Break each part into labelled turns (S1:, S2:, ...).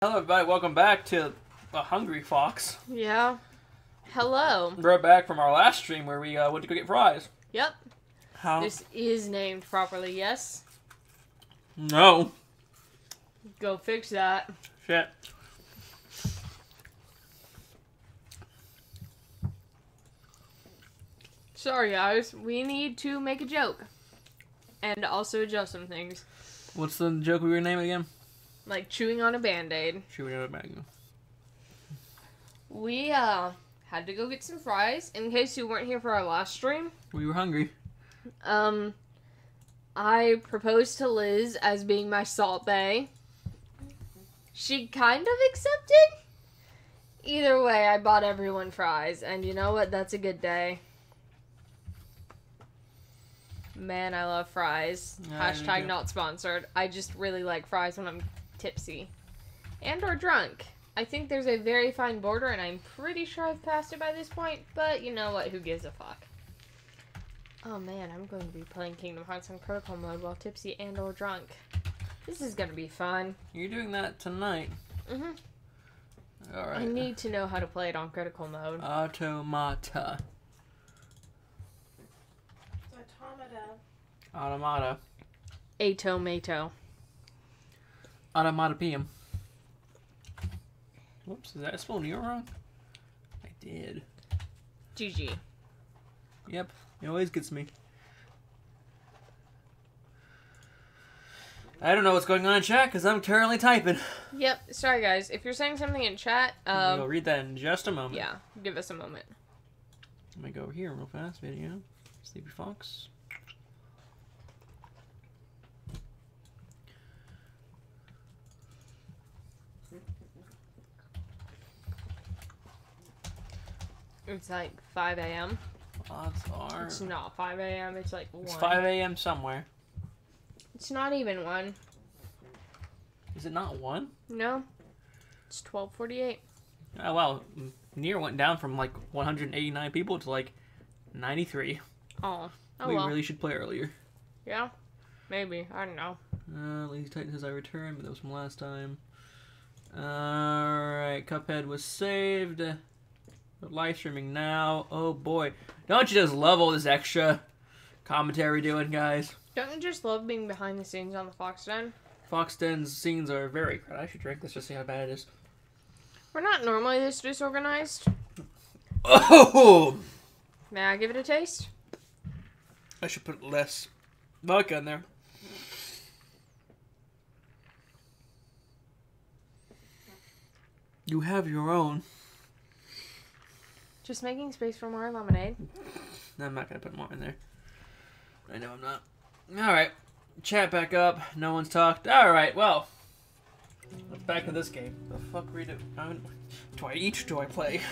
S1: Hello everybody, welcome back to the Hungry Fox.
S2: Yeah. Hello.
S1: We're back from our last stream where we went to go get fries.
S2: Yep.
S1: How?
S2: This is named properly, yes?
S1: No.
S2: Go fix that.
S1: Shit.
S2: Sorry guys, we need to make a joke. And also adjust some things.
S1: What's the joke we were naming again?
S2: Like chewing on a band-aid.
S1: Chewing on a band-aid.
S2: We had to go get some fries in case you weren't here for our last stream.
S1: We were hungry.
S2: I proposed to Liz as being my Salt Bae. She kind of accepted. Either way, I bought everyone fries, and you know what? That's a good day. Man, I love fries. Hashtag not sponsored. I just really like fries when I'm tipsy. And or drunk. I think there's a very fine border, and I'm pretty sure I've passed it by this point, but you know what? Who gives a fuck? Oh man, I'm going to be playing Kingdom Hearts on critical mode while tipsy and or drunk. This is gonna be fun.
S1: You're doing that tonight.
S2: Mm-hmm.
S1: Alright.
S2: I need to know how to play it on critical mode.
S1: Automata. Automata.
S2: Atomato.
S1: Automata PM. Whoops, did I spell Nier wrong? I did.
S2: GG.
S1: Yep, it always gets me. I don't know what's going on in chat because I'm currently typing.
S2: Yep, sorry guys. If you're saying something in chat,
S1: We'll read that in just a moment.
S2: yeah, give us a moment.
S1: Let me go over here real fast. Video. Sleepy Fox.
S2: It's like 5 a.m.
S1: Odds are.
S2: It's not 5 a.m. It's like 1.
S1: It's 5 a.m. somewhere.
S2: It's not even 1.
S1: Is it not 1?
S2: No. It's 12:48.
S1: Oh, wow. Nier went down from like 189 people to like 93.
S2: Oh. Oh
S1: we
S2: well.
S1: really should play earlier.
S2: Yeah. Maybe. I don't know.
S1: Lazy Titan says I returned, but that was from last time. Alright, Cuphead was saved. We're live streaming now. Oh boy. Don't you just love all this extra commentary doing, guys?
S2: Don't you just love being behind the scenes on the Fox Den?
S1: Fox Den's scenes are very crowded. I should drink this just to see how bad it is.
S2: We're not normally this disorganized.
S1: Oh!
S2: May I give it a taste?
S1: I should put less vodka in there. You have your own.
S2: Just making space for more lemonade.
S1: No, I'm not going to put more in there. I know I'm not. Alright. Chat back up. No one's talked. Alright, well. Let's back to this game. The fuck are we doing? Do I eat or do I play?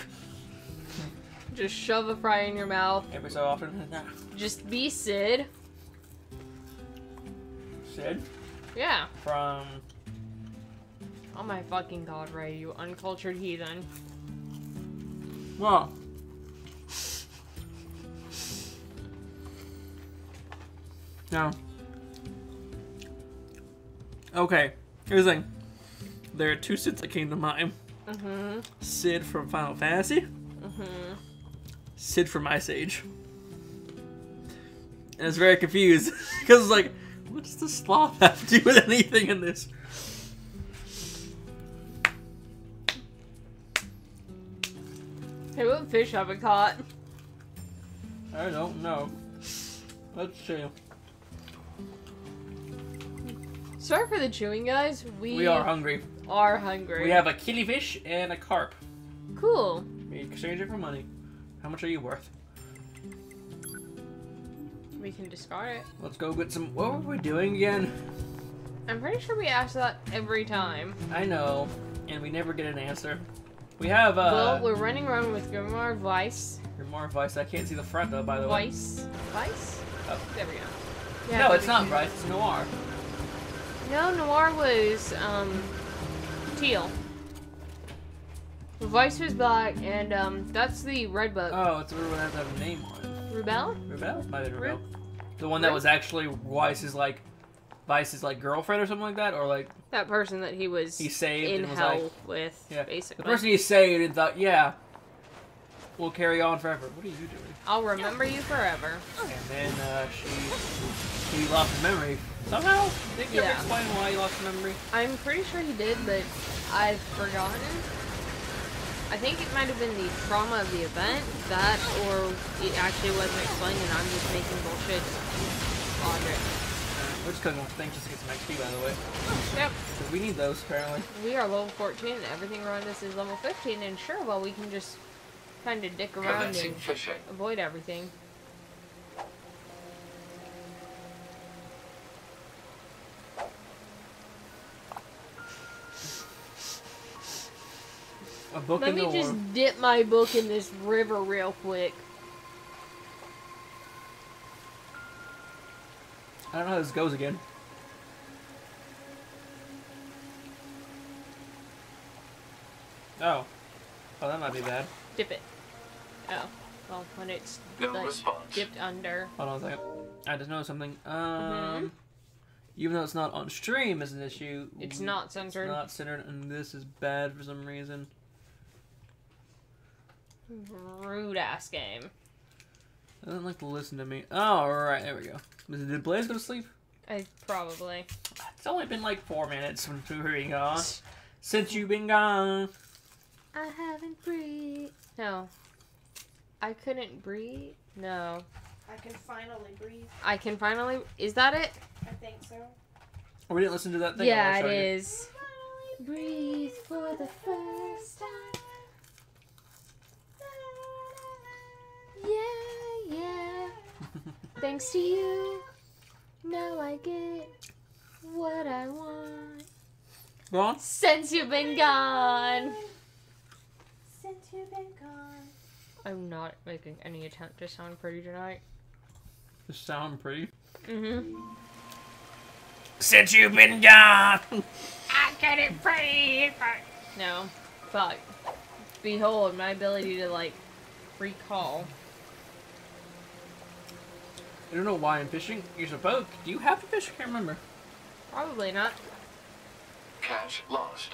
S2: Just shove a fry in your mouth.
S1: Every so often.
S2: Just be Sid.
S1: Sid?
S2: Yeah.
S1: From...
S2: Oh my fucking god, Ray, you uncultured heathen.
S1: Well. No. Okay, here's the thing. There are two Sids that came to mind.
S2: Mm-hmm.
S1: Sid from Final Fantasy.
S2: Mm-hmm.
S1: Sid from Ice Age. And I was very confused. Because it's like, what does the sloth have to do with anything in this?
S2: Hey, what fish have we caught?
S1: I don't know. Let's see.
S2: Sorry for the chewing, guys.
S1: We are hungry.
S2: Are hungry.
S1: We have a killifish and a carp.
S2: Cool.
S1: We exchange it for money. How much are you worth?
S2: We can discard it.
S1: Let's go get some... What were we doing again?
S2: I'm pretty sure we ask that every time.
S1: I know. And we never get an answer. We have,
S2: Well, we're running around with Grimoire Vice.
S1: Grimoire Vice. I can't see the front, though, by the way.
S2: Vice? Vice?
S1: Oh.
S2: There we go. Yeah,
S1: No, it's not Vice. It's Noir.
S2: No, Noir was, teal. Vice was black, and, that's the red book.
S1: Oh, it's the one that has to have a name on it.
S2: Rebel?
S1: Rebel? Might have been Rebel. The one that was actually Weiss's, like, Vice's like girlfriend or something like that, or like
S2: that person that he
S1: saved
S2: in
S1: and was
S2: hell
S1: like,
S2: with,
S1: yeah,
S2: basically.
S1: the person he saved and thought, yeah, we'll carry on forever. What are you doing?
S2: I'll remember you forever.
S1: And then she lost her memory somehow. Did you ever explain why he lost her memory?
S2: I'm pretty sure he did, but I've forgotten. I think it might have been the trauma of the event, that, or it actually wasn't explained and I'm just making bullshit logic.
S1: We're just cooking with things just to get some XP, by the way.
S2: Yep.
S1: Because we need those, apparently.
S2: We are level 14 and everything around us is level 15, and sure, well, we can just kind of dick around and avoid everything.
S1: A book
S2: Let
S1: in
S2: me
S1: the
S2: just
S1: war.
S2: dip my book in this river real quick.
S1: I don't know how this goes again. Oh. Oh, that might be bad.
S2: Dip it. Oh. Well, when it's dipped under.
S1: Hold on a second. I just noticed something. Even though it's not on stream is an issue.
S2: It's not censored.
S1: It's not centered, and this is bad for some reason.
S2: Rude ass game.
S1: It doesn't like to listen to me. Oh, alright, there we go. Did Blaze go to sleep?
S2: Probably.
S1: It's only been like 4 minutes since we've been gone. Since you've been gone.
S2: I haven't breathed. No. I couldn't breathe? No.
S3: I can finally breathe.
S2: I can finally... Is that it?
S3: I think so.
S1: Oh, we didn't listen to that thing?
S2: Yeah, it is. Breathe for the first time. Yeah, yeah. Thanks to you, now I get what I want.
S1: Go on.
S2: Since you've been gone.
S3: Since you've been gone.
S2: I'm not making any attempt to sound pretty tonight.
S1: To sound pretty.
S2: Mm-hmm.
S1: Since you've been gone.
S2: I couldn't breathe. No. Fuck. Behold my ability to, like, recall.
S1: I don't know why I'm fishing. You're supposed. Do you have to fish? I can't remember.
S2: Probably not.
S4: Catch lost.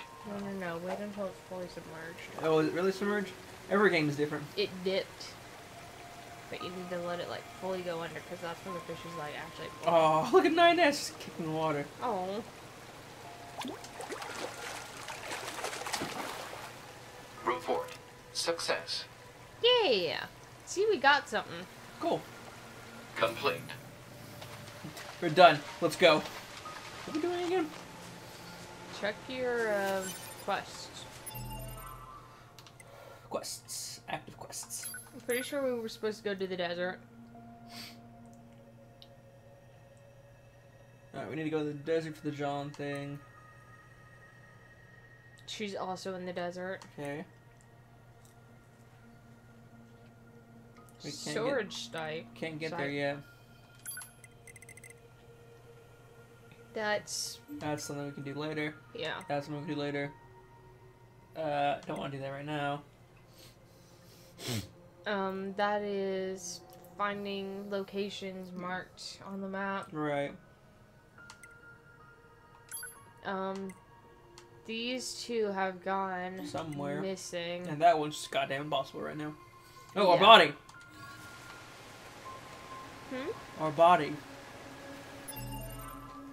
S2: No. Wait until it's fully submerged.
S1: Oh, is it really submerged? Every game is different.
S2: It dipped. But you need to let it, like, fully go under, because that's when the fish is, like, actually...
S1: Oh, look at 9S just kicking in the water.
S2: Oh.
S4: Report. Success.
S2: Yeah! See, we got something.
S1: Cool.
S4: Complete.
S1: We're done. Let's go. What are we doing again?
S2: Check your, quests.
S1: Quests. Active quests.
S2: I'm pretty sure we were supposed to go to the desert.
S1: Alright, we need to go to the desert for the John thing.
S2: She's also in the desert.
S1: Okay. We can't
S2: Storage site.
S1: Can't get there yet.
S2: That's
S1: something we can do later.
S2: yeah.
S1: That's something we can do later. Don't want to do that right now.
S2: That is finding locations marked on the map.
S1: Right.
S2: These two have gone
S1: Somewhere.
S2: missing.
S1: And that one's just goddamn impossible right now. Oh,
S2: Yeah.
S1: our body!
S2: Hmm?
S1: Our body.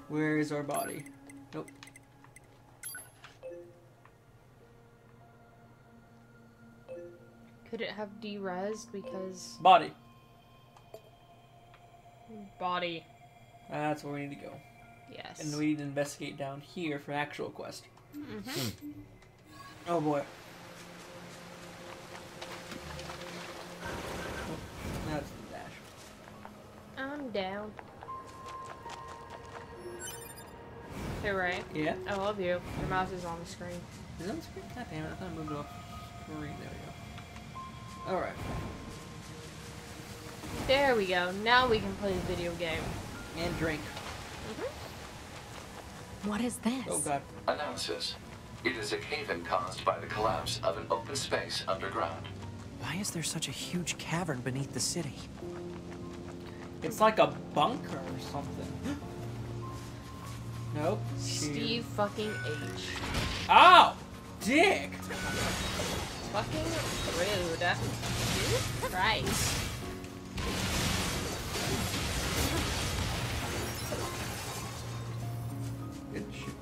S1: Where is our body? Nope.
S2: Could it have de-rezzed because...
S1: Body.
S2: Body.
S1: That's where we need to go.
S2: Yes.
S1: And we need to investigate down here for actual quest.
S2: Mm-hmm.
S1: Oh boy. Oh, that's the dash.
S2: I'm down. Hey, Ray.
S1: Yeah?
S2: I love you. Your mouse is on the screen.
S1: Is that on the screen? God damn it, I thought I moved it off screen. There we go. Alright.
S2: There we go. Now we can play the video game.
S1: And drink.
S5: What is this?
S1: Oh god.
S4: Announces. It is a cave-in caused by the collapse of an open space underground.
S6: Why is there such a huge cavern beneath the city?
S1: It's like a bunker or something. Nope.
S2: Steve fucking H.
S1: Ow! Dick!
S2: Fucking rude. Christ.
S1: Good shoot.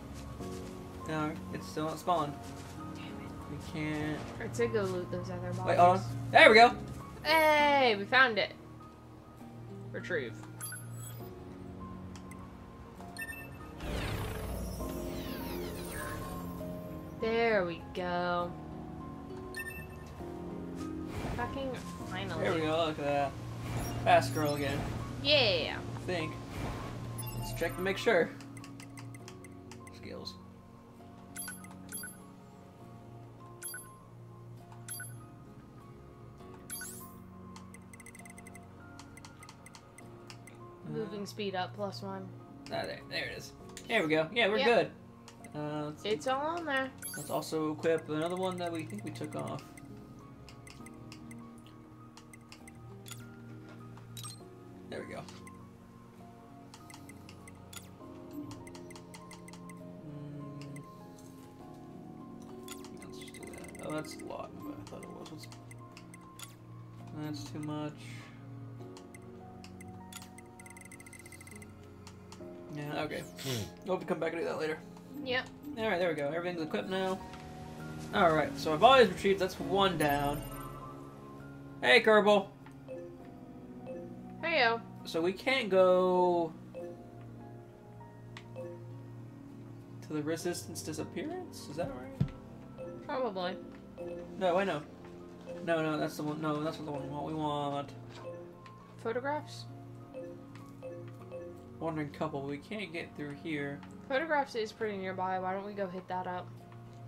S1: No, it's still not spawned.
S2: Damn it.
S1: We can't.
S2: Or to go loot those other bodies.
S1: Wait, hold on. There we go!
S2: Hey, we found it. Retrieve. There we go. Fucking finally.
S1: There we go, look at that. Fast girl again.
S2: Yeah.
S1: I think. Let's check to make sure. Skills.
S2: Moving speed up +1.
S1: Ah, there it is. There we go. Yeah, we're
S2: Yep.
S1: good.
S2: It's all on there.
S1: Let's also equip another one that we think we took off. There we go. Let's just do that. Oh, that's a lot. But I thought it was. That's too much. Yeah, okay. We'll have to come back and do that later.
S2: Yep.
S1: Alright, there we go. Everything's equipped now. Alright, so I've always retrieved. That's one down. Hey, Kerbal.
S2: Heyo.
S1: So we can't go to the resistance disappearance? Is that right?
S2: Probably.
S1: No, I know. No, that's the one. No, that's not the one we want.
S2: Photographs?
S1: Wandering couple. We can't get through here.
S2: Photographs is pretty nearby. Why don't we go hit that up?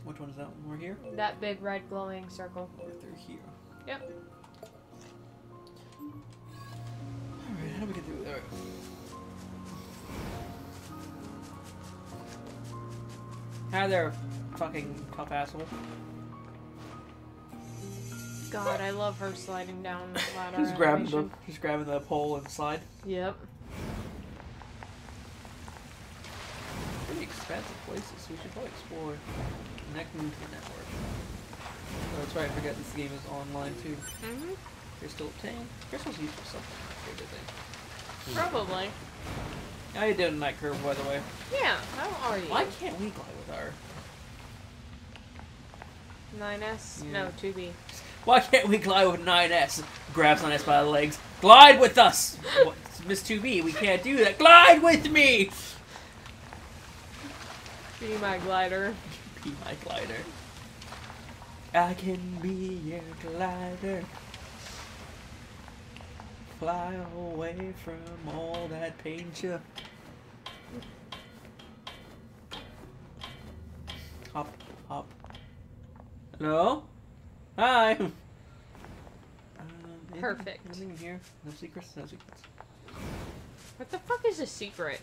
S1: Which one is that one? We're here?
S2: That big red glowing circle.
S1: We're through here.
S2: Yep.
S1: Alright, how do we get through there? Hi there, fucking tough asshole.
S2: God, I love her sliding down the ladder.
S1: Just grabbing the pole and slide.
S2: Yep.
S1: Pretty expensive places, so we should probably explore connecting to the network. Oh, that's right, I forget this game is online too.
S2: Mhm.
S1: Crystal obtained. Crystal's used for something. Good thing.
S2: Probably.
S1: How you doing tonight, Curve, by the way?
S2: Yeah. How are you?
S1: Why can't we glide with our...
S2: 9S?
S1: Yeah.
S2: No, 2B.
S1: Why can't we glide with 9S? Grabs 9S by the legs. Glide with us! What, Miss 2B, we can't do that. Glide with me!
S2: Be my glider.
S1: Be my glider. I can be your glider. Fly away from all that pains you. Hop, hop. Hello? Hi!
S2: Perfect.
S1: Anything in here? No secrets? No secrets.
S2: What the fuck is a secret?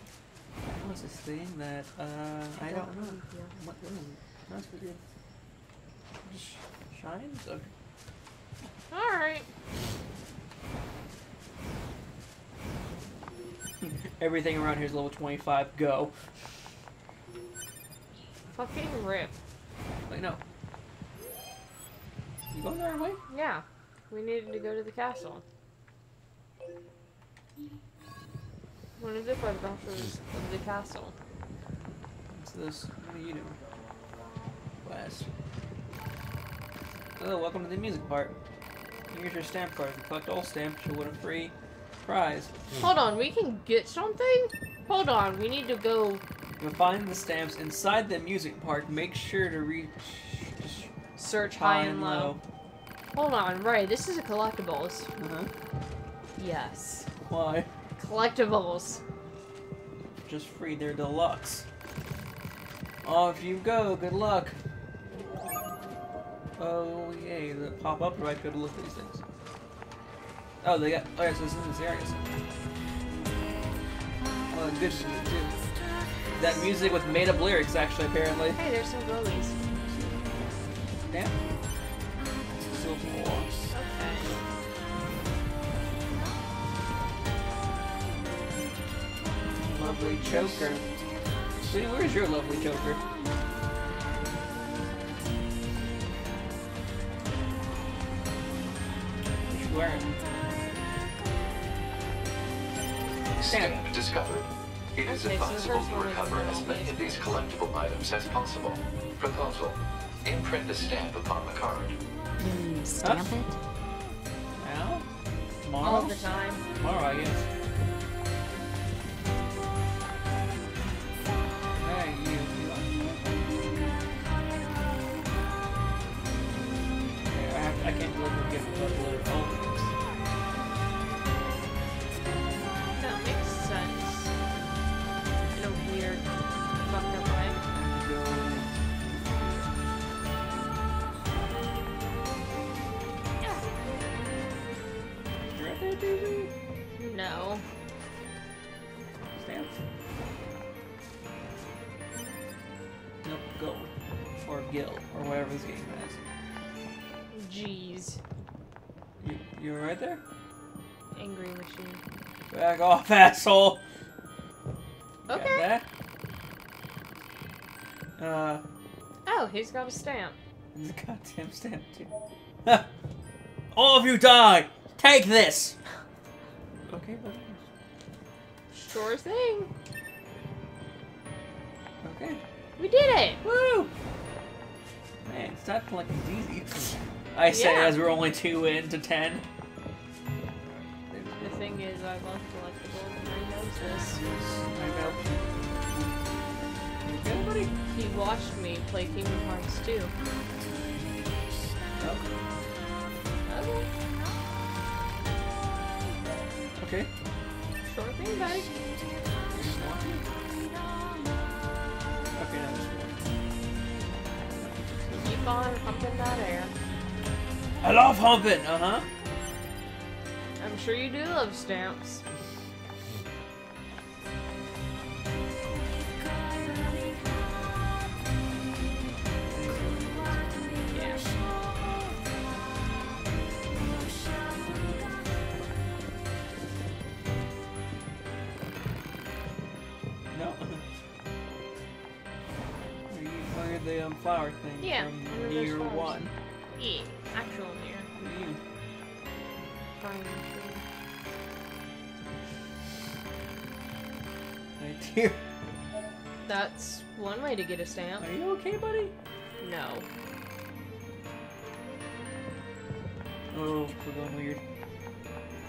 S1: What's this thing that, I don't know. What is it? That's pretty good. Just shines? Okay.
S2: Alright.
S1: Everything around here is level 25. Go.
S2: Fucking rip.
S1: Wait, no. You going the right way?
S2: Yeah. We needed to go to the castle. One of the photographers of the castle.
S1: What's this? What are you doing? West. Hello, welcome to the music part. Here's your stamp card. If you collect all stamps, you'll win a free prize.
S2: Hold on, we can get something? Hold on, we need to go...
S1: You'll find the stamps inside the music part. Make sure to reach...
S2: Search high and low. Hold on, Ray, this is a collectibles.
S1: Uh-huh.
S2: Yes.
S1: Why?
S2: Collectibles.
S1: Just free, they're deluxe. Off you go, good luck. Oh, yay, the pop up right, go to look at these things. Oh, they got, alright, so this is this area. Oh, good music, too. That music with made up lyrics, actually, apparently.
S2: Hey, there's some girlies.
S1: Damn. Still some more.
S2: Okay.
S1: Lovely choker. Vinny, where's your lovely Joker? What's she wearing?
S4: Stamp discovered. It is
S2: Okay, so the
S4: advisable
S2: first
S4: to
S2: one is
S4: recover as
S2: normal.
S4: many of these collectible items as possible. Proposal. Imprint the stamp upon the card.
S5: Stamp it?
S1: Now? Tomorrow?
S2: All the time.
S1: Tomorrow, I guess. Hey, you. I can't believe we're getting blood phones.
S2: That makes sense. In a weird, fucked up way.
S1: You right there, Daisy?
S2: No.
S1: Stamp. Nope, go. Or Gil, or whatever this game has.
S2: Jeez.
S1: You right there?
S2: Angry machine.
S1: Back off, asshole! You
S2: Okay.
S1: Got that?
S2: Oh, he's got a stamp.
S1: There's a goddamn stamp, too. All of you die! Take this! Okay, buddy.
S2: Sure thing.
S1: Okay.
S2: We did it!
S1: Woo! Man, stop collecting easy. I say
S2: Yeah.
S1: as we're only 2 into 10.
S2: The thing is, I love collectibles, and he knows this.
S1: I know. You okay, buddy?
S2: He watched me play Kingdom Hearts 2.
S1: Oh.
S2: Okay.
S1: Okay.
S2: Sure thing, buddy.
S1: Okay, now this
S2: Keep on pumping that air.
S1: one. I love humping! Uh-huh.
S2: I'm sure you do love stamps. Yeah.
S1: No. Where the flower thing
S2: Yeah,
S1: from
S2: one of those
S1: Nier
S2: flowers.
S1: 1.
S2: Yeah, actual Nier.
S1: Who are you?
S2: Fine, sure.
S1: Right here.
S2: That's one way to get a stamp.
S1: Are you okay, buddy?
S2: No.
S1: Oh, we're going weird.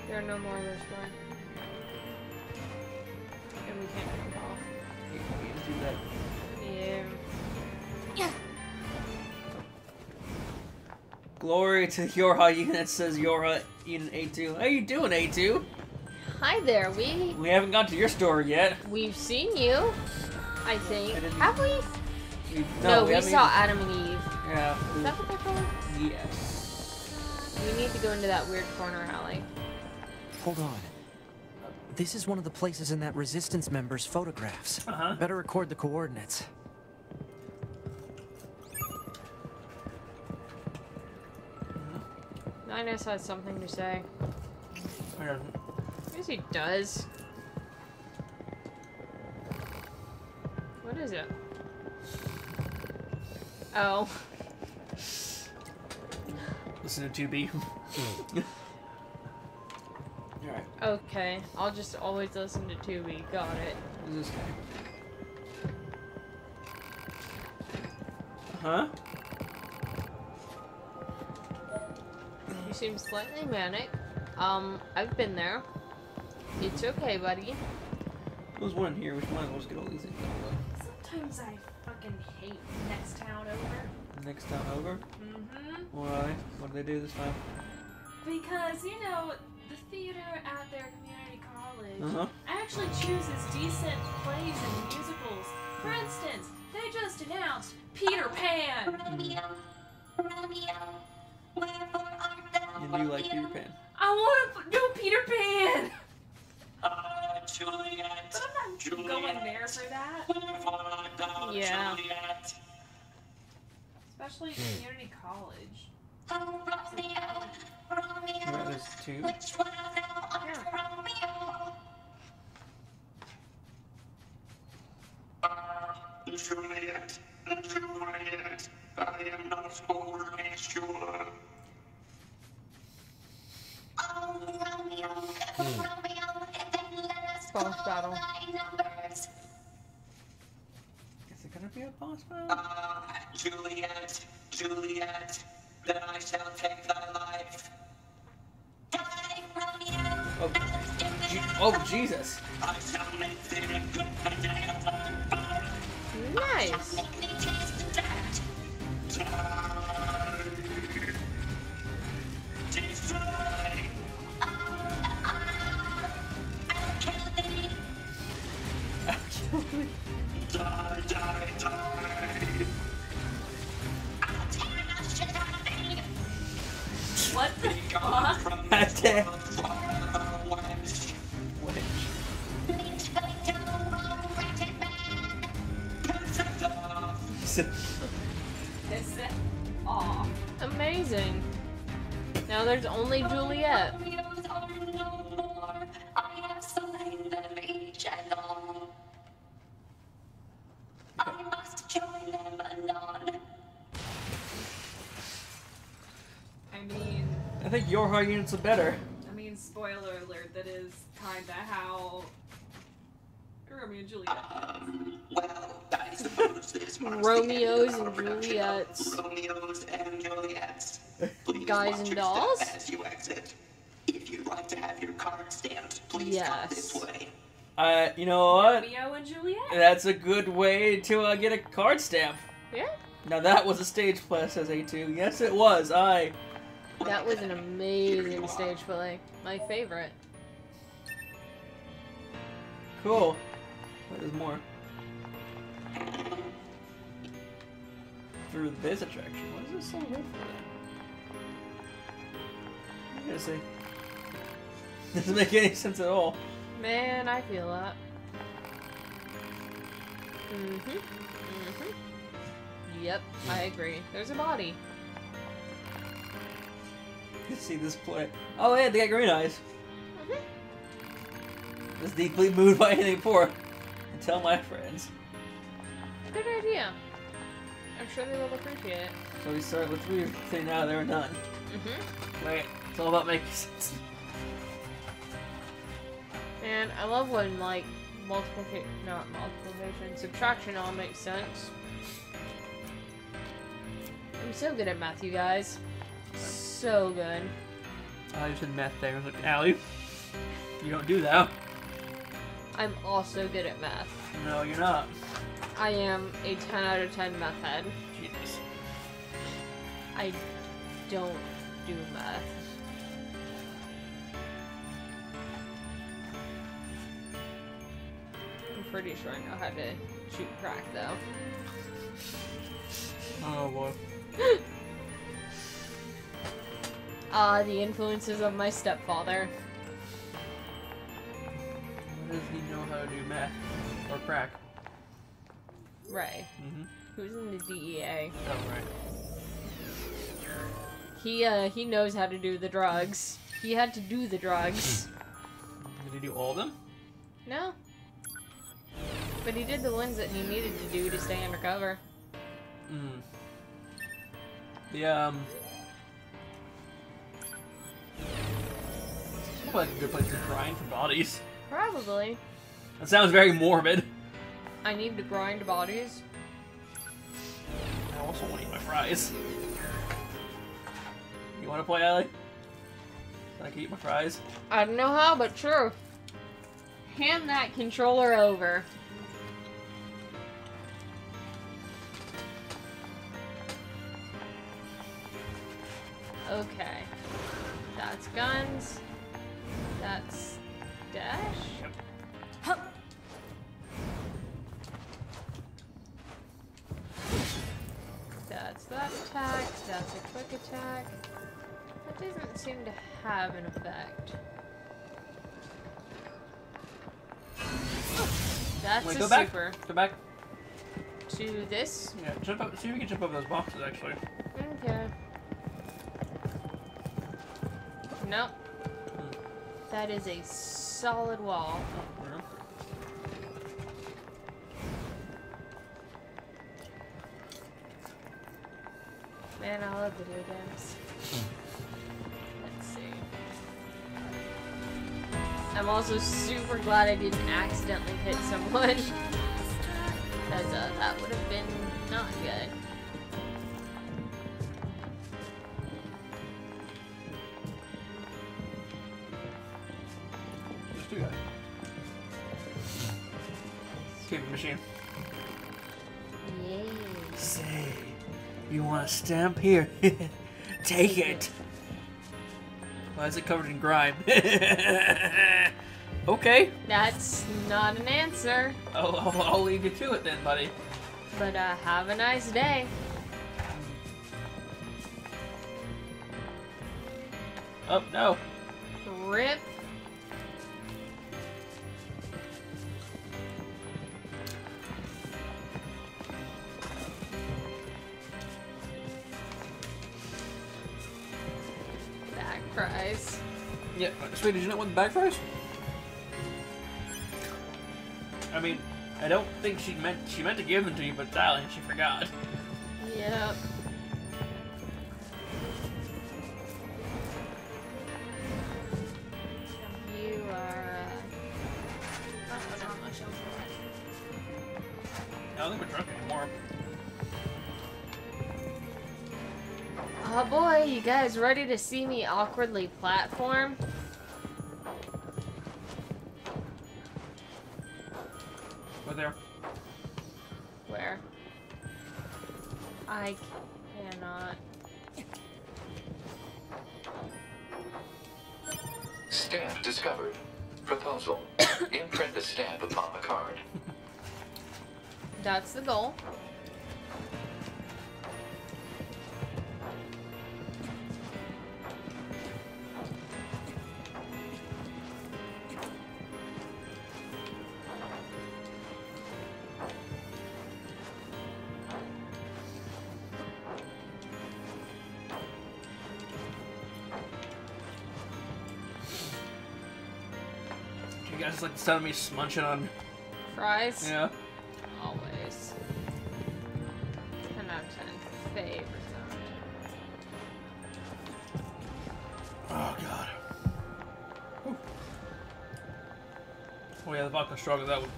S2: There are no more this way. And we can't jump off.
S1: You can't do that.
S2: Yeah.
S1: Glory to Yorha unit, says Yorha unit A2. How you doing, A2?
S2: Hi there,
S1: We haven't got to your store yet.
S2: we've seen you, I think.
S1: I didn't-
S2: Have we?
S1: No,
S2: we
S1: haven't
S2: saw
S1: even-
S2: Adam and Eve.
S1: Yeah.
S2: Is that what they're called?
S1: Yes.
S2: We need to go into that weird corner alley.
S6: Hold on. This is one of the places in that Resistance member's photographs.
S1: Uh-huh.
S6: Better record the coordinates.
S2: Linus has something to say.
S1: Or doesn't.
S2: Yes, he does. What is it? Oh.
S1: Listen to 2B. Alright.
S2: Okay. I'll just always listen to Tubi. Got it.
S1: Who's this guy? Huh?
S2: You seem slightly manic. I've been there. It's okay, buddy.
S1: There's one here. We might as well just get all these things out of
S3: Sometimes I fucking hate next town over.
S1: the next town over.
S3: Mm-hmm.
S1: Why? What did they do this time?
S3: Because, you know, the theater at their community college
S1: Uh-huh.
S3: actually chooses decent plays and musicals. For instance, they just announced Peter Pan.
S1: And you like Peter Pan.
S3: I want to do Peter Pan.
S7: Juliet,
S3: But I'm not going there for that.
S2: Yeah.
S3: Especially community college.
S1: Alright, there's 2.
S4: Juliet, Juliet, I am not overly sure. Oh, Romeo, Romeo, then let us
S2: Boss
S4: call
S2: battle.
S4: thy numbers.
S1: Is it gonna be a boss battle?
S4: Juliet, Juliet, then I shall take thy life. Die, Romeo.
S1: Oh, oh Jesus!
S4: I shall make thee a good potato.
S2: Nice.
S4: Make thee taste death. Die. Destroy. I'll kill thee. Die, die, die. I'll tear the shit out of thee.
S3: What the
S4: Gone
S3: fuck?
S4: from
S1: God
S4: this
S1: damn.
S4: world, far west.
S1: Witch.
S4: Please go to a wretched man. Piss it off.
S3: Piss it off.
S2: Amazing. Now there's only Juliet.
S4: Romeos are no more. I have slain them each and all. I must join them anon.
S3: I mean,
S1: I think your arguments are better.
S3: spoiler alert, that is kinda how Romeo and Juliet is.
S4: Well, I suppose this marks
S2: Romeos
S4: the end
S2: and
S4: of our production
S2: Juliets.
S4: of Romeos and Juliets. Please
S2: Guys
S4: watch
S2: and
S4: your
S2: dolls?
S4: step as you exit. If you'd like to have your card stamped, please come this
S2: Yes.
S4: way.
S1: You know what?
S3: Romeo and Juliet?
S1: That's a good way to get a card stamp.
S2: Yeah.
S1: Now that was a stage play, says A2. Yes, it was.
S2: That was an amazing stage play. My favorite.
S1: Cool. There's more. Through this attraction. What is this so good for then? I'm gonna say. Doesn't make any sense at all.
S2: Man, I feel that. Yep, I agree. There's a body.
S1: You see this play. Oh yeah, they got green eyes. Just deeply moved by anything poor. And tell my friends.
S2: Good idea. I'm sure they will appreciate it.
S1: So we start with 3 say now they're done. Wait, it's all about making sense.
S2: And I love when, like, subtraction all makes sense. I'm so good at math, you guys. So good.
S1: I just said math there. I was like, Allie, you don't do that.
S2: I'm also good at math.
S1: No, you're not.
S2: I am a 10 out of 10 math head.
S1: Jesus.
S2: I don't do math. I'm pretty sure I know how to shoot crack, though.
S1: Oh boy.
S2: The influences of my stepfather.
S1: What does he know how to do math? Or crack?
S2: Ray.
S1: Mm-hmm.
S2: Who's in the DEA.
S1: Oh, right.
S2: He knows how to do the drugs. He had to do the drugs.
S1: Did he do all of them?
S2: No. But he did the ones that he needed to do to stay undercover.
S1: Hmm. Seems like a good place to grind for bodies.
S2: Probably.
S1: That sounds very morbid.
S2: I need to grind bodies.
S1: I also want to eat my fries. You want to play, Allie? So I can eat my fries?
S2: I don't know how, but sure. Hand that controller over. Okay. That's guns. That's dash. That's that attack. That's a quick attack. That doesn't seem to have an effect. That's
S1: Wait,
S2: a
S1: go back.
S2: super.
S1: Go back.
S2: To this?
S1: Yeah, jump up. See if we can jump over those boxes, actually.
S2: Okay. Nope. That is a solid wall. Man, I love video games. Let's see. I'm also super glad I didn't accidentally hit someone. Because that would have been not good.
S1: There's two guys. Escape machine.
S2: Yay.
S1: Say, you want a stamp? Here. Take it. Why is it covered in grime? Okay.
S2: That's not an answer.
S1: I'll leave you to it then, buddy.
S2: But have a nice day.
S1: Oh, no.
S2: Rip. Back fries.
S1: Yeah, sweet, did you not want the back fries? I mean, I don't think she meant to give them to you, but darling, she forgot.
S2: Yep. You are,
S3: Not much over
S1: I don't think we're drunk anymore.
S2: Oh boy, you guys ready to see me awkwardly platform?
S1: We're there.
S2: Where? I cannot.
S7: Stamp discovered. Proposal. Imprint the stamp upon the card.
S2: That's the goal.
S1: Do you guys like the sound of me munching on?
S2: Fries?
S1: Yeah.
S2: Always. 10 out of 10. Favorite sound.
S1: Oh god. Whew. Oh yeah, the vodka struggle that one.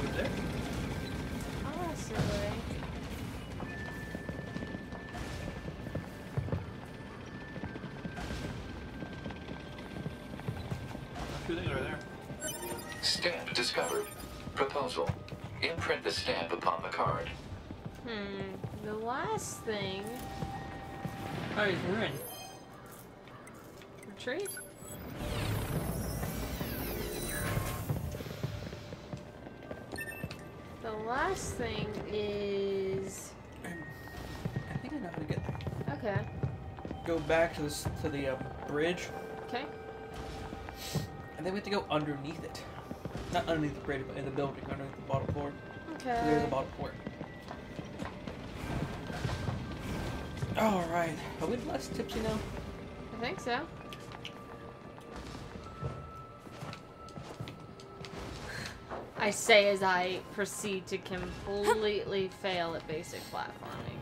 S1: Good there.
S2: Possibly.
S1: Two things right there.
S7: Stamp discovered. Proposal. Imprint the stamp upon the card.
S2: The last thing.
S1: Alright, we're in.
S2: Retreat? The last thing is.
S1: I think I know how to get there.
S2: Okay.
S1: Go back to the bridge,
S2: Okay.
S1: and then we have to go underneath it. Not underneath the bridge, but in the building, underneath the bottom floor. So there's
S2: Okay.
S1: a bottom floor. Alright. Are we less tipsy now?
S2: I think so. I say as I proceed to completely fail at basic platforming.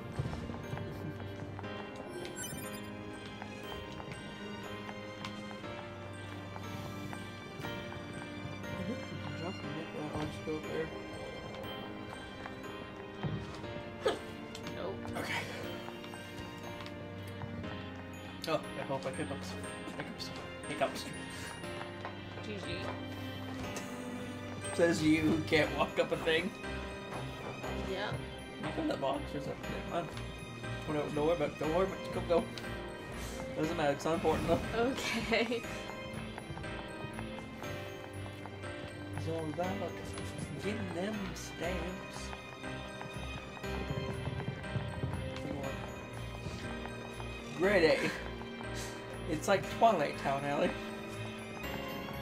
S1: I think we can jump and get that. I'll just go there.
S2: Nope.
S1: Okay. Oh, I hope I hiccups. Hiccups.
S2: GG.
S1: Says you who can't walk up a thing.
S2: Yep.
S1: Look in that box or something. Come on. Oh, no, don't worry about it. Don't worry about it. Go. Doesn't matter. It's not important enough.
S2: Okay.
S1: It's all about getting them stamps. Grade A. It's like Twilight Town, Allie.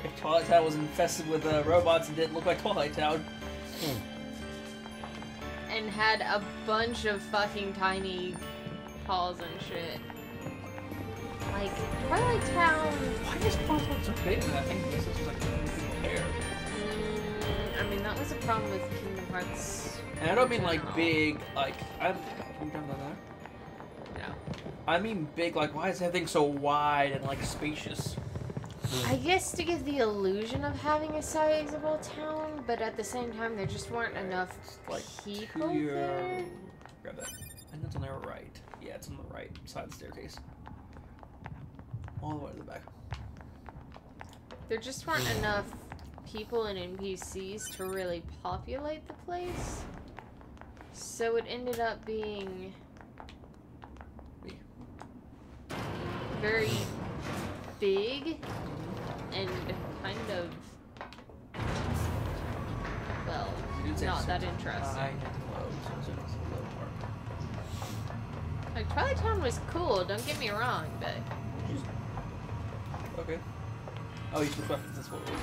S1: If Twilight Town was infested with robots and didn't look like Twilight Town.
S2: And had a bunch of fucking tiny halls and shit. Like, Twilight Town...
S1: Why is Twilight Town so big? I think this was like people there.
S2: I mean, that was a problem with Kingdom Hearts.
S1: And I don't mean like
S2: general.
S1: big, like, I'm... Can you jump down there?
S2: No.
S1: I mean big, like, why is everything so wide and, like, spacious?
S2: I guess to give the illusion of having a sizable town, but at the same time, there just weren't enough
S1: Like,
S2: people
S1: to your...
S2: there.
S1: Grab that. And that's on the right. Yeah, it's on the right side of the staircase. All the way to the back.
S2: There just weren't enough people and NPCs to really populate the place. So it ended up being very big and kind of, well, not that interesting. Like, Twilight Town was cool, don't get me wrong, but...
S1: Okay. Oh, you switch weapons, that's what it was.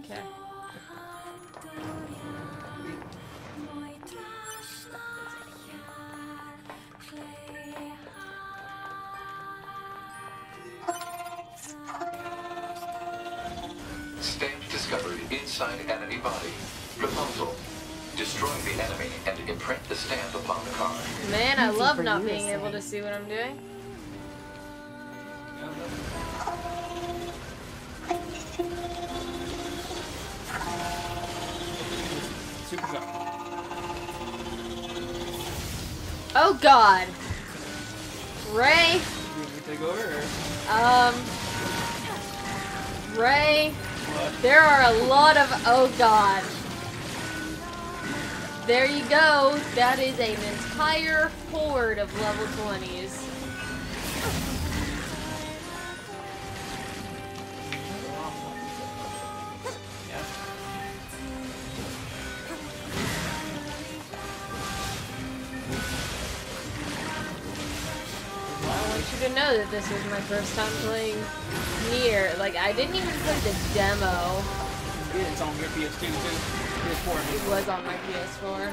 S2: Okay.
S7: Stamp discovered inside enemy body. Proposal. Destroy the enemy and imprint the stamp upon the card.
S2: Man, I
S5: Easy
S2: love
S5: for
S2: not
S5: you to
S2: being able
S5: say.
S2: to see what I'm doing.
S1: Super shot.
S2: Oh god! Ray!
S1: You want me to take over, or
S2: Ray,
S1: what?
S2: there are a lot of oh god. There you go. That is an entire horde of level 20s.
S1: Yeah.
S2: I want you to know that this was my first time playing Nier. Like, I didn't even play the demo.
S1: It's on your PS2 too. PS4.
S2: It was on my PS4.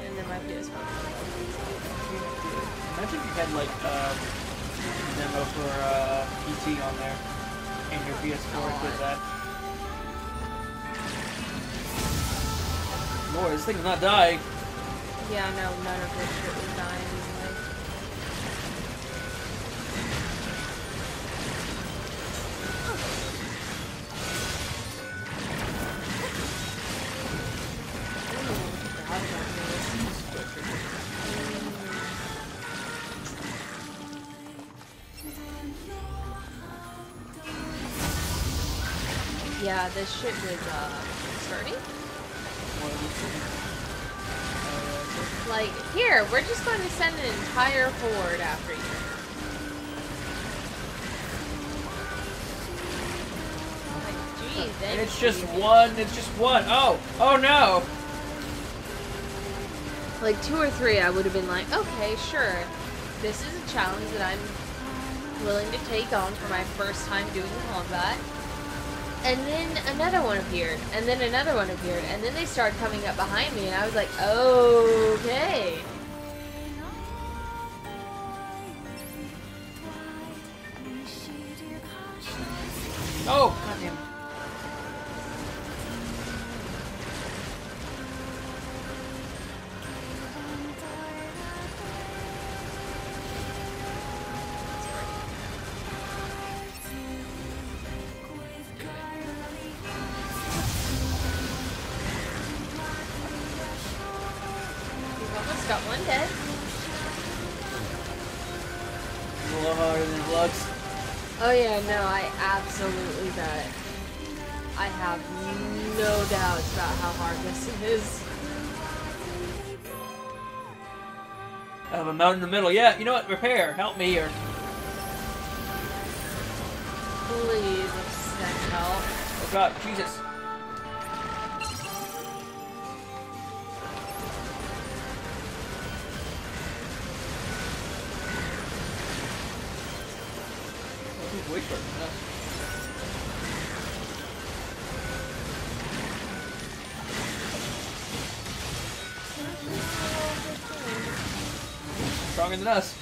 S2: And then my PS4.
S1: Imagine if you had like demo for PT on there and your PS4 with that. Lord, this thing's not dying.
S2: Yeah, no, none of this shit was dying easily. Yeah, this shit was, sturdy. Like, here, we're just going to send an entire horde after you. Like, geez,
S1: And it's just one. Oh no!
S2: Like, 2 or 3, I would have been like, okay, sure. This is a challenge that I'm willing to take on for my first time doing combat. And then another one appeared, and then another one appeared, and then they started coming up behind me, and I was like, okay.
S1: Oh, goddamn.
S2: We've almost got one dead.
S1: A little harder than it looks.
S2: Oh yeah, no, I absolutely bet. I have no doubts about how hard this is.
S1: I have a mountain in the middle. Yeah, you know what? Repair. Help me here.
S2: Please, send hell?
S1: Oh god, Jesus. Oh, he's way shorter than us. Stronger than us.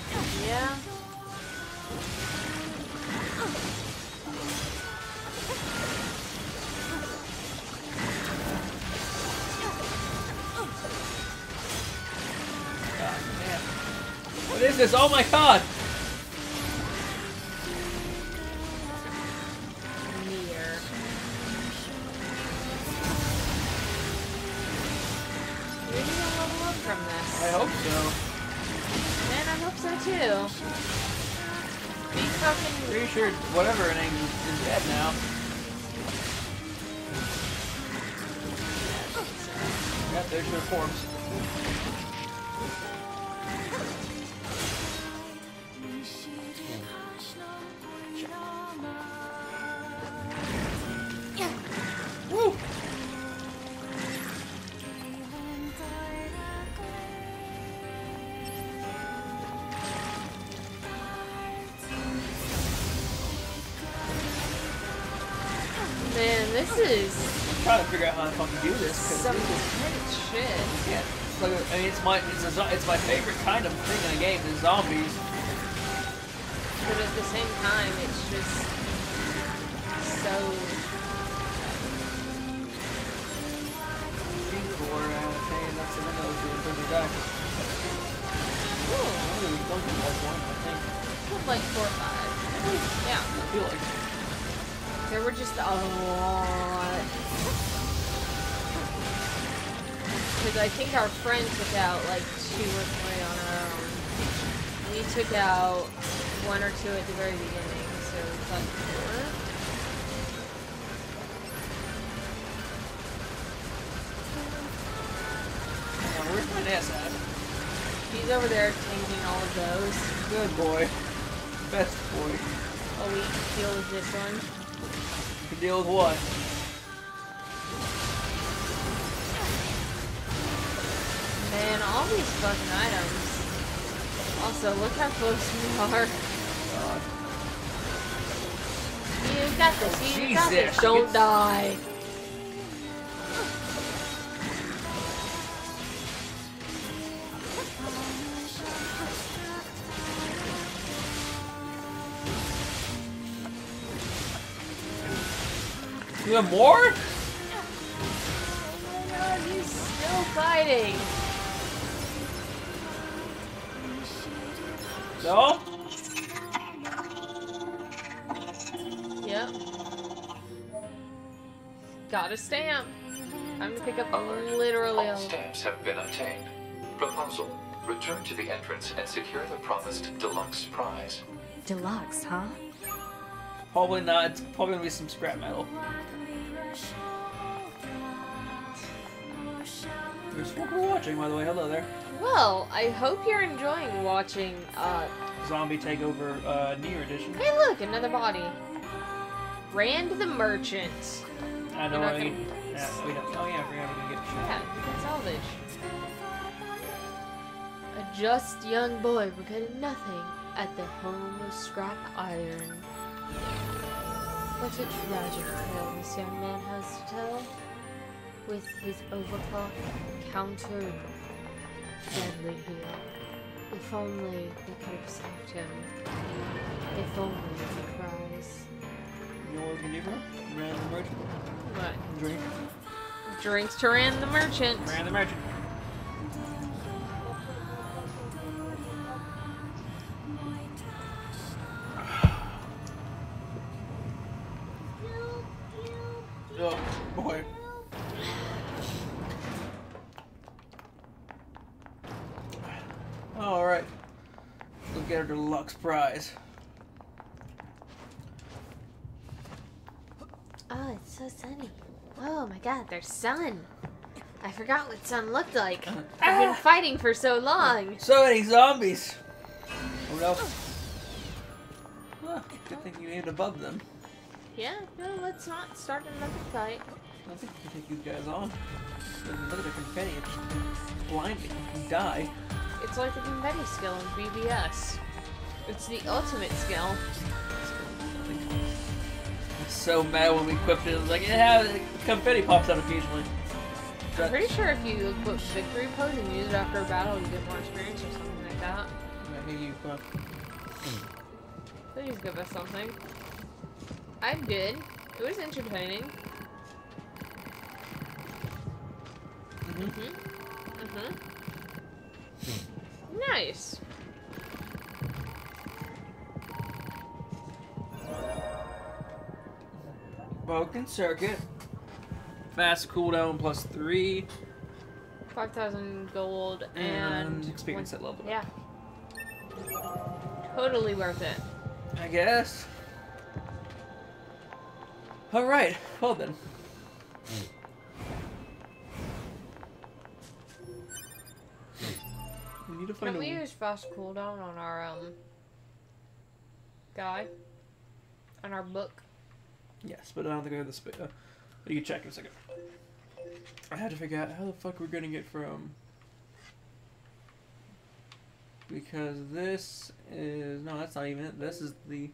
S2: Yeah.
S1: God damn. What is this? Oh my god!
S2: Nier. Maybe you'll level up from this.
S1: I hope so.
S2: Man, I hope so too. Be fucking.
S1: Pretty sure whatever her name is dead now. Yep, there's her corpse. Woo!
S2: Man, this is
S1: I'm trying to figure out how to fucking do this. 'Cause
S2: some
S1: this is-
S2: intense shit.
S1: yeah, it's like I mean, it's my favorite kind of thing in a game is zombies.
S2: But at the same time, it's just so.
S1: 4 out of 10. That's the window to die.
S2: Ooh,
S1: Oh, we don't do like one, I think.
S2: like 4 or 5. Yeah.
S1: I feel like.
S2: There were just a lot. Because I think our friend took out like 2 or 3 on her own. We took out 1 or 2 at the very beginning, so it's like 4.
S1: Now, where's my NAS at?
S2: He's over there tanking all of those.
S1: Good boy. Best boy.
S2: Oh, we deal with this one.
S1: You can deal with what?
S2: Man, all these fucking items. Also, look how close we are.
S1: God.
S2: You got this. You got
S1: Jesus.
S2: this. Don't die.
S1: You have more?
S2: Oh my god, he's still fighting.
S1: No?
S2: Yep. Got a stamp. Time to pick up
S7: Alert.
S2: literally
S7: All
S2: all.
S7: stamps have been obtained. Proposal. Return to the entrance and secure the promised deluxe prize.
S5: Deluxe, huh?
S1: Probably not. It's probably gonna be some scrap metal. There's what we're watching, by the way. Hello there.
S2: Well, I hope you're enjoying watching.
S1: Zombie Takeover Nier Edition.
S2: Hey, look, another body. Rand the Merchant.
S1: I know.
S2: You're not
S1: I mean,
S2: gonna-
S1: yeah, we don't. Oh yeah, I forgot we can get shit.
S2: Yeah, you can salvage. A just young boy regretted nothing at the home of scrap iron. What a tragic tale this young man has to tell. With his overclock countered deadly here. If only we could have saved him. If only, he cries.
S1: You know what we can do for him? Ran the merchant.
S2: What?
S1: Drink.
S2: Drinks to Rand the Merchant.
S1: Ran the merchant. Oh boy. Alright. We'll get our deluxe prize.
S2: Oh, it's so sunny. Oh my god, there's sun. I forgot what sun looked like. I've been fighting for so long.
S1: So many zombies! Oh no. Ah, good thing you aimed above them.
S2: Yeah, no, let's not start another fight.
S1: I don't think we can take these guys on. Look at the confetti. It's just blinding. You can die.
S2: It's like the confetti skill in BBS. It's the ultimate skill.
S1: I'm so mad when we equipped it. It was like, yeah, confetti pops out occasionally.
S2: I'm pretty sure if you equip victory pose and use it after a battle, you get more experience or something like that.
S1: I hate you, fuck.
S2: Please give us something. I did. It was entertaining. Nice.
S1: Broken circuit. Fast cooldown plus 3.
S2: 5,000 gold and
S1: experience at level.
S2: Yeah. Totally worth it.
S1: I guess. Alright, well then. We need to find
S2: Can we
S1: a...
S2: use fast cooldown on our guy? On our book?
S1: Yes, but I don't think I have the space. You can check in a second. I had to figure out how the fuck we're gonna get from... Because this is... No, that's not even it. This is the...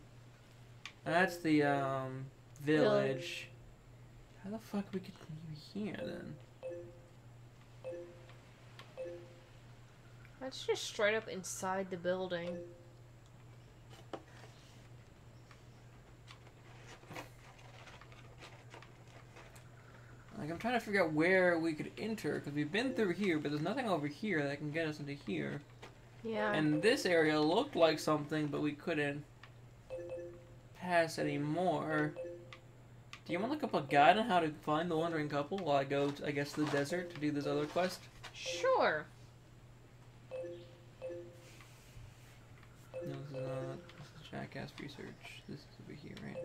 S1: That's the, village. How the fuck we get here, then?
S2: That's just straight up inside the building.
S1: Like, I'm trying to figure out where we could enter, because we've been through here, but there's nothing over here that can get us into here.
S2: Yeah.
S1: And this area looked like something, but we couldn't pass anymore. Do you want to look up a guide on how to find the Wandering Couple while I go, I guess, to the desert to do this other quest?
S2: Sure.
S1: No, this is Jackass Research. This is over here, right?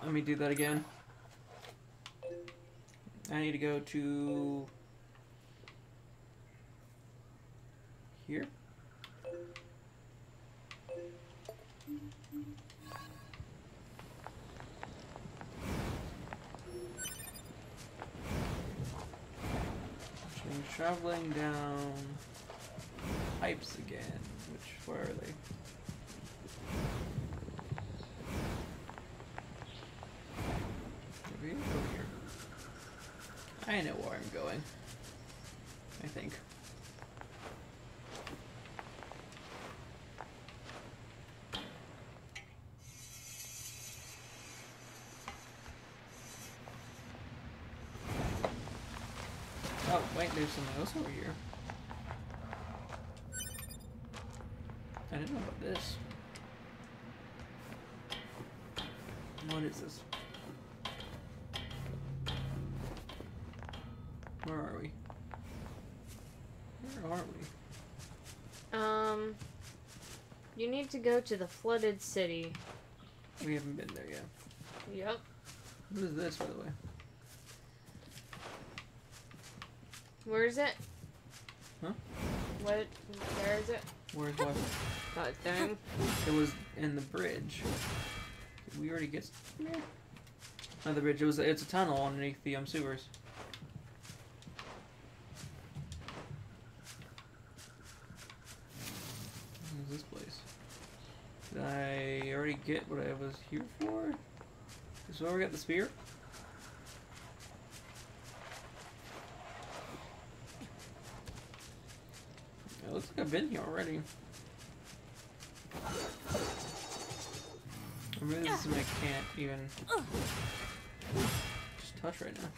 S1: Let me do that again. I need to go to here. I'm traveling down pipes again. Where are they? Over here. I know where I'm going. I think. Oh, wait, there's something else over here. I didn't know about this. What is this? Where are we? Where are we?
S2: You need to go to the flooded city.
S1: We haven't been there yet.
S2: Yep.
S1: What is this, by the way?
S2: Where is it?
S1: Huh?
S2: What? Where is it?
S1: Where's what?
S2: That thing.
S1: It was in the bridge. Did we already get... Yeah. Not the bridge. It's a tunnel underneath the sewers. What is this place? Did I already get what I was here for? Is this where we got the spear? It looks like I've been here already. Or maybe this is something I can't even just touch right now.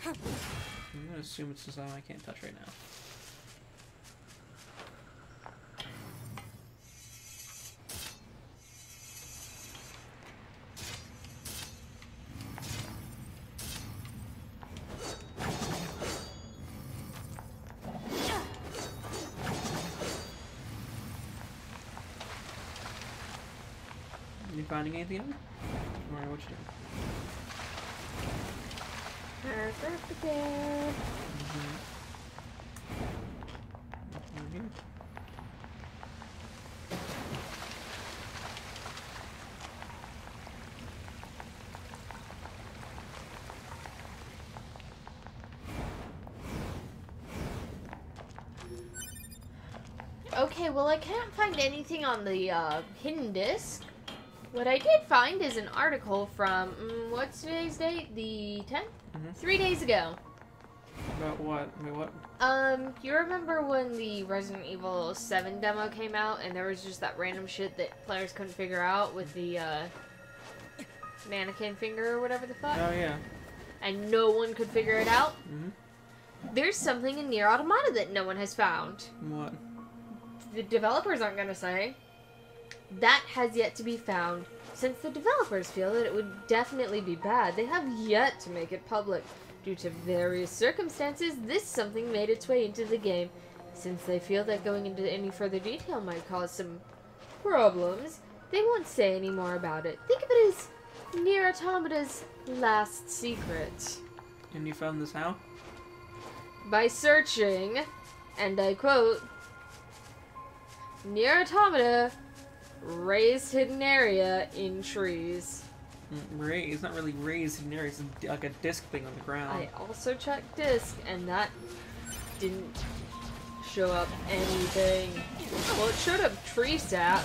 S1: I'm gonna assume it's just something I can't touch right now. You finding anything else? Alright, what you doing? Over here.
S2: Okay, well, I can't find anything on the hidden disc. What I did find is an article from, what's today's date? The 10th? 3 days ago.
S1: About what? Wait, what?
S2: You remember when the Resident Evil 7 demo came out and there was just that random shit that players couldn't figure out with the, mannequin finger or whatever the fuck?
S1: Oh, yeah.
S2: And no one could figure it out?
S1: Mm-hmm.
S2: There's something in Nier Automata that no one has found.
S1: What?
S2: The developers aren't gonna say. That has yet to be found. Since the developers feel that it would definitely be bad, they have yet to make it public. Due to various circumstances, this something made its way into the game. Since they feel that going into any further detail might cause some problems, they won't say any more about it. Think of it as Nier Automata's last secret.
S1: And you found this how?
S2: By searching, and I quote, Nier Automata, raised hidden area in trees.
S1: It's not really raised in there, it's like a disc thing on the ground.
S2: I also checked disc, and that didn't show up anything. Well, it showed up tree sap.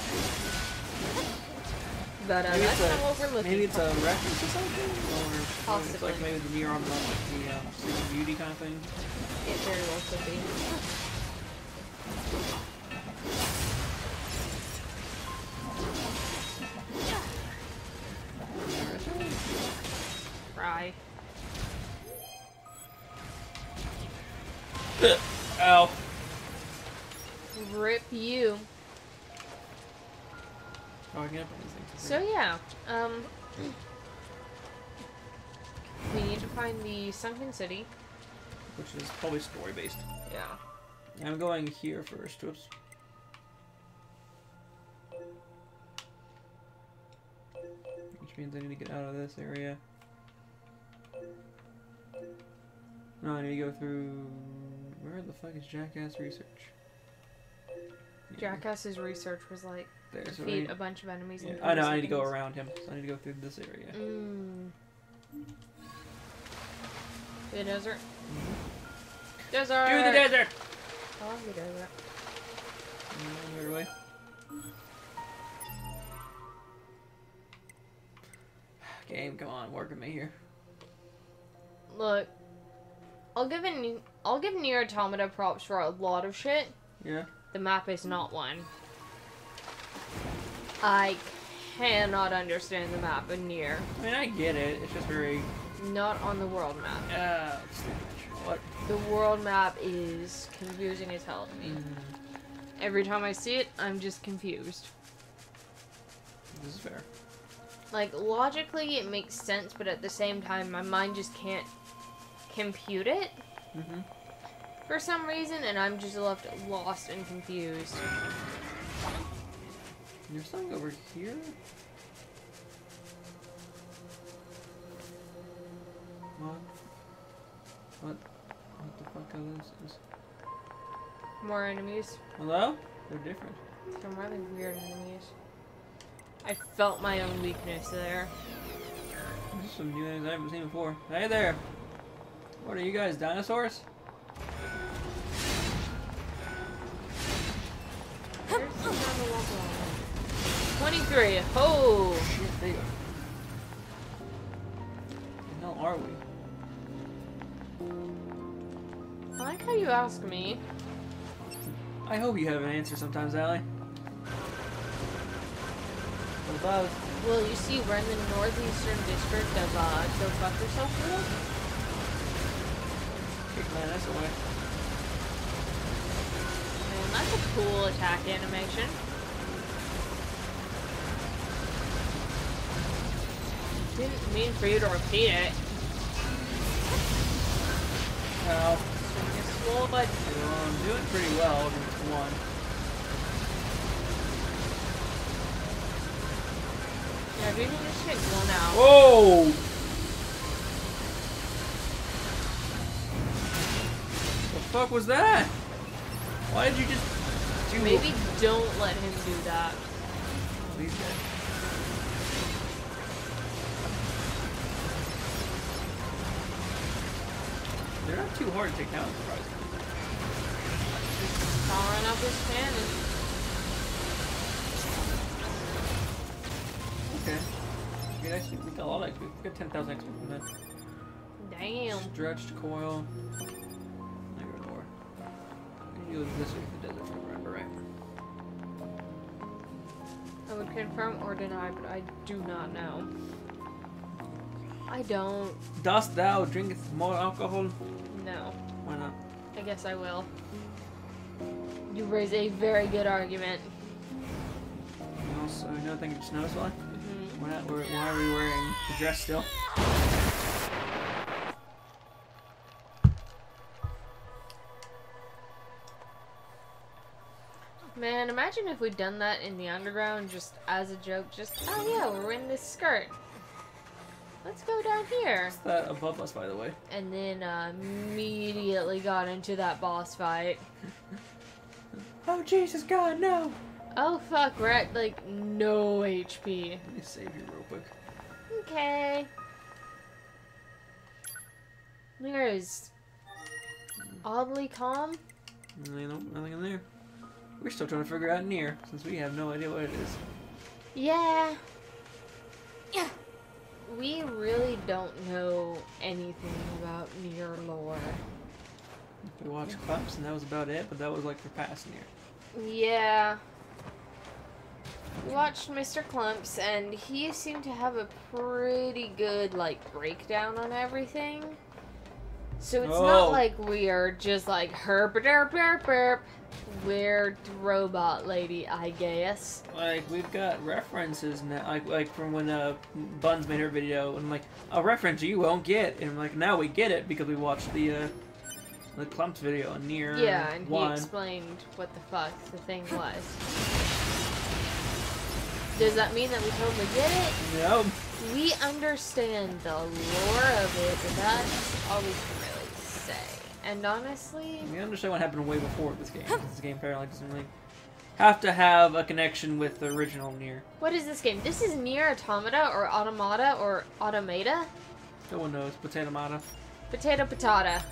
S2: But
S1: maybe
S2: that's not what we're looking
S1: maybe it's
S2: for.
S1: a reference or something? Or
S2: Possibly.
S1: it's like maybe the Nier on the Sleeping Beauty kind of thing?
S2: It very well could be. Fry.
S1: Ow.
S2: Rip you.
S1: Oh, I can't put these things.
S2: So yeah, we need to find the sunken city.
S1: Which is probably story based.
S2: Yeah.
S1: I'm going here first. Whoops. Which means I need to get out of this area. No, I need to go through... Where the fuck is Jackass Research? Yeah.
S2: Jackass's research was like
S1: There, so
S2: defeat a bunch of enemies.
S1: yeah,
S2: in
S1: I know,
S2: 40
S1: I need to go
S2: seconds.
S1: around him. So I need to go through this area.
S2: The desert. Desert!
S1: Do the desert!
S2: I love the desert.
S1: Right away. Game, come on, work with me here.
S2: Look, I'll give Nier Automata props for a lot of shit.
S1: Yeah?
S2: The map is not one. I cannot understand the map in Nier.
S1: I mean, I get it. It's just very...
S2: Not on the world map.
S1: Let's do what?
S2: The world map is confusing as hell to me. Every time I see it, I'm just confused.
S1: This is fair.
S2: Like, logically it makes sense, but at the same time, my mind just can't compute it for some reason, and I'm just left lost and confused.
S1: There's something over here? What the fuck are those?
S2: More enemies.
S1: Hello? They're different.
S2: Some really weird enemies. I felt my own weakness there.
S1: There's some new things I haven't seen before. Hey there! What are you guys, dinosaurs?
S2: There's another one. 23. Oh!
S1: Shit, they are. What the hell are we?
S2: I like how you ask me.
S1: I hope you have an answer sometimes, Allie. What about?
S2: Well, you see, we're in the northeastern district of Go Fuck Yourself World.
S1: Kick my ass away.
S2: And that's a cool attack animation. Didn't mean for you to repeat it.
S1: Ow.
S2: Swole, but
S1: I'm doing pretty well against one.
S2: Everything just get blown out.
S1: Whoa! The fuck was that? Why did you just do
S2: Maybe don't let him do that.
S1: Please, guys. They're not too hard to take down, surprisingly.
S2: Powering up his cannon.
S1: Okay. We got a lot of XP. We got 10,000 XP from that.
S2: Damn.
S1: Stretched coil. Negative ore. You go this way to the desert, if I remember right.
S2: I would confirm or deny, but I do not know. I don't.
S1: Dost thou drink more alcohol?
S2: No.
S1: Why not?
S2: I guess I will. You raise a very good argument.
S1: Also, another thing I just noticed why?
S2: Mm-hmm.
S1: Why are we wearing the dress still?
S2: Man, imagine if we'd done that in the underground just as a joke. Just, oh yeah, we're in this skirt. Let's go down here.
S1: What's that above us, by the way?
S2: And then immediately got into that boss fight.
S1: Oh, Jesus God, no!
S2: Oh fuck, we're at like no HP.
S1: Let me save you real quick.
S2: Okay. Nier is oddly calm.
S1: Nothing in there. We're still trying to figure out Nier, since we have no idea what it is.
S2: Yeah. Yeah. We really don't know anything about Nier lore.
S1: We watched clips, and that was about it, but that was like for past Nier.
S2: Yeah. We watched Mr. Clumps, and he seemed to have a pretty good, like, breakdown on everything. So it's not like we are just like, herp derp derp derp. Weird robot lady, I guess.
S1: Like, we've got references now, like from when Buns made her video, and I'm like, a reference you won't get, and I'm like, now we get it because we watched the Clumps video on Nier.
S2: Yeah, and
S1: 1.
S2: he explained what the fuck the thing was. Does that mean that we totally get it?
S1: No.
S2: We understand the lore of it, but that's all we can really say. And honestly,
S1: We understand what happened way before this game. This game apparently doesn't really have to have a connection with the original Nier.
S2: what is this game? This is Nier Automata or Automata or Automata?
S1: No one knows. Potato Mata.
S2: Potato Patata.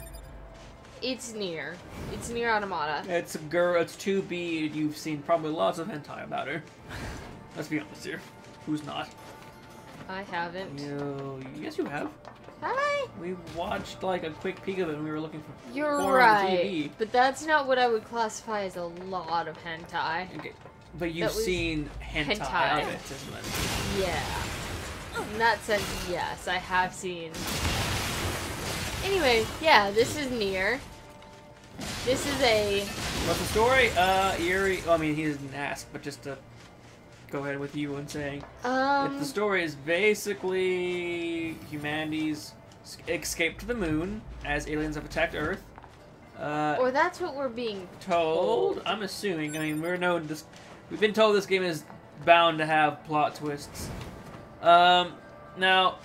S2: It's Nier. It's Nier Automata.
S1: It's a girl. It's 2B. You've seen probably lots of hentai about her. Let's be honest here. Who's not?
S2: I haven't.
S1: Yes, you have.
S2: Have I?
S1: We watched like a quick peek of it when we were looking for
S2: You're
S1: porn on the
S2: right.
S1: TV.
S2: But that's not what I would classify as a lot of hentai.
S1: Okay. But you've
S2: That was
S1: seen hentai
S2: hentai.
S1: of it, isn't it?
S2: Yeah. In that sense, yes, I have seen. Anyway, yeah, this is Nier. This is a...
S1: What's the story? Eerie. Well, I mean, he didn't ask, but just to go ahead with you and saying, if the story is basically humanity's escape to the moon as aliens have attacked Earth.
S2: Or that's what we're being
S1: Told. I'm assuming. I mean, we've been told this game is bound to have plot twists. Now,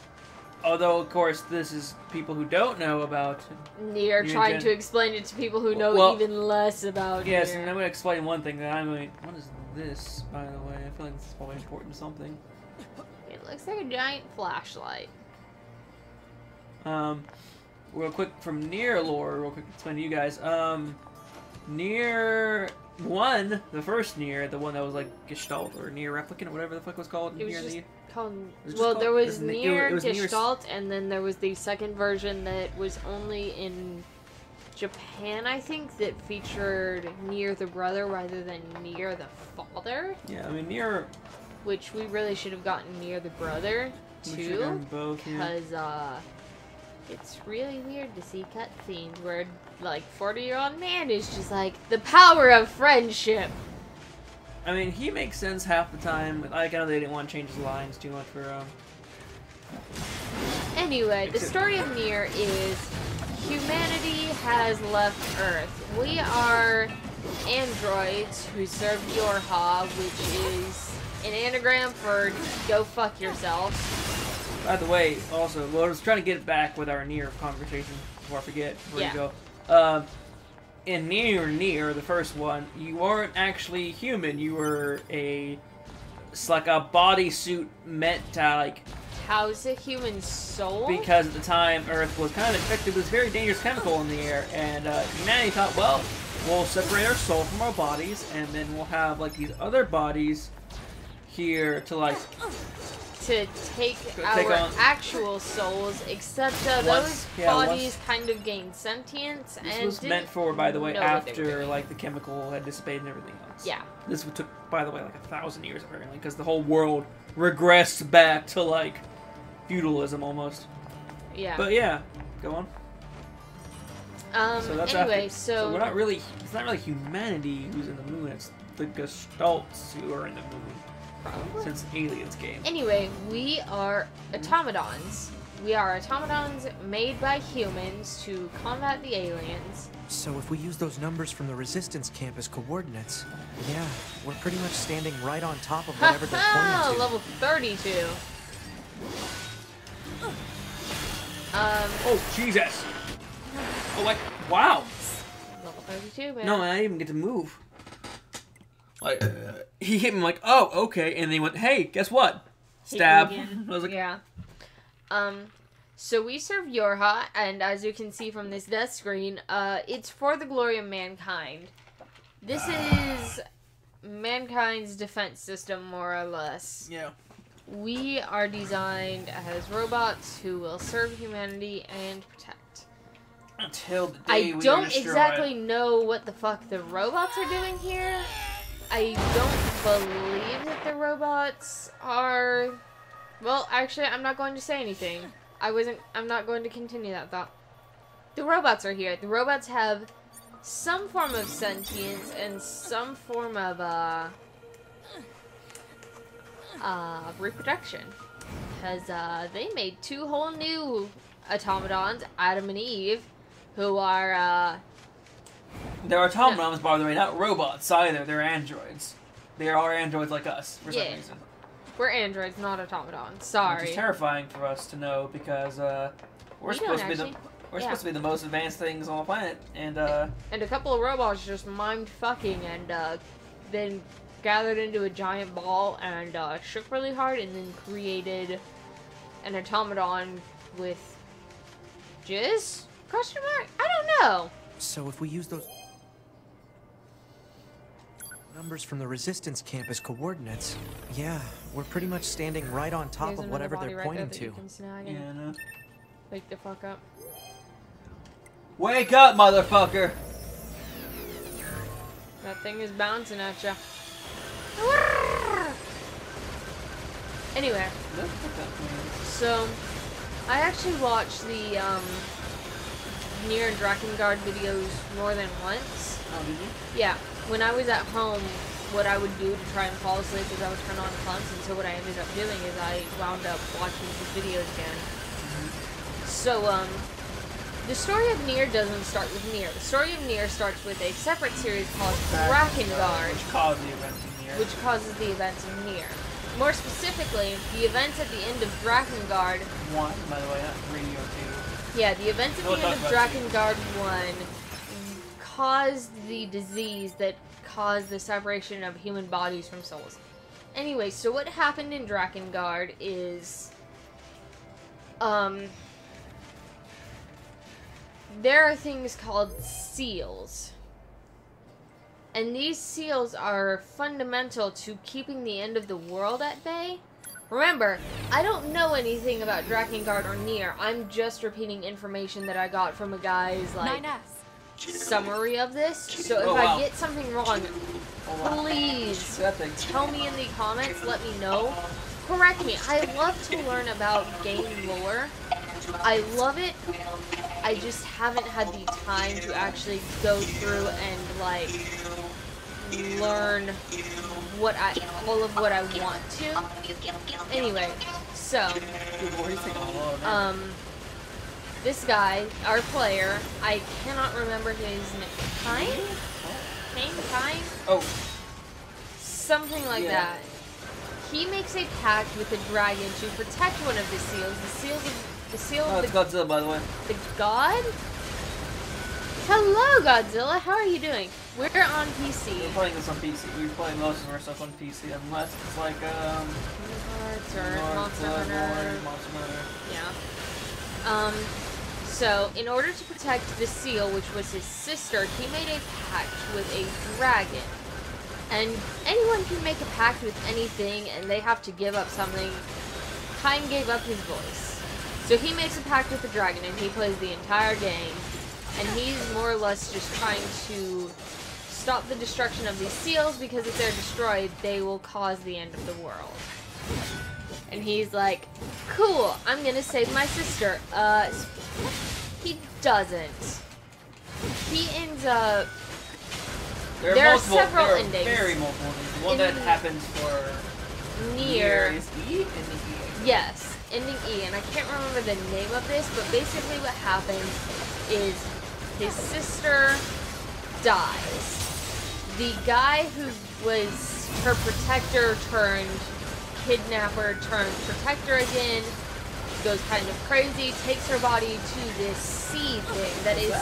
S1: although of course this is people who don't know about
S2: Nier trying to explain it to people who know
S1: Well,
S2: even less about
S1: yes,
S2: Nier.
S1: and I'm going to explain one thing that I'm going. What is this, by the way? I feel like this is probably important to something.
S2: It looks like a giant flashlight.
S1: Real quick from Nier lore, real quick to explain to you guys. Nier 1, the first Nier, the one that was like Gestalt or Nier Replicant or whatever the fuck it was called.
S2: It was
S1: Nier
S2: just
S1: the...
S2: called...
S1: It was just
S2: Well,
S1: called-
S2: there
S1: it
S2: was
S1: was Ni-
S2: Nier
S1: it was Nier-
S2: Gestalt, and then there was the second version that was only in Japan, I think, that featured Nier the brother rather than Nier the father.
S1: Yeah, I mean Nier.
S2: Which we really should have gotten Nier the brother
S1: We should have
S2: too,
S1: done both, yeah.
S2: because it's really weird to see cutscenes where like 40-year-old man is just like the power of friendship.
S1: I mean, he makes sense half the time. Like, I know they didn't want to change his lines too much for
S2: Anyway, the story of Nier is humanity has left Earth. We are androids who serve Yorha, which is an anagram for go fuck yourself.
S1: By the way, also, well, I was trying to get back with our Nier conversation before I forget where
S2: Yeah.
S1: you go. In Nier, the first one, you weren't actually human. You were it's like a bodysuit meant to, like,
S2: How's a human soul?
S1: because at the time Earth was kind of infected with this very dangerous chemical in the air, and humanity thought, well, we'll separate our soul from our bodies, and then we'll have like these other bodies here to like
S2: to take
S1: Take
S2: our
S1: on-
S2: actual souls, except those bodies kind of gained sentience
S1: This
S2: and
S1: was
S2: didn't
S1: meant for, by the way,
S2: know what they were
S1: after
S2: doing.
S1: like the chemical had dissipated and everything else.
S2: Yeah.
S1: This took, by the way, like 1,000 years apparently, because the whole world regressed back to like feudalism almost.
S2: Yeah.
S1: But yeah, go on. So that's
S2: anyway,
S1: after,
S2: so
S1: we're not really. It's not really humanity who's in the moon. It's the Gestalts who are in the moon.
S2: probably.
S1: Since Aliens game.
S2: Anyway, we are automatons. We are automatons made by humans to combat the aliens.
S6: So if we use those numbers from the resistance camp as coordinates, yeah, we're pretty much standing right on top of whatever they're pointing to.
S2: Level 32.
S1: Oh Jesus! Oh like wow!
S2: Level 32, man.
S1: No, I didn't even get to move. Like he hit me like, oh okay, and then he went, hey, guess what? Stab.
S3: Hit you again.
S1: I was like,
S2: Yeah. So we serve Yorha, and as you can see from this death screen, it's for the glory of mankind. This is mankind's defense system, more or less.
S1: yeah.
S2: We are designed as robots who will serve humanity and protect.
S1: Until the
S2: I
S1: day we
S2: don't
S1: are destroyed.
S2: exactly know what the fuck the robots are doing here. I don't believe that the robots are... Well, actually, I'm not going to say anything. I'm not going to continue that thought. The robots are here. The robots have some form of sentience and some form of, reproduction. Because, they made 2 whole new automatons, Adam and Eve, who are,
S1: They're automatons, by the way, not robots either. They're androids. They are androids like us, for some
S2: Yeah.
S1: reason.
S2: we're androids, not automatons.
S1: Which
S2: Sorry.
S1: is terrifying for us to know because we're
S2: We
S1: supposed to
S2: don't
S1: be the
S2: actually.
S1: we're
S2: Yeah.
S1: supposed to be the most advanced things on the planet, and
S2: And a couple of robots just mimed fucking and then gathered into a giant ball and shook really hard and then created an automaton with jizz? Question mark? I don't know.
S6: So if we use those numbers from the resistance camp as coordinates, yeah, we're pretty much standing right on top
S2: There's
S6: of
S2: another
S6: whatever
S2: body
S6: they're
S2: right
S6: pointing
S2: there that you
S6: to.
S2: can snag
S1: yeah,
S2: and
S1: no.
S2: wake the fuck up.
S1: Wake up, motherfucker!
S2: That thing is bouncing at ya. Anyway, so I actually watched the Nier and Drakengard videos more than once.
S1: Oh, did you?
S2: Yeah, when I was at home, what I would do to try and fall asleep is I would turn on Clemson, and so what I ended up doing is I wound up watching his videos again. So, the story of Nier doesn't start with Nier. The story of Nier starts with a separate series called Drakengard,
S1: Which caused the events in here.
S2: which causes the events of Nier. More specifically, the events at the end of Drakengard.
S1: One, by the way, not 3 or
S2: Yeah, the events at
S1: We'll
S2: the end of
S1: talk about
S2: Drakengard 1 caused the disease that caused the separation of human bodies from souls. Anyway, so what happened in Drakengard is, there are things called seals. And these seals are fundamental to keeping the end of the world at bay. Remember, I don't know anything about Drakengard or Nier. I'm just repeating information that I got from a guy's, like,
S5: 9S.
S2: summary of this. So if
S1: Oh, wow.
S2: I get something wrong, please
S1: That thing.
S2: tell me in the comments, let me know. Correct me. I love to learn about game lore. I love it. I just haven't had the time to actually go through and, like, learn all of what I want to. Anyway, so, this guy, our player, I cannot remember his name. Kine?
S1: Oh,
S2: Something like
S1: Yeah.
S2: that. he makes a pact with the dragon to protect one of the seals. The seal
S1: Oh,
S2: of
S1: it's
S2: the
S1: Godzilla, by the way.
S2: god? Hello, Godzilla. How are you doing? We're on
S1: We're
S2: PC.
S1: playing this on PC. We play most of our stuff on PC, unless it's like,
S2: Hearts or
S1: Lord,
S2: Monster
S1: Blood
S2: Hunter.
S1: Lord, Monster Hunter.
S2: Yeah. So, in order to protect the seal, which was his sister, he made a pact with a dragon. And anyone can make a pact with anything, and they have to give up something. Kain gave up his voice. So he makes a pact with the dragon, and he plays the entire game. And he's more or less just trying to stop the destruction of these seals, because if they're destroyed, they will cause the end of the world. And he's like, cool, I'm gonna save my sister. He doesn't. He ends up... There are several endings.
S1: Very multiple endings. The one that happens for
S2: Nier.
S1: is E? Ending E.
S2: Yes, ending E. And I can't remember the name of this, but basically what happens is his sister dies. The guy who was her protector turned kidnapper turned protector again goes kind of crazy, takes her body to this seed thing that is...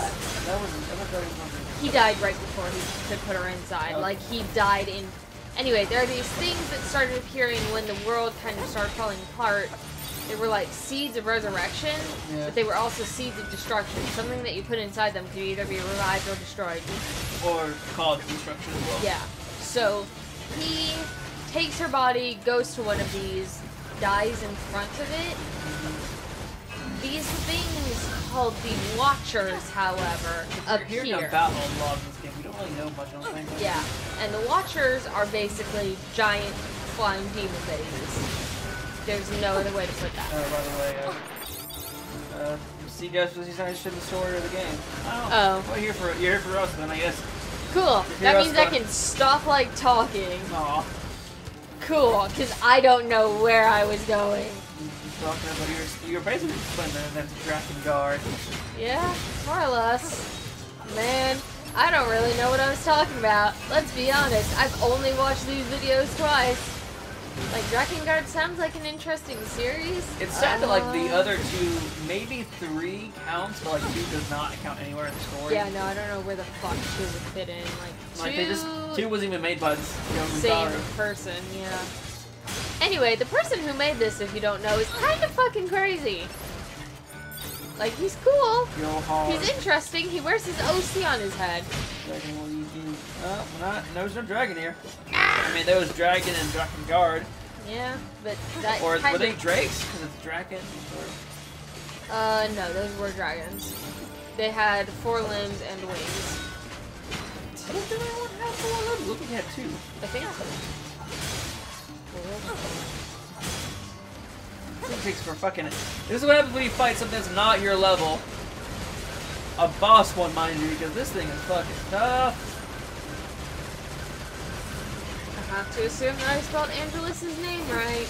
S2: He died right before he could put her inside.
S1: Okay.
S2: Like, he died in... Anyway, there are these things that started appearing when the world kind of started falling apart. They were like seeds of resurrection, but they were also seeds of destruction. Something that you put inside them could either be revived or destroyed.
S1: Or called destruction as well.
S2: Yeah. So, he takes her body, goes to one of these, dies in front of it. These things called the Watchers, however, appear.
S1: Hearing about a lot of this game, we don't really know much, I don't think.
S2: Yeah, and the Watchers are basically giant flying demon babies. There's no other way to put that.
S1: By the way, see you guys, he's not interested in the story of the game.
S2: Oh.
S1: Well, you're here for us then, I guess.
S2: Cool. That means I can stop, like, talking.
S1: Aw.
S2: Cool, because I don't know where I was going.
S1: Talking about you're basically playing the Dragon Guard.
S2: Yeah, more or less. Man, I don't really know what I was talking about. Let's be honest, I've only watched these videos twice. Like, Drakengard sounds like an interesting series.
S1: It sounded like the other two, maybe 3 counts, but like 2 does not count anywhere in the story.
S2: Yeah, no, I don't know where the fuck 2 would fit in. Like
S1: they just 2 wasn't even made by the
S2: same person, yeah. Anyway, the person who made this, if you don't know, is kind of fucking crazy. Like, he's cool. He's interesting. He wears his OC on his head.
S1: There's no dragon here. I mean, there was dragon and Drakengard.
S2: Yeah, but that
S1: Or
S2: kind
S1: were they
S2: of...
S1: drakes? Because it's dragon.
S2: No, those were dragons. They had 4 limbs and wings.
S1: I don't think anyone had 4 limbs. Look, he had 2.
S2: I think so.
S1: This takes for fucking... This is what happens when you fight something that's not your level. A boss one, mind you, because this thing is fucking tough.
S2: I have to assume that I spelled Angelus's name right.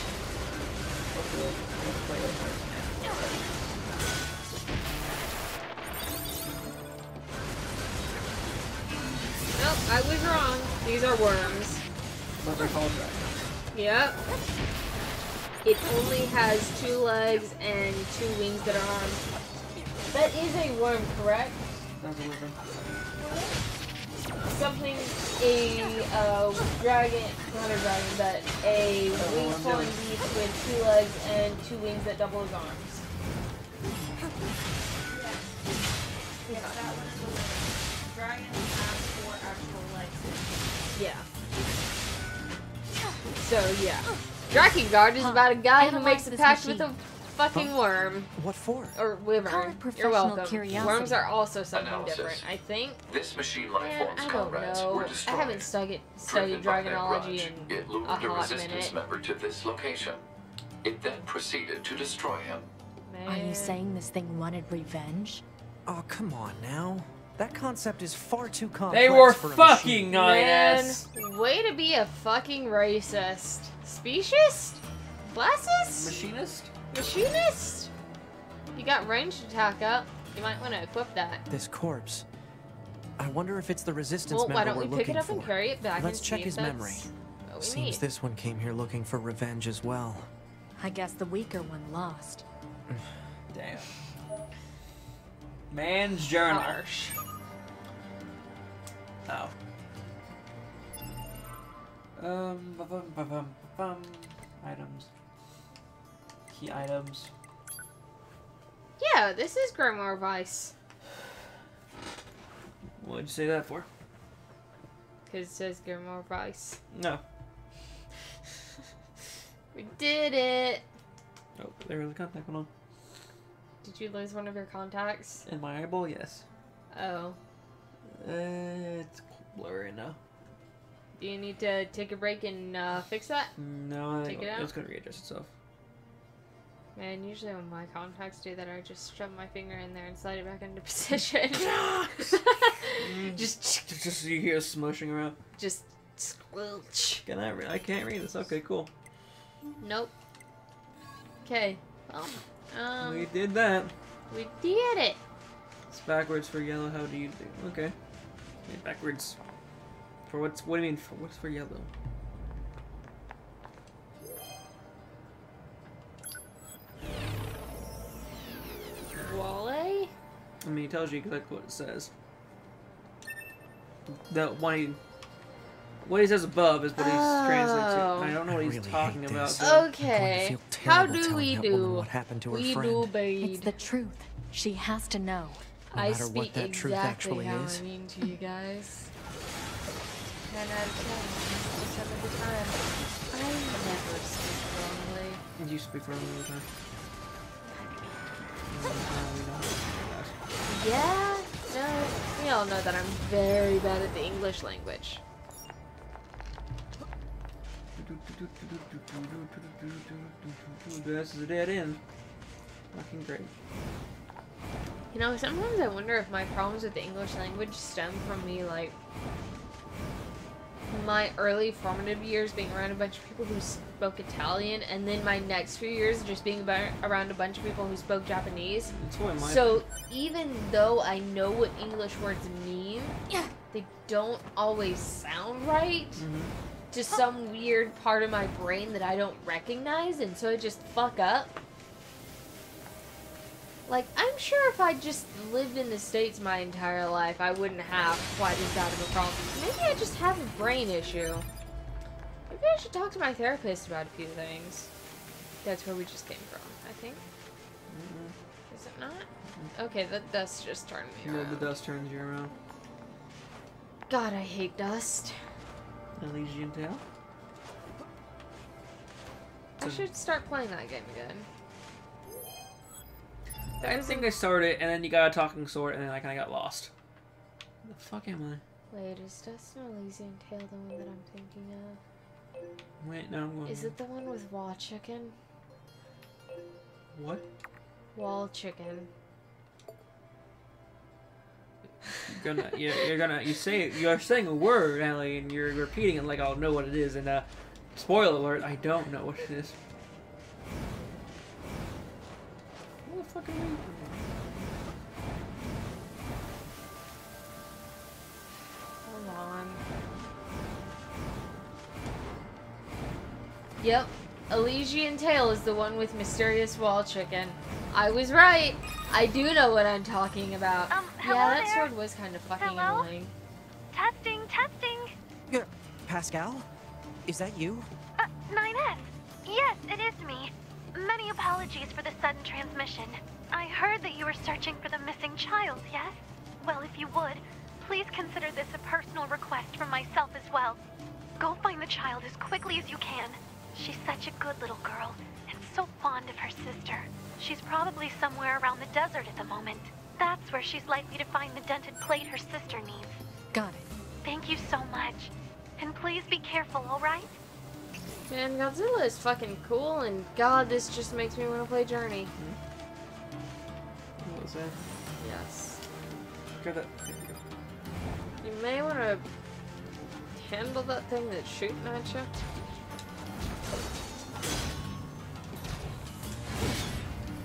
S2: Nope, I was wrong. These are worms.
S1: But they're called dragons.
S2: Yep. It only has 2 legs and 2 wings that are arms. That is a worm, correct?
S1: That's a wyvern.
S2: Something, dragon, not a dragon, but a wing-falling beast with 2 legs and 2 wings that double his arms.
S3: Yes, that one is a wyvern. Dragons have 4 actual legs.
S2: Yeah. So, yeah. Drakengard is about a guy who makes a pact with a fucking worm.
S6: What for?
S2: Or
S5: Call it
S2: wyvern. You're
S5: professional
S2: welcome.
S5: curiosity.
S2: Worms are also something
S7: Analysis.
S2: different, I think.
S7: This machine life
S2: Man,
S7: form's
S2: I don't
S7: comrades
S2: know.
S7: were
S2: I
S7: destroyed.
S2: haven't studied
S7: Driven by their
S2: dragonology
S7: grudge,
S2: in
S7: it lured
S2: a
S7: a
S2: hot
S7: resistance
S2: minute.
S7: member to this location. It then proceeded to destroy him.
S5: Are you
S2: Man.
S5: saying this thing wanted revenge?
S6: Oh, come on now. That concept is far too complex
S1: They were
S6: for a
S1: fucking
S6: machine.
S2: Man,
S1: nice.
S2: way to be a fucking racist. Speciesist? Classist?
S1: Machinist?
S2: Machinist? You got ranged attack up. You might want to equip that.
S6: This corpse. I wonder if it's the resistance
S2: Well,
S6: member
S2: why don't
S6: we're
S2: we pick
S6: looking
S2: it up
S6: for.
S2: and carry it back
S6: Let's
S2: and
S6: check
S2: see
S6: his
S2: if
S6: memory.
S2: that's we
S6: Seems
S2: need.
S6: this one came here looking for revenge as well.
S5: I guess the weaker one lost.
S1: Damn. Man's journal.
S2: Harsh.
S1: Oh. Items. Key items.
S2: Yeah, this is Grimoire Vice.
S1: What'd you say that for?
S2: Because it says Grimoire Vice.
S1: No.
S2: We did it!
S1: Oh, there was a contact one on.
S2: Did you lose one of your contacts?
S1: In my eyeball, yes.
S2: Oh.
S1: It's blurry now.
S2: Do you need to take a break and fix that?
S1: No, I
S2: Take
S1: think
S2: it out?
S1: it's gonna readjust itself.
S2: Man, usually when my contacts do that, I just shove my finger in there and slide it back into position.
S1: Just you hear smushing around.
S2: Just squelch.
S1: Can I? I can't read this. Okay, cool.
S2: Nope. Okay. Well,
S1: We did that.
S2: we did it.
S1: It's backwards for yellow. How do you do? Okay. Okay, backwards. For what's? What do you mean? For what's for yellow?
S2: Wale?
S1: I mean, it tells you exactly what it says. The one what he says above is what he's translating to.
S2: Oh.
S1: I don't know what he's
S6: really
S1: talking
S6: hate
S1: about.
S6: this.
S1: So.
S6: I'm going to
S2: Okay.
S6: feel
S2: How
S6: terrible
S2: do
S6: telling
S2: we
S6: that woman
S2: do?
S6: what happened to her
S2: We
S6: friend.
S2: do,
S5: It's
S2: babe.
S5: the truth. She has to know.
S6: No
S2: I
S6: matter
S2: speak
S6: what that truth
S2: exactly
S6: actually
S2: how
S6: is.
S2: I mean to you guys. 10 out of 10. 100% of the time. I never speak wrongly.
S1: You speak for all the time.
S2: Yeah? No. We all know that I'm very bad at the English language.
S1: This is a dead end. Fucking great.
S2: You know, sometimes I wonder if my problems with the English language stem from me, like, my early formative years being around a bunch of people who spoke Italian, and then my next few years just being around a bunch of people who spoke Japanese.
S1: That's what my
S2: So even though I know what English words mean, they don't always sound right to some weird part of my brain that I don't recognize, and so I just fuck up. Like, I'm sure if I just lived in the States my entire life, I wouldn't have quite as bad of a problem. Maybe I just have a brain issue. Maybe I should talk to my therapist about a few things. That's where we just came from, I think. Is it not? Okay, the dust just turned me
S1: Yeah,
S2: around.
S1: the dust turns you around.
S2: God, I hate dust.
S1: Elysian Tale.
S2: I should start playing that game again.
S1: I think I started, and then you got a talking sword, and then I kind of got lost. Where the fuck am I?
S2: Wait, is Dust and Elysian Tale the one that I'm thinking of?
S1: Wait, no, I'm going.
S2: Is it the one with wall chicken?
S1: What?
S2: Wall chicken.
S1: You're saying a word, Allie, and you're repeating it like I'll know what it is, and spoiler alert, I don't know what it is. What the fuck are we?
S2: Hold on. Yep. Elysian Tale is the one with mysterious wall chicken. I was right. I do know what I'm talking about.
S8: Hello
S2: Yeah, that
S8: there.
S2: sword was kind of fucking
S8: Hello?
S2: annoying.
S8: Testing, testing.
S6: Pascal? Is that you?
S8: 9S. Yes, it is me. Many apologies for the sudden transmission. I heard that you were searching for the missing child, yes? Well, if you would, please consider this a personal request from myself as well. Go find the child as quickly as you can. She's such a good little girl, and so fond of her sister. She's probably somewhere around the desert at the moment. That's where she's likely to find the dented plate her sister needs.
S5: Got it.
S8: Thank you so much. And please be careful, alright?
S2: Man, Godzilla is fucking cool, and God, this just makes me want to play Journey.
S1: What was that?
S2: Yes.
S1: Grab that.
S2: You may want to handle that thing that's shooting at you.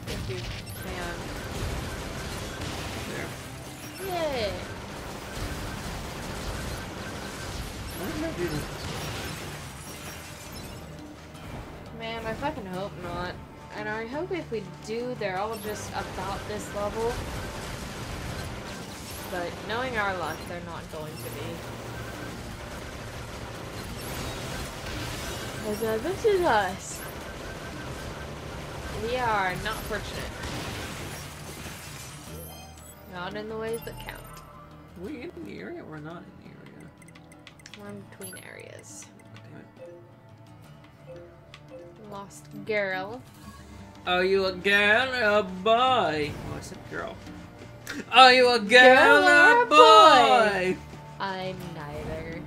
S2: If you can.
S1: There.
S2: Yay!
S1: Why did I do this?
S2: hope not. And I hope if we do, they're all just about this level. But knowing our luck, they're not going to be. Because this is us. We are not fortunate. Not in the ways that count.
S1: Are we in the area or not in the area?
S2: We're in between areas.
S1: Damn it.
S2: Lost girl.
S1: Are you a girl or a boy? Oh, I said girl. Are you a girl or a boy?
S2: I'm neither.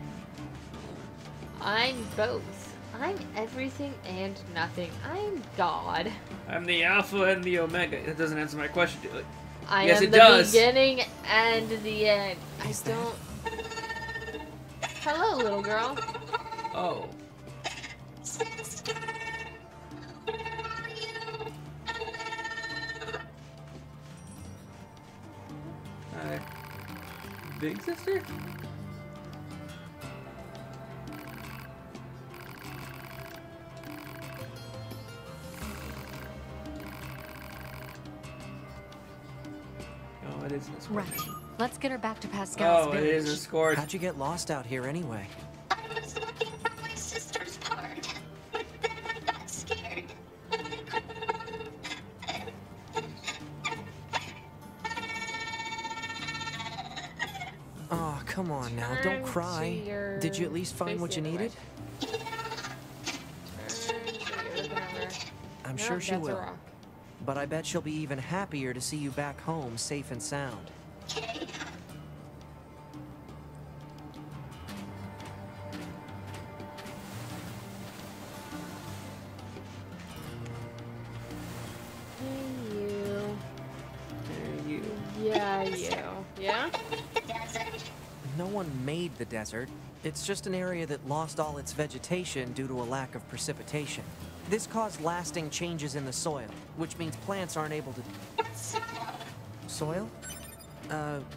S2: I'm both. I'm everything and nothing. I'm God.
S1: I'm the Alpha and the Omega. That doesn't answer my question, do it?
S2: I
S1: Yes,
S2: am
S1: it
S2: the
S1: does.
S2: beginning and the end. I
S6: Is that-
S2: don't. Hello, little girl.
S1: Oh.
S4: Sister, where are you?
S1: Big sister? Oh, it is an escort.
S5: Right. Let's get her back to Pascal's
S1: Oh, it
S5: village.
S1: is an escort.
S6: How'd you get lost out here anyway?
S4: I was looking for my sister's part, but then I got scared.
S6: Oh, come on now,
S2: Turn
S6: don't
S2: to
S6: cry.
S2: your
S6: Did you at least find
S2: face
S6: what you
S2: the other
S6: needed?
S2: way. Turn to your looking over.
S6: I'm
S2: No,
S6: sure she
S2: that's a
S6: will.
S2: rock.
S6: But I bet she'll be even happier to see you back home, safe and sound.
S4: Okay.
S2: Hey, you.
S1: There you.
S2: Yeah, you. Yeah?
S4: The desert.
S6: No one made the desert. It's just an area that lost all its vegetation due to a lack of precipitation. This caused lasting changes in the soil, which means plants aren't able to... Soil?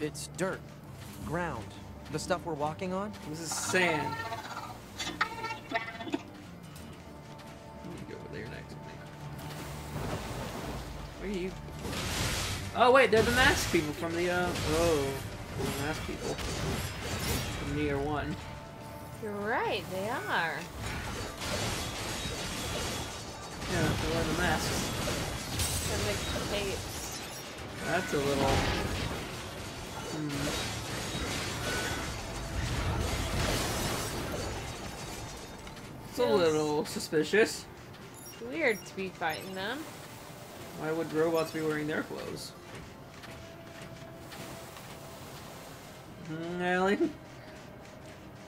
S6: It's dirt. Ground. The stuff we're walking on?
S1: This is sand.
S4: I like ground.
S1: You need to go over there next. Where are you? Oh wait, they're the mask people from the the mask people from Nier 1.
S2: You're right, they are.
S1: Yeah, they wear the masks.
S2: They're mixed tapes.
S1: That's a little. It's a little suspicious.
S2: It's weird to be fighting them.
S1: Why would robots be wearing their clothes? Ellie?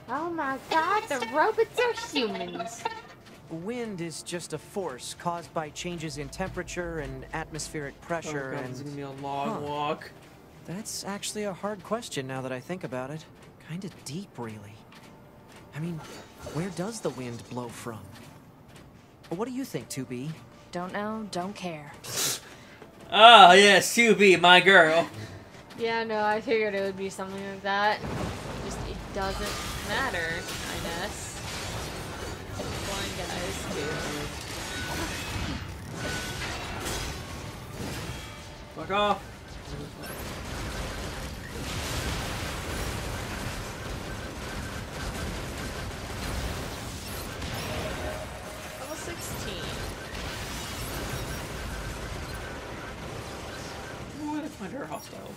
S2: Oh my god, the robots are humans.
S6: Wind is just a force caused by changes in temperature and atmospheric
S1: Oh
S6: pressure
S1: god, this is gonna
S6: and...
S1: be a long
S6: Huh.
S1: walk.
S6: That's actually a hard question now that I think about it. Kinda deep, really. I mean, where does the wind blow from? What do you think, 2B?
S5: Don't know, don't care.
S1: Ah, yes, 2B, my girl.
S2: Yeah, no, I figured it would be something like that. Just, it doesn't matter, I guess. Blind guys do.
S1: Fuck off.
S2: Level 16.
S1: Ooh, I find her hostile.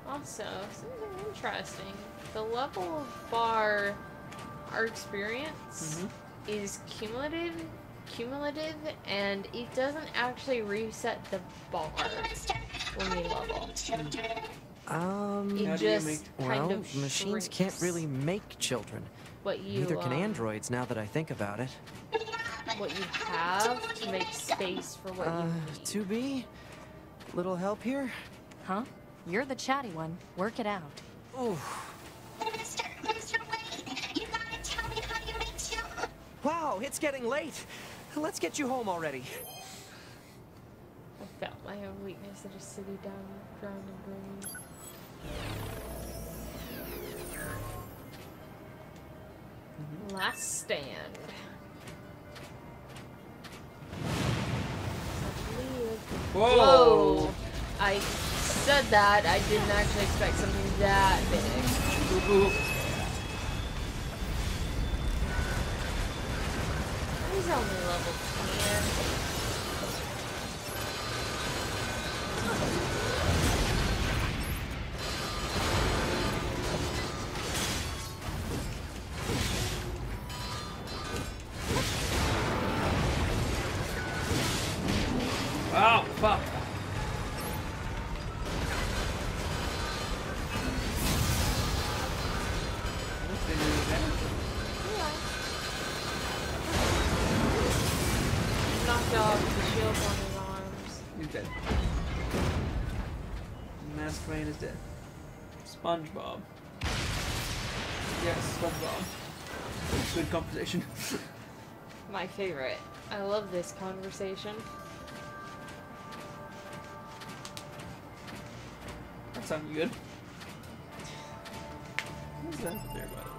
S2: Also, something interesting. The level of our experience is cumulative, and it doesn't actually reset the bar when we level. It
S1: How do you
S2: just
S1: make-
S2: kind
S6: Well,
S2: of
S6: machines
S2: shrinks
S6: can't really make children.
S2: what you
S6: Neither can androids, now that I think about it.
S2: what you have to make space for what you need.
S6: 2B? Little help here?
S5: Huh? You're the chatty one. Work it out.
S6: Ooh.
S4: Mr. Wayne, you gotta tell me how you make children.
S6: Wow, it's getting late. Let's get you home already.
S2: I felt my own weakness. I just sitting down, drowned in green. Last stand.
S1: Whoa!
S2: I said that. I didn't actually expect something that big.
S1: Ooh.
S2: He's only level 10.
S1: Oh, fuck.
S2: Knocked off the shield on his arms.
S1: He's dead. Masked Man is dead. SpongeBob. Yes, SpongeBob. Good conversation.
S2: My favorite. I love this conversation.
S1: That sounded good. Who's that there, by the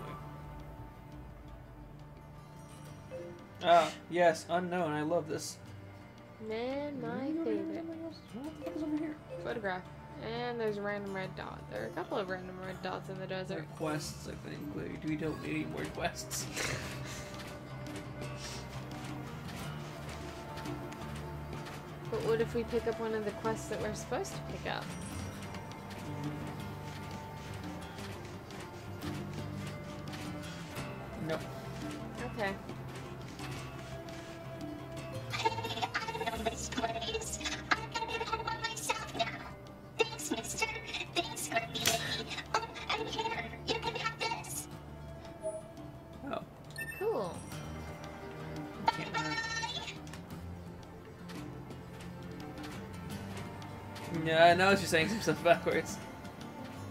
S1: way? Ah, yes, unknown. I love this.
S2: Man, my favorite.
S1: What the fuck is over here?
S2: Photograph. And there's a random red dot. There are a couple of random red dots in the
S1: There
S2: desert.
S1: are quests, I think. We don't need any more quests.
S2: But what if we pick up one of the quests that we're supposed to pick up?
S1: Nope.
S2: Okay.
S4: Hey, I know this place. I'm gonna get home by myself now. Thanks, mister. Thanks for me. Oh, and here, you can have this.
S1: Oh.
S2: Cool.
S1: Can't remember. Yeah, I know she's saying some stuff backwards.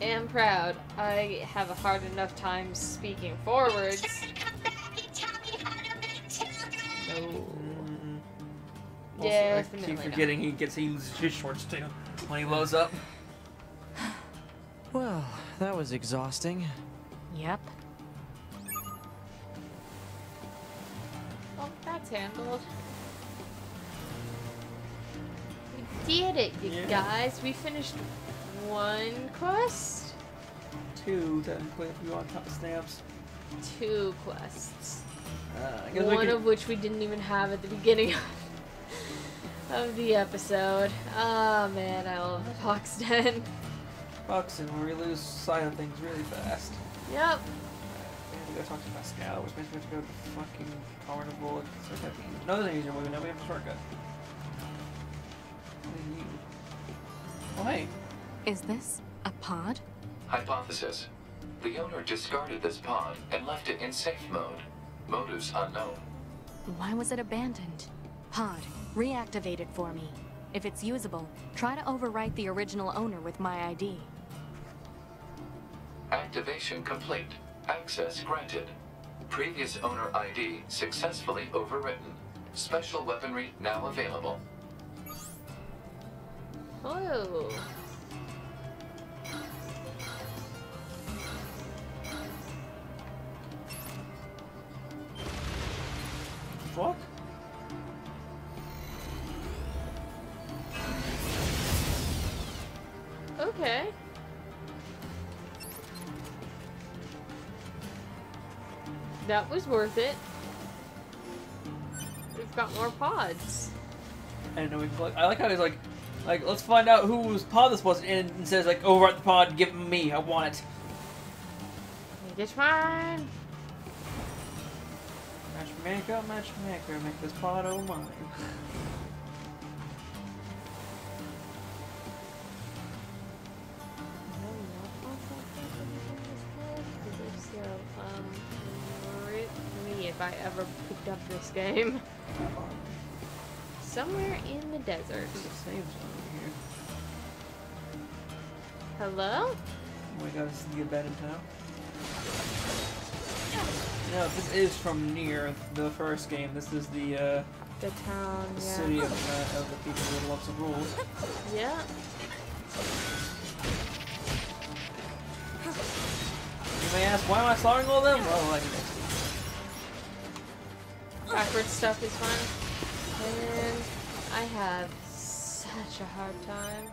S2: Am proud. I have a hard enough time speaking forwards.
S4: Just gonna come back and tell me how to make children.
S1: Also, I
S2: Definitely
S1: keep
S2: not.
S1: forgetting he loses his shorts too when he blows up.
S6: Well, that was exhausting.
S5: Yep.
S2: Oh, that's handled. We did it, you
S1: Yeah.
S2: guys. We finished one quest?
S1: 2, technically, if you want top stamps.
S2: 2 quests.
S1: I guess we
S2: One
S1: can...
S2: of which we didn't even have at the beginning of the episode. Oh man, I love the Fox Den.
S1: Boxing, where we lose sight of things really fast.
S2: Yep.
S1: We gotta talk to Pascal, which means we have to go to fucking Carnival and start that being. No, there's an easier way, now we have a shortcut. What do you need? Oh, hey.
S5: Is this a pod?
S7: Hypothesis. The owner discarded this pod and left it in safe mode. Motives unknown.
S5: Why was it abandoned? Pod, reactivate it for me. If it's usable, try to overwrite the original owner with my ID.
S7: Activation complete. Access granted. Previous owner ID successfully overwritten. Special weaponry now available.
S2: Oh.
S1: What?
S2: Okay. That was worth it. We've got more pods.
S1: I didn't know we could collect. I like how he's like, let's find out whose pod this was, and says like, overwrite the pod, give it me, I want it.
S2: Get mine.
S1: Matchmaker, make this pod oh mine.
S2: Rip me if I ever picked up this game. Somewhere in the desert.
S1: There's a save zone over here.
S2: Hello?
S1: Oh my god, this is the abandoned town. No, this is from Nier, the first game. This is the
S2: town, yeah.
S1: city of the people with lots of rules.
S2: Yeah.
S1: You may ask, why am I slaughtering all of them? Well, I can
S2: Backward stuff is fun. And I have such a hard time.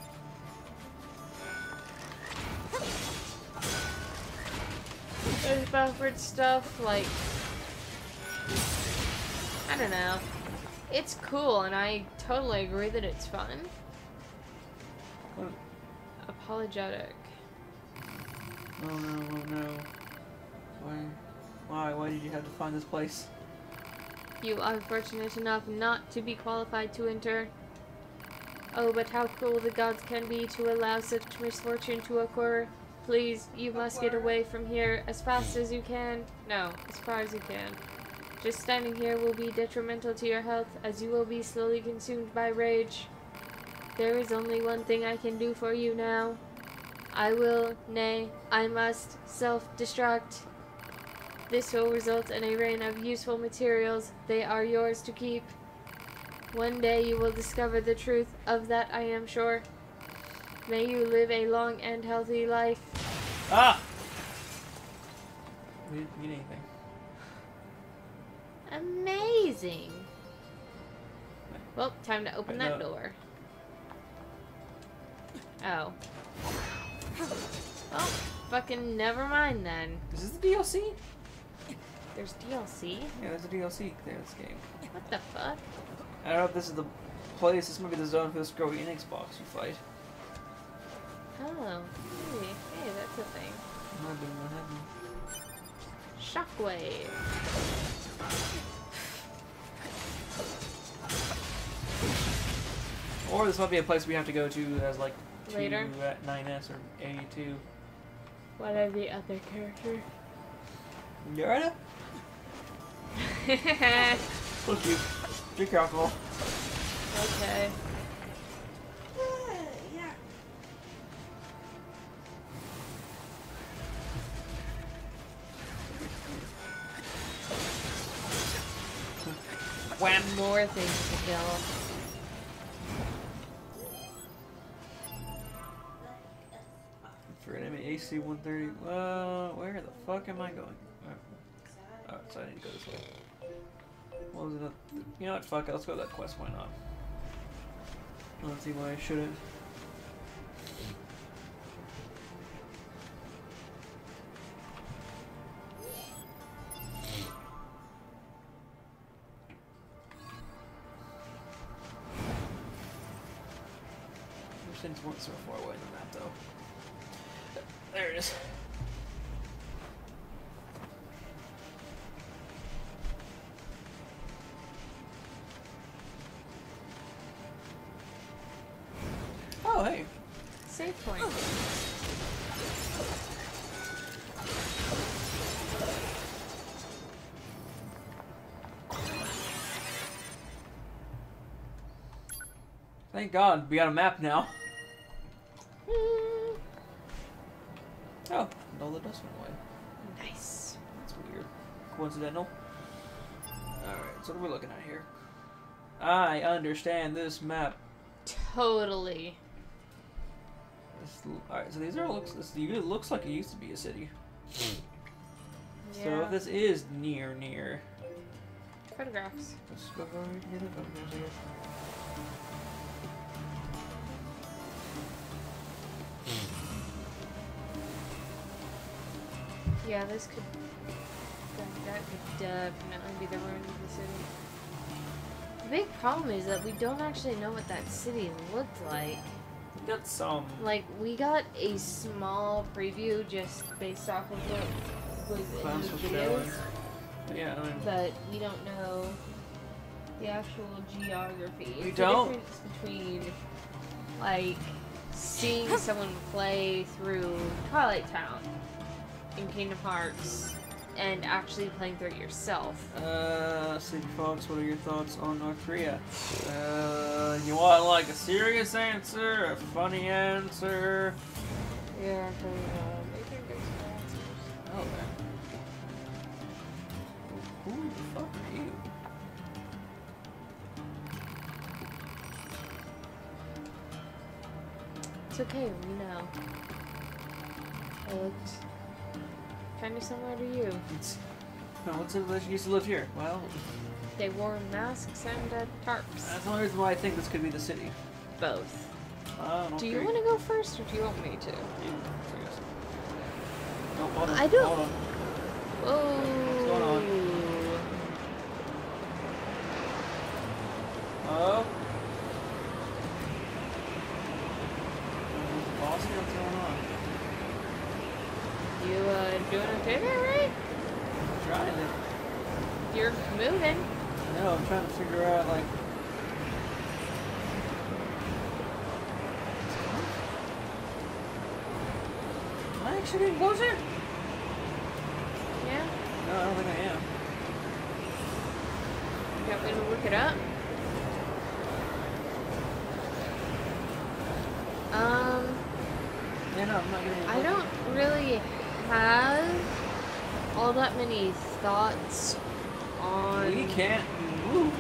S2: There's backward stuff, like, I don't know. It's cool, and I totally agree that it's fun.
S1: What?
S2: Apologetic.
S1: Oh no, oh no. Why did you have to find this place?
S2: You are fortunate enough not to be qualified to enter. Oh, but how cruel the gods can be to allow such misfortune to occur. Please, you must get away from here as fast as you can. No, as far as you can. Just standing here will be detrimental to your health, as you will be slowly consumed by rage. There is only one thing I can do for you now. I must self-destruct. This will result in a rain of useful materials. They are yours to keep. One day you will discover the truth of that, I am sure. May you live a long and healthy life.
S1: Ah! We didn't get anything.
S2: Amazing. Well, time to open that door. Oh. Well, fucking never mind then.
S1: Is this the DLC?
S2: There's DLC?
S1: Yeah, there's a DLC there in this game.
S2: What the fuck?
S1: I don't know if this is the place. This might be the zone for the Square Enix box you fight.
S2: Oh, hey, that's a thing.
S1: Might be what happened.
S2: Shockwave.
S1: Or this might be a place we have to go to as like
S2: Later.
S1: At 9S or 82.
S2: What are the other characters?
S1: You ready? Look, you drink your alcohol.
S2: Okay.
S1: Wham!
S2: More things to kill.
S1: For enemy AC-130. Well, where the fuck am I going? Alright, so I need to go this way. What was it? You know what? Fuck it. Let's go to that quest. Why not? Let's see why I shouldn't. Things weren't so far away than that, though. There it is. Oh, hey.
S2: Save point.
S1: Thank God, we got a map now. Oh, all the dust went away.
S2: Nice.
S1: That's weird. Coincidental. Alright, so what are we looking at here? I understand this map.
S2: Totally.
S1: Alright, so these are it looks like it used to be a city.
S2: Yeah.
S1: So if this is near.
S2: Photographs.
S1: Let's go over and get the photographs, I guess.
S2: Yeah, this could. That could definitely be the ruin of the city. The big problem is that we don't actually know what that city looked like.
S1: We got some.
S2: Like, we got a small preview just based off of what was in the videos.
S1: Yeah, I mean,
S2: But we don't know the actual geography.
S1: We
S2: It's
S1: don't?
S2: the difference between, like, seeing someone play through Twilight Town in Kingdom Hearts and actually playing through it yourself.
S1: Sleepy Fox, what are your thoughts on North Korea? You want like a serious answer, a funny answer?
S2: Yeah, making good answers.
S1: Oh, man. Who the fuck are you?
S2: It's okay, we know. I looked kind of similar to you.
S1: No, what's it that you used to live here? Well,
S2: They wore masks and tarps.
S1: That's the only reason why I think this could be the city.
S2: Both.
S1: I
S2: Do you want to go first, or do you want me to?
S1: No, hold on.
S2: I don't-
S1: Hold on.
S2: Whoa.
S1: What's going on? Oh. Bossy, what's going on?
S2: You doing okay there, right?
S1: I'm trying to.
S2: You're moving.
S1: No, I'm trying to figure out, like. Am I actually getting closer?
S2: Yeah.
S1: No, I don't think I am.
S2: You want me to look it up?
S1: Yeah, no, I'm not getting
S2: I don't really have all that many thoughts on.
S1: We can't move.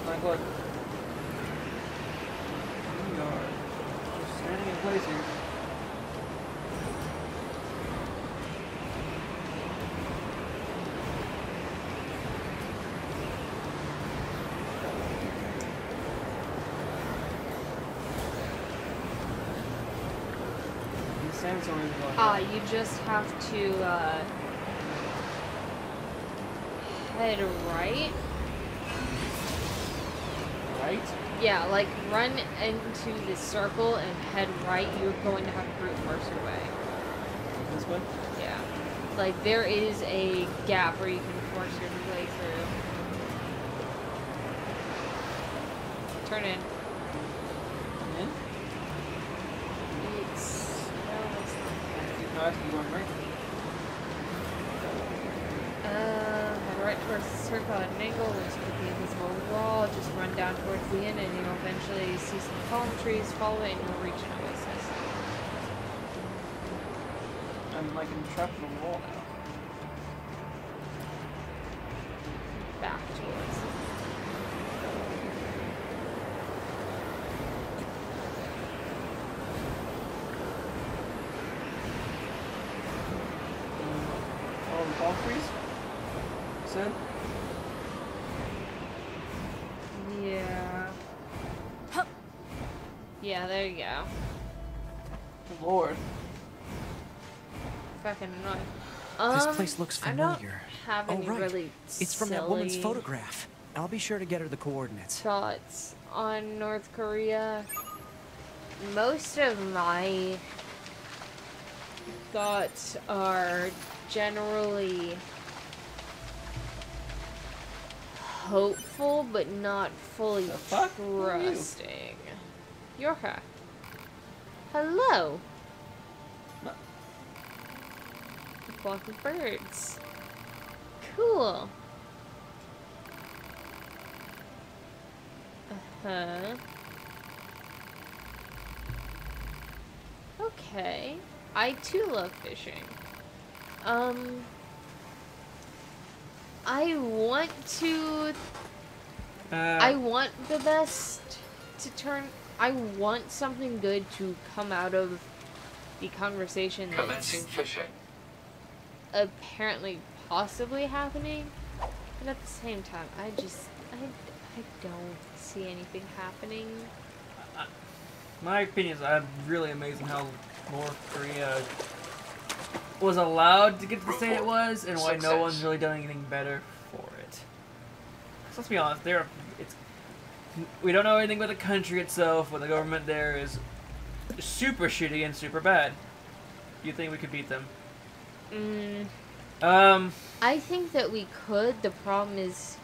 S1: Like, look. We are just standing in place here. These sensors are
S2: You just have to head right.
S1: right?
S2: Yeah, like run into the circle and head right. You're going to have to brute force your way.
S1: This way?
S2: Yeah. Like there is a gap where you can force your way through. Turn in.
S1: In?
S2: It's
S1: No, I have to be going right.
S2: head right towards the circle at an angle, which could be a visible wall. Just run down towards the end, and you'll eventually see some palm trees. Follow it, and you'll reach an oasis.
S1: I'm like trapped in a wall now.
S2: Back towards it.
S1: All the palm trees? Said?
S2: Yeah. Yeah, there you go.
S1: Good lord.
S2: Fucking annoying.
S6: This place looks familiar.
S2: I don't have any
S6: right.
S2: really
S6: It's from that woman's
S2: silly
S6: photograph. I'll be sure to get her the coordinates.
S2: thoughts on North Korea. Most of my thoughts are generally hopeful, but not fully
S1: The fuck? Who are you?
S2: trusting. You're her. Hello.
S1: No.
S2: A flock of birds. Cool. Uh-huh. Okay. I too love fishing. I want to... I want the best to turn... I want something good to come out of the conversation
S7: Commencing
S2: that's
S7: fishing.
S2: apparently possibly happening. But at the same time, I don't see anything happening.
S1: My opinion is I'm really amazing how North Korea was allowed to get to the state it was, and why no one's really done anything better for it. So let's be honest, we don't know anything about the country itself, but the government there is super shitty and super bad. You think we could beat them?
S2: I think that we could. The problem is...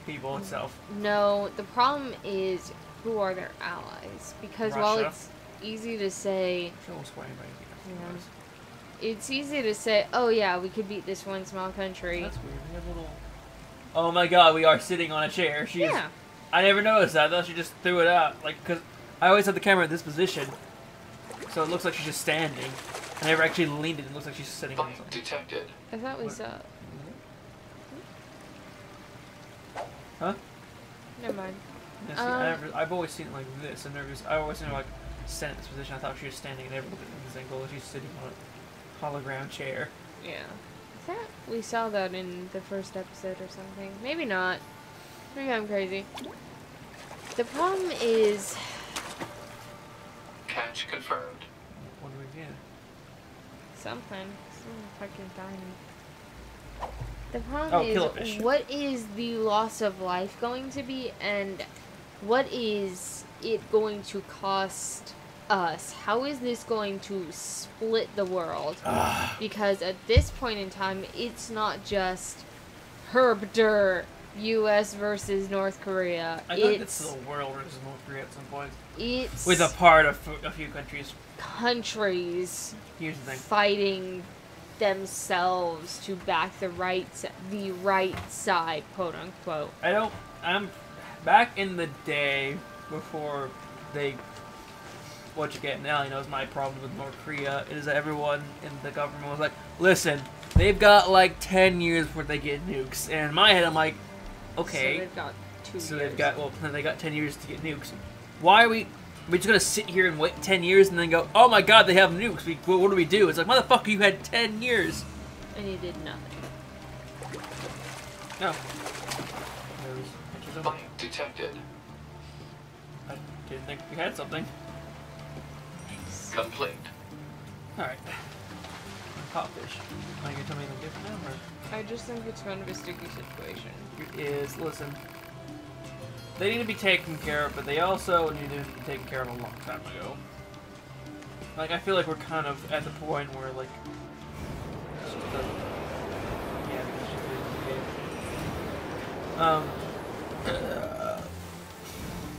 S1: People itself.
S2: No, the problem is who are their allies. Because while
S1: Russia.
S2: it's easy to say...
S1: Sure, we'll swear anybody beat us.
S2: It's easy to say, oh yeah, we could beat this one small country.
S1: That's weird. We have little... Oh my god, we are sitting on a chair.
S2: Yeah.
S1: I never noticed that. I thought she just threw it out. Like, because I always have the camera in this position. So it looks like she's just standing. I never actually leaned it. It looks like she's sitting on
S7: Fight
S1: something.
S7: detected.
S2: I thought we saw...
S1: Huh?
S2: Never mind.
S1: Yeah, see, I've always seen it like this. I've always seen it like stand in this position. I thought she was standing and everyone at this angle. She's sitting on a hologram chair.
S2: Yeah. I thought we saw that in the first episode or something. Maybe not. Maybe I'm crazy. The problem is...
S7: Catch confirmed.
S1: What do we get?
S2: Something fucking tiny. The problem is, what is the loss of life going to be, and what is it going to cost us? How is this going to split the world? Because at this point in time, it's not just Herbder U.S. versus North Korea.
S1: I think it's the world versus North Korea at some point.
S2: It's
S1: with a part of a few countries.
S2: Here's the thing. Fighting themselves to back the right side, quote unquote.
S1: I'm back in the day before they. What you get now, is my problem with North Korea is that everyone in the government was like, listen, they've got like 10 years before they get nukes. And in my head, I'm like, okay.
S2: So they've got 2 years.
S1: So they got 10 years to get nukes. Why are we just gonna sit here and wait 10 years and then go, oh my god, they have nukes. What do we do? It's like, motherfucker, you had 10 years.
S2: And you did nothing.
S1: No.
S7: Fight detected.
S1: I didn't think we had something.
S7: Complete.
S1: Alright. Codfish. Are you gonna tell me anything different now, or?
S2: I just think it's kind of a sticky situation.
S1: It is, listen. They need to be taken care of, but they also need to be taken care of a long time ago. Like, I feel like we're kind of at the point where, like, it's just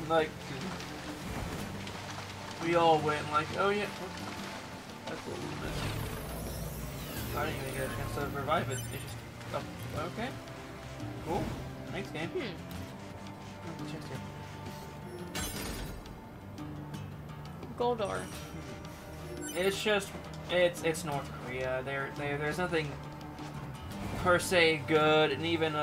S1: like, we all went like, oh yeah, that's what we missed. I didn't even get a chance to revive it. It's just, oh, okay, cool, thanks game.
S2: Goldor.
S1: It's just, it's North Korea. There's nothing per se good, and even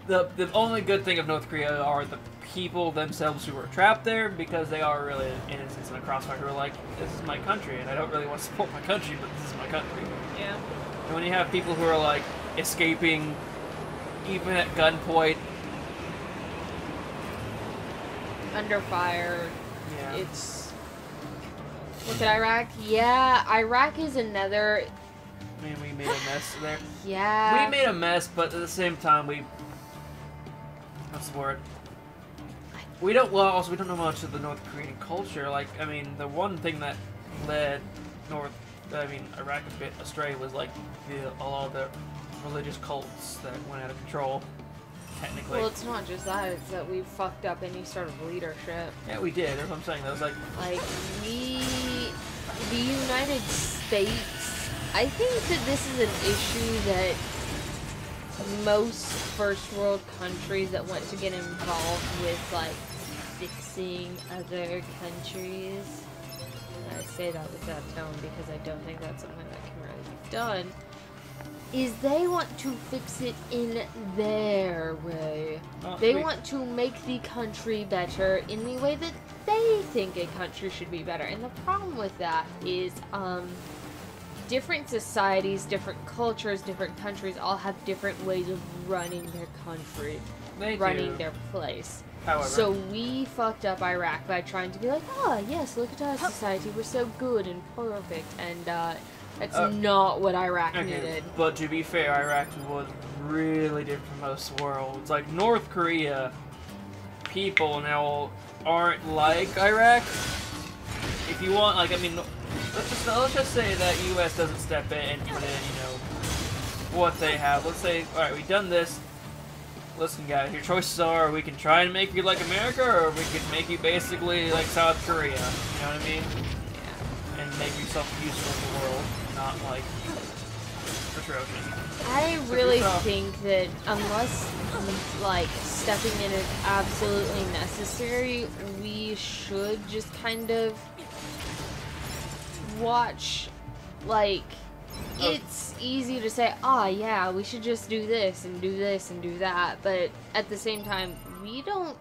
S1: the only good thing of North Korea are the people themselves who are trapped there, because they are really innocents in a crossfire who are like, this is my country, and I don't really want to support my country, but this is my country.
S2: Yeah.
S1: And when you have people who are like escaping, even at gunpoint,
S2: under fire.
S1: yeah.
S2: It's... Look at Iraq. Yeah, Iraq is another...
S1: I mean, we made a mess there.
S2: Yeah.
S1: We made a mess, but at the same time, what's the word? We don't know much of the North Korean culture. Like, I mean, the one thing that led Iraq a bit astray was like a lot of the religious cults that went out of control. Technically.
S2: Well, it's not just that, it's that we fucked up any sort of leadership.
S1: Yeah, we did. That's what I'm saying. That was like...
S2: the United States, I think that this is an issue that most first world countries that want to get involved with, like, fixing other countries. And I say that with that tone because I don't think that's something that can really be done. Is they want to fix it in their way. They want to make the country better in the way that they think a country should be better. And the problem with that is, different societies, different cultures, different countries all have different ways of running their country. Running their place.
S1: However.
S2: So we fucked up Iraq by trying to be like, oh yes, look at our society, we're so good and perfect, and that's not what Iraq needed.
S1: But to be fair, Iraq was really different from most worlds. Like, North Korea, people now aren't like Iraq. If you want, like, I mean, let's just say that U.S. doesn't step in and put in, what they have. Let's say, alright, we've done this. Listen, guys, your choices are we can try and make you like America, or we can make you basically like South Korea. You know what I mean? Yeah. And make yourself useful in the world, not like atrocious.
S2: I really think that unless, like, stepping in is absolutely necessary, we should just kind of watch, like... It's easy to say, yeah, we should just do this and do this and do that, but at the same time, we don't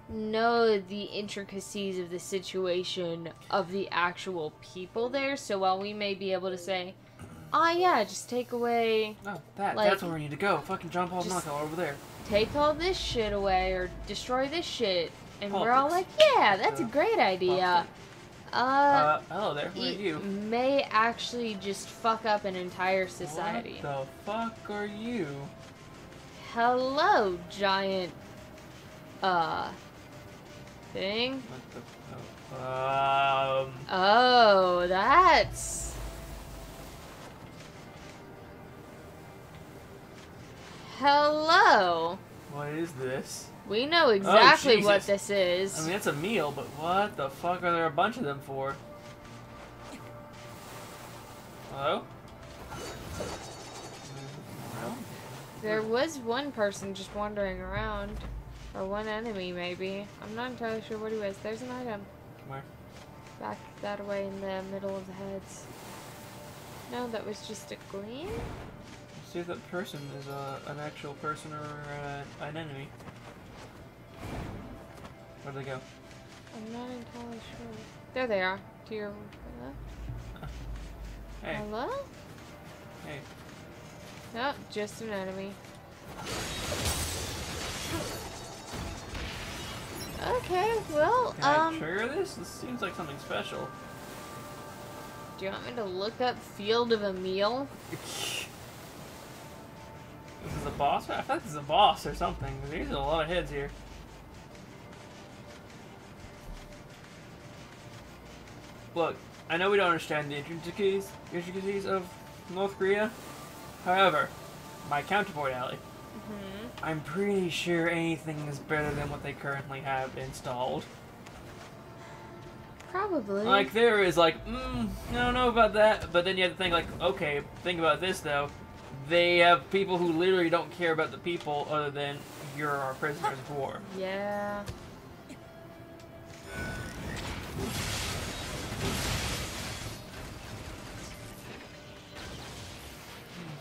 S2: know the intricacies of the situation of the actual people there. So while we may be able to say, "Ah, yeah, just take away,
S1: No,
S2: like,
S1: that's where we need to go. Fucking John Paul
S2: just-
S1: Knuckle over there.
S2: take all this shit away or destroy this shit," and we're all like,
S1: Politics.
S2: "Yeah, that's a great idea."
S1: Hello there. Who are
S2: It
S1: you?
S2: may actually just fuck up an entire society.
S1: What the fuck are you?
S2: Hello, giant, thing.
S1: What the?
S2: Oh, that's... Hello.
S1: What is this?
S2: We know exactly what
S1: Jesus.
S2: this is.
S1: I mean, it's a meal, but what the fuck are there a bunch of them for? Hello? Hello?
S2: There was one person just wandering around. Or one enemy, maybe. I'm not entirely sure what he was. There's an item.
S1: Where?
S2: Back that way in the middle of the heads. No, that was just a gleam?
S1: See if that person is an actual person or an enemy. Where'd they go?
S2: I'm not entirely sure. There they are. To your left.
S1: Hey,
S2: Hello?
S1: hey.
S2: No, just an enemy. Okay, well,
S1: Can I trigger this? This seems like something special.
S2: do you want me to look up Field of Emil?
S1: This is a boss? I thought this is a boss or something. There's a lot of heads here. Look, I know we don't understand the intricacies of North Korea. However, my counterpoint, Allie, I'm pretty sure anything is better than what they currently have installed.
S2: Probably.
S1: Like, there is like, I don't know about that, but then you have to think like, okay, think about this though. They have people who literally don't care about the people other than you're our prisoners of war.
S2: Yeah.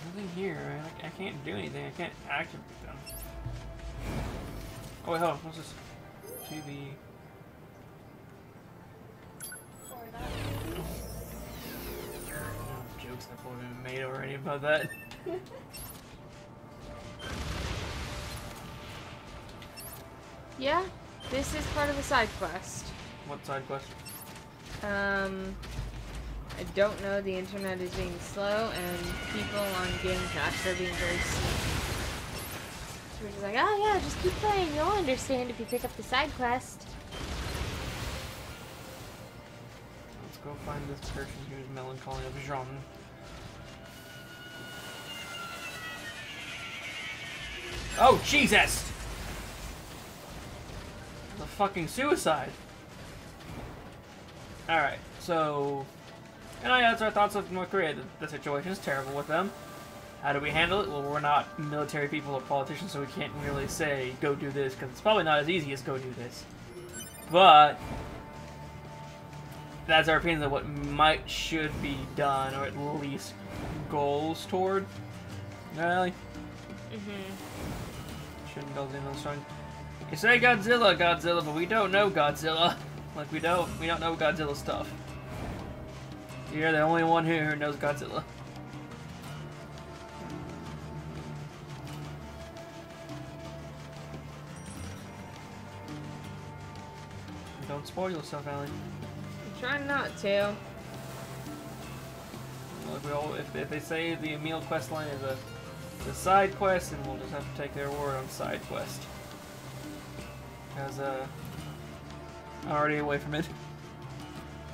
S1: Nothing here. I can't do anything. I can't activate them. Oh wait, hold on. What's this? TV. Jokes that have been made already about that.
S2: Yeah, this is part of a side quest.
S1: What side quest?
S2: I don't know, the internet is being slow and people on Game Pass are being very sneaky. So we're just like, oh yeah, just keep playing, you'll understand if you pick up the side quest.
S1: Let's go find this person who's melancholy of Jean. Oh, Jesus! The fucking suicide. Alright, so... And that's our thoughts of North Korea. The situation is terrible with them. How do we handle it? Well, we're not military people or politicians, so we can't really say, go do this, because it's probably not as easy as go do this. But... that's our opinion of what should be done, or at least goals toward. Really? Shouldn't build in those songs. You say Godzilla, but we don't know Godzilla. Like we don't know Godzilla stuff. You're the only one here who knows Godzilla. Don't spoil yourself, Allie.
S2: I'm trying not to.
S1: Look, if they say the Emil quest line is a side quest, then we'll just have to take their word on side quest. Because, I'm already away from it.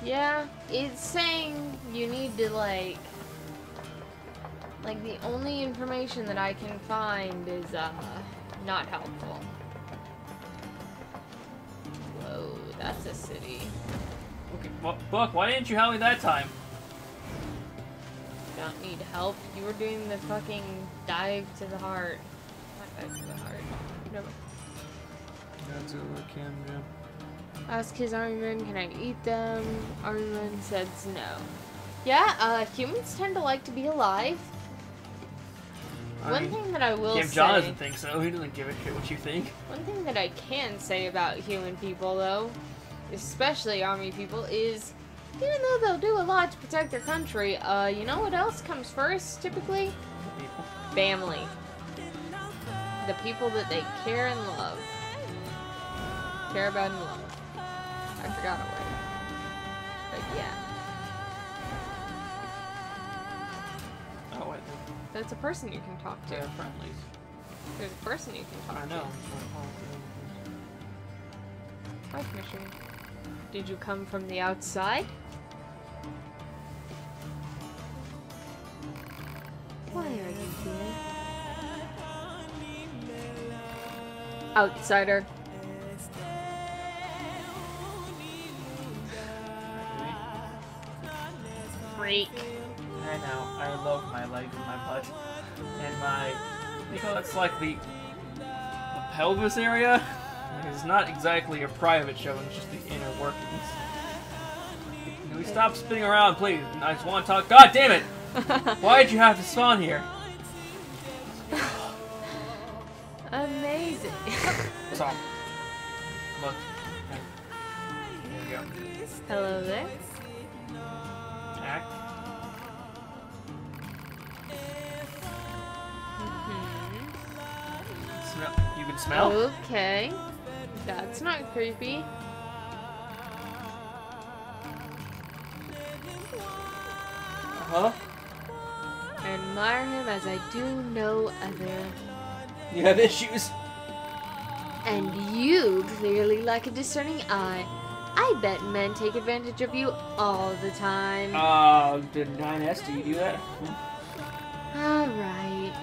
S2: Yeah, it's saying you need to like the only information that I can find is not helpful. Whoa, that's a city.
S1: Okay, well, Book, why didn't you help me that time?
S2: Don't need help. You were doing the fucking dive to the heart. Not dive to the heart. No.
S1: Godzilla, Camden.
S2: Ask his armyman, can I eat them? Armyman says no. Yeah, humans tend to like to be alive. One thing that I will
S1: If John
S2: say,
S1: doesn't think so, he doesn't give a shit what you think.
S2: one thing that I can say about human people, though, especially army people, is even though they'll do a lot to protect their country, you know what else comes first, typically?
S1: People.
S2: Family. The people that they care and love. Care about and love. I forgot a word. But yeah.
S1: Oh, wait.
S2: That's a person you can talk to.
S1: They're friendlies.
S2: There's a person you can talk
S1: I know.
S2: to. Life mission. Did you come from the outside? Why are you here? Outsider. Freak.
S1: I know. I love my legs and my butt. And my... You know, it's like the pelvis area. It's not exactly a private show, it's just the inner workings. Can we stop spinning around, please? I just want to talk. God damn it! Why did you have to spawn here?
S2: Amazing.
S1: What's wrong? Look. There you go.
S2: Hello there.
S1: Act. Smell. You can smell?
S2: Okay. That's not creepy.
S1: Huh?
S2: I admire him as I do no other.
S1: You have issues.
S2: And you clearly lack a discerning eye. I bet men take advantage of you all the time.
S1: Did 9S, do you do that?
S2: Alright.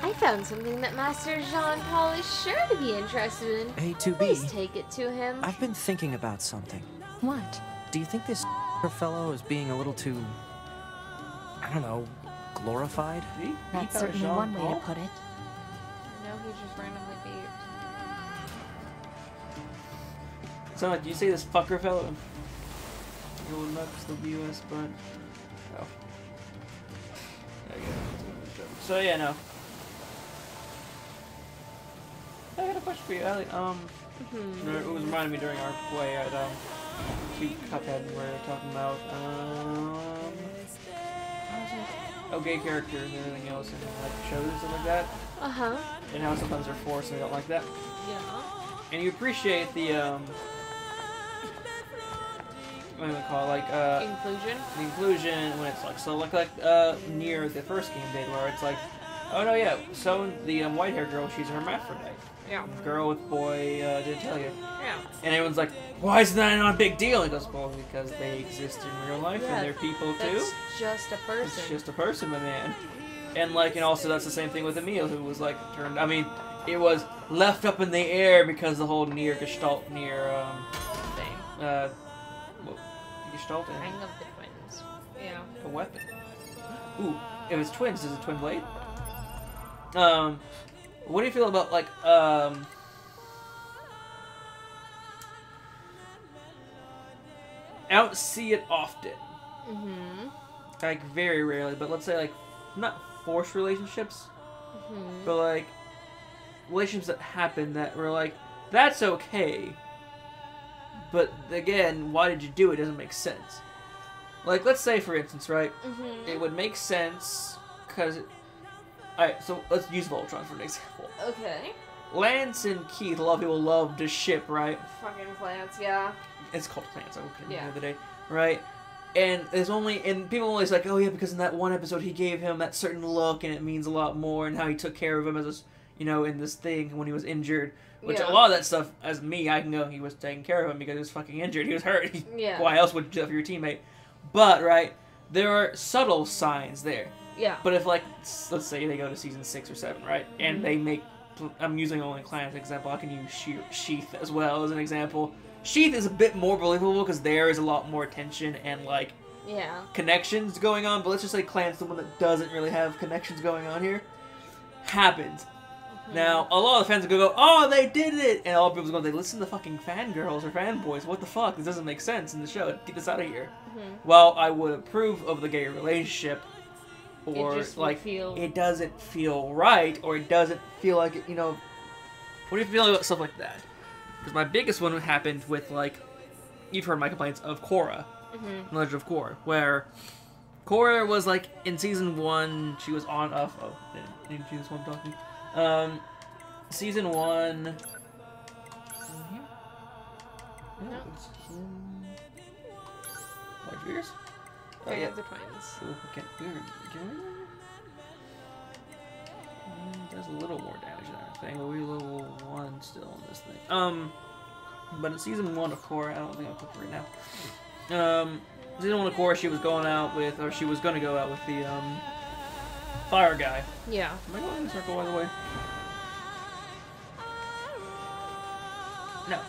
S2: I found something that Master Jean-Paul is sure to be interested in.
S6: A2B.
S2: Please take it to him.
S6: I've been thinking about something.
S5: What?
S6: Do you think this fellow is being a little too, I don't know, glorified?
S1: See?
S5: That's
S1: He
S5: certainly one way to
S1: Jean-Paul.
S5: put it.
S2: No, he just randomly beeped.
S1: So, do you say this fucker fellow? It will not still be US, but... Oh. There you go. So, yeah, no. I got a question for you, Allie. It was reminding me during our play at, Cuphead, where we were talking about, what was it? Oh, gay characters and everything else, and, like, shows and stuff like that.
S2: Uh-huh.
S1: And how sometimes they're forced and they don't like that.
S2: Yeah.
S1: And you appreciate the, what do we call it, like,
S2: Inclusion?
S1: the inclusion when it's like, so like Nier, the first game did, where it's like, oh no, yeah, so the white-haired girl, she's a hermaphrodite.
S2: Yeah.
S1: Girl with boy, didn't tell you.
S2: Yeah.
S1: And everyone's like, why is that not a big deal? And he goes, well, because they exist in real life
S2: Yeah,
S1: and they're people too.
S2: That's just a person.
S1: It's just a person, my man. And like, and also that's the same thing with Emil, who was like turned. I mean, it was left up in the air because the whole Nier Gestalt, Nier
S2: thing.
S1: Gestalt and
S2: Hang of the twins. Yeah.
S1: a weapon. Ooh, it was twins. Is it twin blade? What do you feel about like I don't see it often.
S2: Mm-hmm.
S1: Like very rarely, but let's say like not forced relationships,
S2: Mm-hmm.
S1: but like relationships that happen that were like that's okay. But again, why did you do it? Doesn't make sense. Like let's say for instance, right?
S2: Mm-hmm.
S1: It would make sense because. Alright, so let's use Voltron for an example.
S2: Okay.
S1: Lance and Keith, a lot of people love to ship, right?
S2: Fucking plants, yeah.
S1: It's called Plants, I couldn't
S2: Yeah.
S1: the other day, right? And there's only, and people are always like, oh yeah, because in that one episode he gave him that certain look and it means a lot more, and how he took care of him as a, you know, in this thing when he was injured. Which
S2: Yeah.
S1: a lot of that stuff, as me, I can go, he was taking care of him because he was fucking injured, he was hurt.
S2: Yeah.
S1: Why else would you do that for your teammate? But, right, there are subtle signs there.
S2: Yeah.
S1: But if, like, let's say they go to season 6 or 7, right? And they make, I'm using only Clan as an example, I can use Sheath as well as an example. Sheath is a bit more believable because there is a lot more tension and, like,
S2: Yeah.
S1: connections going on. But let's just say Clan's the one that doesn't really have connections going on here. Happens. Now, a lot of the fans will go, oh, they did it! And all people go, they listen to fucking fangirls or fanboys. What the fuck? This doesn't make sense in the show. Get this out of here. Well, I would approve of the gay relationship or
S2: just would
S1: like
S2: feel-
S1: it doesn't feel right, or it doesn't feel like it, you know. What do you feel about stuff like that? Because my biggest one happened with like, you've heard my complaints of Korra, Legend of Korra, where Korra was like in season 1, she was on off. Oh, didn't see this one talking. Season 1. Here? No, it's in Large Ears? Oh,
S2: Okay,
S1: yeah.
S2: the twins.
S1: Ooh, can we? Does a little more damage than our thing, but we're level 1 still on this thing. But in season 1 of Korra, I don't think I'll put it right now. Season 1 of Korra, she was going out with, or she was gonna go out with the, fire guy.
S2: Yeah.
S1: Am I going in a circle, by the way? No.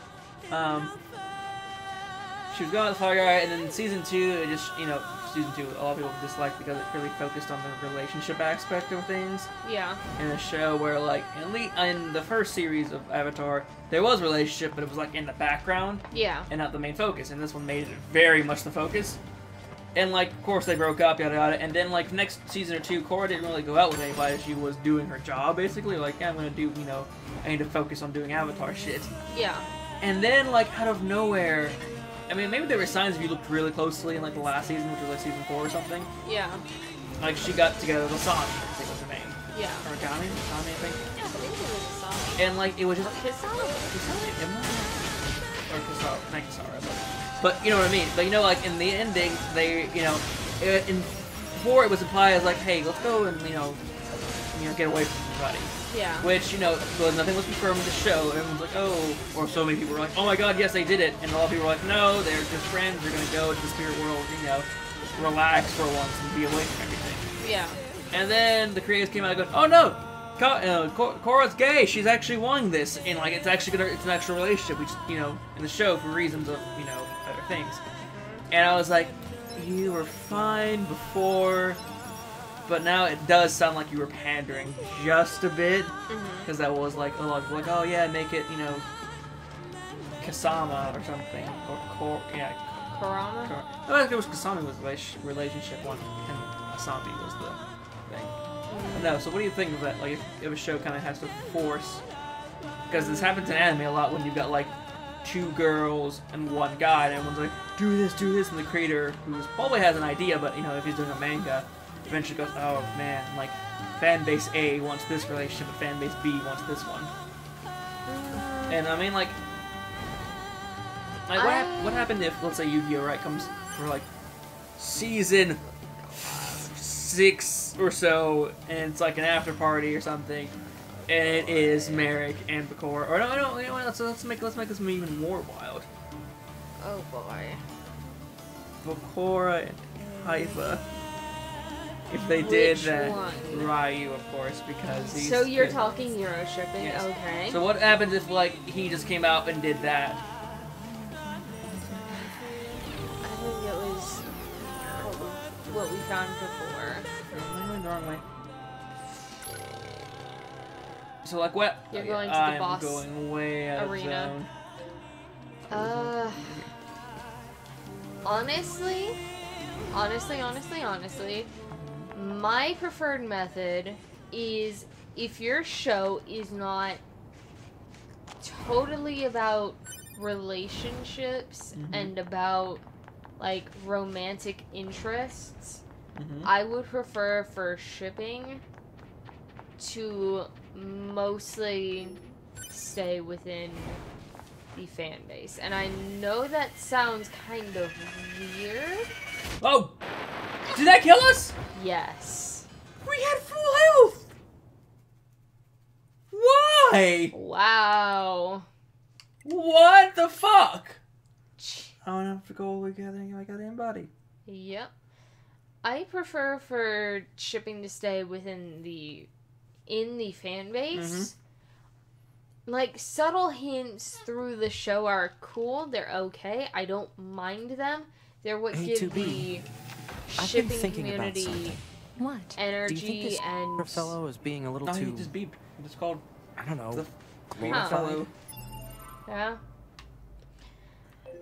S1: She was going with the fire guy, and then in season 2, it just, you know, season 2, a lot of people disliked because it really focused on the relationship aspect of things.
S2: Yeah.
S1: In a show where, like, in the first series of Avatar, there was a relationship, but it was, like, in the background.
S2: Yeah.
S1: And not the main focus. And this one made it very much the focus. And, like, of course, they broke up, yada yada. And then, like, next season or 2, Korra didn't really go out with anybody. She was doing her job, basically. Like, yeah, I'm gonna do, you know, I need to focus on doing Avatar shit.
S2: Yeah.
S1: And then, like, out of nowhere, I mean, maybe there were signs if you looked really closely in, like, the last season, which was, like, season 4 or something.
S2: Yeah.
S1: Like, she got together with Asami, I think was her name.
S2: Yeah.
S1: Or Agami? Asami, I think.
S2: Yeah, I think it was a song.
S1: And, like, it was just...
S2: Kisara?
S1: Or Kisara, not Kisara, but you know what I mean. But, you know, like, in the ending, they, you know, in 4 it was implied as, like, hey, let's go and, you know, get away from everybody.
S2: Yeah.
S1: Which, you know, well, nothing was confirmed in the show. Everyone's like, oh, or so many people were like, oh my god, yes, they did it. And a lot of people were like, no, they're just friends. They're gonna go to the spirit world, you know, relax for once and be away from everything.
S2: Yeah.
S1: And then the creators came out and go, oh no, Korra's gay. She's actually wanting this, and like it's an actual relationship, which, you know, in the show for reasons of, you know, other things. And I was like, you were fine before. But now it does sound like you were pandering just a bit, because that was like a lot of people like, oh yeah, make it, you know, Kasama or something, or
S2: Kurama?
S1: I think it was Kasama was the relationship one, and Asami was the thing. But no, so what do you think of that? Like, if a show kind of has to force, because this happens in anime a lot when you've got like 2 girls and 1 guy, and everyone's like, do this, and the creator, who probably has an idea, but you know, if he's doing a manga, eventually goes, oh man, like, fan base A wants this relationship, but fan base B wants this one. And I mean, like what happened if, let's say, Yu-Gi-Oh! Right comes for like season 6 or so, and it's like an after party or something, and it is Merrick and Bakura, or no, you know what, let's make this even more wild.
S2: Oh boy.
S1: Bakura and Haifa. If they did
S2: Which
S1: that,
S2: one?
S1: Ryu, of course, because he's...
S2: So you're
S1: good.
S2: talking Euro shipping,
S1: Yes.
S2: okay.
S1: So what happens if, like, he just came out and did that?
S2: I think it was what we found before.
S1: Am I going the wrong way? So, like, what?
S2: You're going to the
S1: I'm
S2: boss
S1: going way out
S2: arena.
S1: of zone.
S2: Honestly, my preferred method is if your show is not totally about relationships and about like romantic interests, I would prefer for shipping to mostly stay within the fan base. And I know that sounds kind of weird.
S1: Oh! Did that kill us?
S2: Yes.
S1: We had full health! Why?
S2: Wow.
S1: What the fuck? I don't have to go all the way together. I got in body.
S2: Yep. I prefer for shipping to stay within the fan base. Like, subtle hints through the show are cool. They're okay. I don't mind them. They're what give the shipping community
S5: What?
S2: energy.
S6: Do you think this
S2: and
S6: fellow is being a little
S1: No,
S6: too...
S1: he just beeped. It's called...
S6: I don't know.
S1: The
S6: glorified?
S1: fellow.
S2: yeah,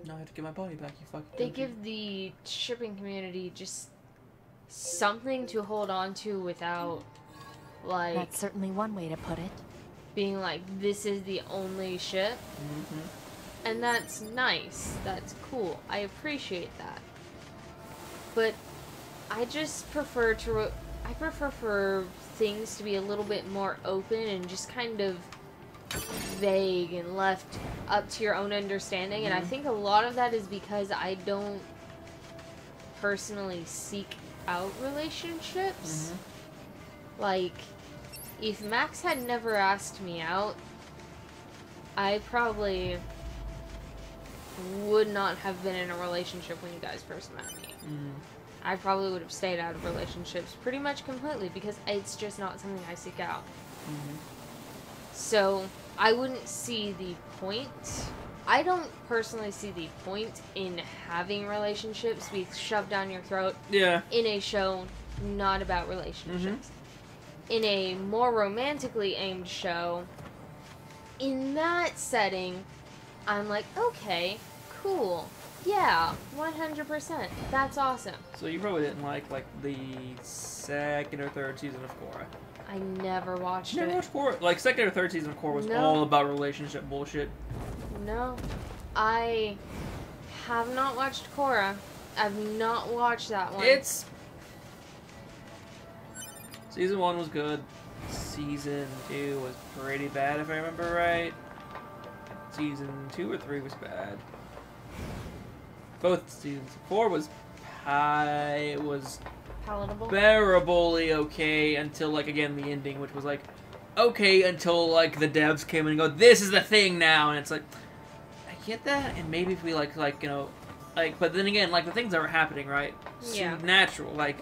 S1: No, I have to get my body back, you fucking...
S2: they give the shipping community just something to hold on to without, like,
S5: That's certainly one way to put it.
S2: being like, this is the only ship. And that's nice. That's cool. I appreciate that. But I just prefer to... I prefer for things to be a little bit more open and just kind of vague and left up to your own understanding. And I think a lot of that is because I don't personally seek out relationships. Like, if Max had never asked me out, I probably would not have been in a relationship when you guys first met me. I probably would have stayed out of relationships pretty much completely because it's just not something I seek out. So, I wouldn't see the point. I don't personally see the point in having relationships be shoved down your throat
S1: Yeah.
S2: in a show not about relationships. In a more romantically aimed show, in that setting, I'm like, okay, cool. Yeah, 100%. That's awesome.
S1: So you probably didn't like the second or third season of Korra.
S2: I never watched
S1: You never
S2: it.
S1: watched Korra? Like, second or third season of Korra was
S2: No.
S1: all about relationship bullshit.
S2: No. I have not watched Korra. I've not watched that one.
S1: It's... Season 1 was good. Season 2 was pretty bad, if I remember right. Season 2 or 3 was bad. Both seasons. 4 was
S2: palatable.
S1: bearably okay until, like, again, the ending, which was, like, okay until, like, the devs came in and go, this is the thing now, and it's like, I get that, and maybe if we, like, you know, like, but then again, like, the things that were happening, right?
S2: Yeah.
S1: Natural, like,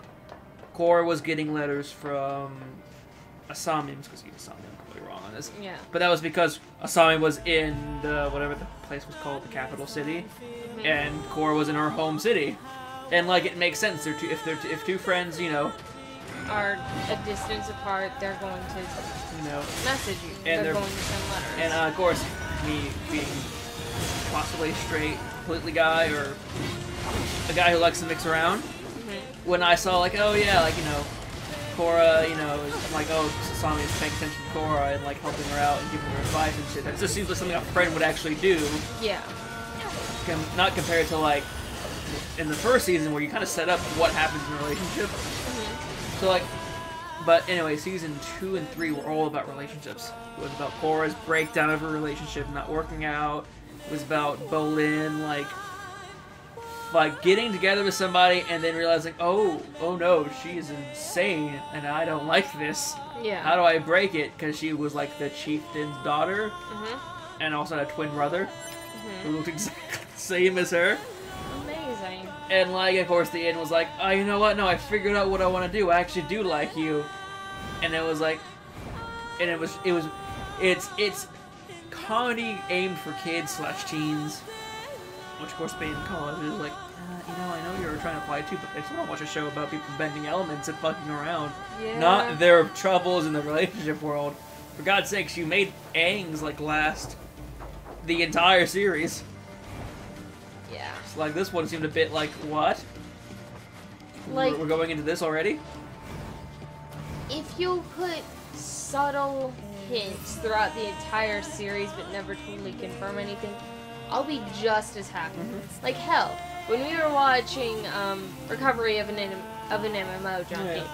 S1: Korra was getting letters from Asami, I'm just gonna say Asami, I'm completely wrong on this.
S2: Yeah.
S1: But that was because Asami was in the, whatever the place was called, the capital city, and Korra was in her home city. And, like, it makes sense. If two friends, you know,
S2: Are a distance apart, they're going to
S1: you know,
S2: message you.
S1: And
S2: They're
S1: they're-
S2: going to send letters.
S1: and of course, me being possibly a straight, completely guy, or a guy who likes to mix around, when I saw, like, oh yeah, like, you know, Korra, you know, I'm like, oh, Sasami is paying attention to Korra and, like, helping her out and giving her advice and shit. That just seems like something a friend would actually do.
S2: Yeah.
S1: Not compared to, like, in the first season where you kind of set up what happens in a relationship. So, like, but anyway, season 2 and 3 were all about relationships. It was about Korra's breakdown of her relationship not working out. It was about Bolin, like getting together with somebody and then realizing, oh no, she is insane and I don't like this.
S2: Yeah.
S1: How do I break it? Because she was, like, the chieftain's daughter and also had a twin brother who looked exactly the same as her.
S2: Amazing.
S1: And, like, of course, the end was like, oh, you know what? No, I figured out what I want to do. I actually do like you. And it was like, and it's comedy aimed for kids / teens, which, of course, being in college is like, you know, I know you're trying to apply it too, but I just want to watch a show about people bending elements and fucking around.
S2: Yeah.
S1: Not their troubles in the relationship world. For God's sakes, you made Aang's, like, last the entire series.
S2: Yeah.
S1: So, like, this one seemed a bit like, what?
S2: Like,
S1: We're going into this already?
S2: if you put subtle hints throughout the entire series but never totally confirm anything, I'll be just as happy. Like, hell, when we were watching Recovery of an MMO Junkie,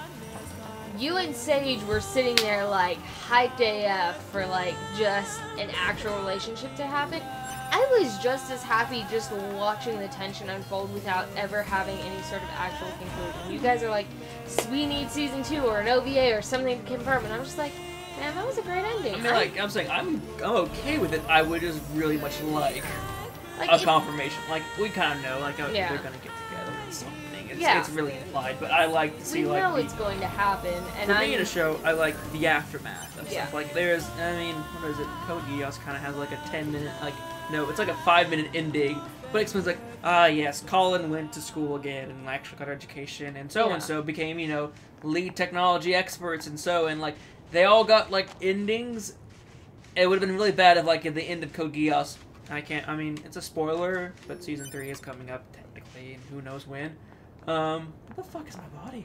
S2: you and Sage were sitting there, like, hyped AF for, like, just an actual relationship to happen. I was just as happy just watching the tension unfold without ever having any sort of actual conclusion. You guys are like, we need season 2 or an OVA or something to confirm, and I'm just like, man, that was a great ending.
S1: I mean, like, I'm saying, I'm okay with it. I would just really much like a
S2: if-
S1: confirmation. Like, we kind of know, like, oh,
S2: Yeah.
S1: they're gonna get together and something.
S2: Yeah.
S1: It's really implied, but I like to
S2: we
S1: see,
S2: know
S1: like,
S2: it's going to happen, and
S1: for
S2: I'm
S1: me in a show, I like the aftermath of
S2: Yeah.
S1: stuff. Like, there's, I mean, what is it? Code Geass kind of has, like, a 10-minute, like, no, it's like a 5-minute ending, but it explains, like, yes, Colin went to school again and actually got education, and so became, you know, lead technology experts, and like, they all got, like, endings. It would have been really bad if, like, at the end of Code Geass, I mean, it's a spoiler, but season 3 is coming up, technically, and who knows when. What the fuck is my body?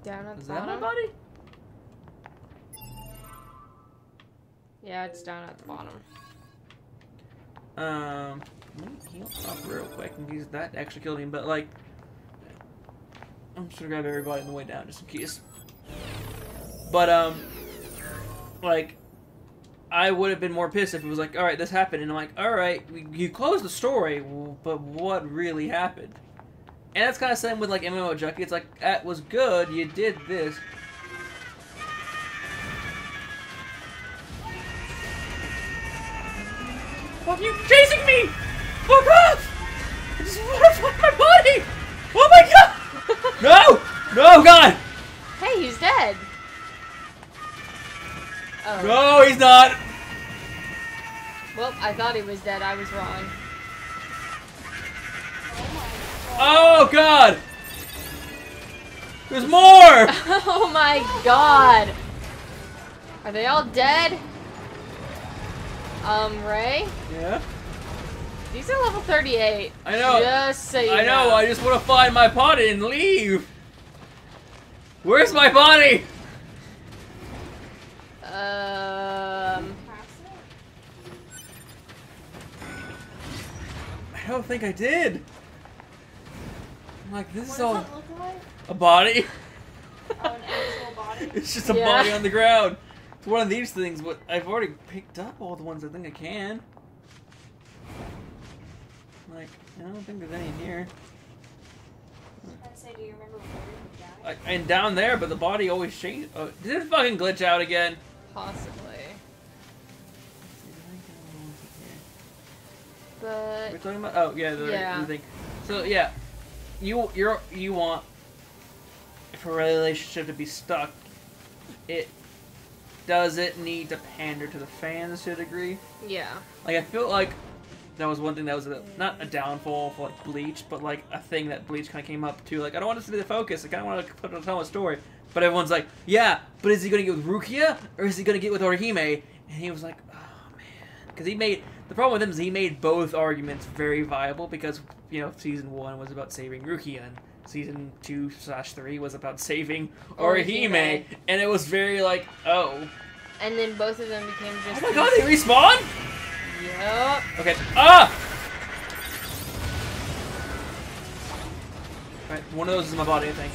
S2: Down at the
S1: Is that my
S2: bottom?
S1: body?
S2: Yeah, it's down at the bottom.
S1: Let me heal up real quick in case that actually killed him, but like, I'm just gonna grab everybody on the way down just in case. But like, I would have been more pissed if it was like, all right, this happened, and I'm like, all right, you closed the story, but what really happened? And that's kind of same with like MMO Junkie. It's like, that was good, you did this. Fuck you chasing me! Fuck off! I just want to find my body! Oh my god! No! No, God!
S2: Hey, he's dead. Oh.
S1: No, he's not!
S2: Well, I thought he was dead. I was wrong.
S1: Oh god! There's more!
S2: Oh my god! Are they all dead? Ray?
S1: Yeah?
S2: These are level 38.
S1: I know.
S2: Just so you
S1: I know, I just want to find my body and leave. Where's my body?
S3: Pass
S1: I don't think I did. I'm like, this
S3: it?
S1: is
S3: What
S1: all
S3: does it look like?
S1: a body.
S3: Oh, an actual body?
S1: It's just a
S2: Yeah.
S1: body on the ground. It's one of these things, but I've already picked up all the ones I think I can. Like, I don't think there's any in here.
S3: I'd say, do you remember where you died?
S1: And down there, but the body always changed. Oh, did it fucking glitch out again?
S2: Possibly. But
S1: We're talking about. Oh yeah, the thing. So yeah, you want for a relationship to be stuck. It doesn't need to pander to the fans to a degree.
S2: yeah.
S1: Like I feel like that was one thing that was not a downfall for like Bleach, but like a thing that Bleach kind of came up to. Like I don't want this to be the focus. I kind of want to put tell a story. But everyone's like, yeah, but is he gonna get with Rukia or is he gonna get with Orihime? And he was like, oh man, because he made. The problem with him is he made both arguments very viable because, you know, season 1 was about saving Rukia and season 2/3 was about saving Orihime. And it was very like, oh.
S2: And then both of them became just.
S1: Oh my god, they respawn?
S2: Yep.
S1: Okay. Ah! Alright, one of those is in my body, I think.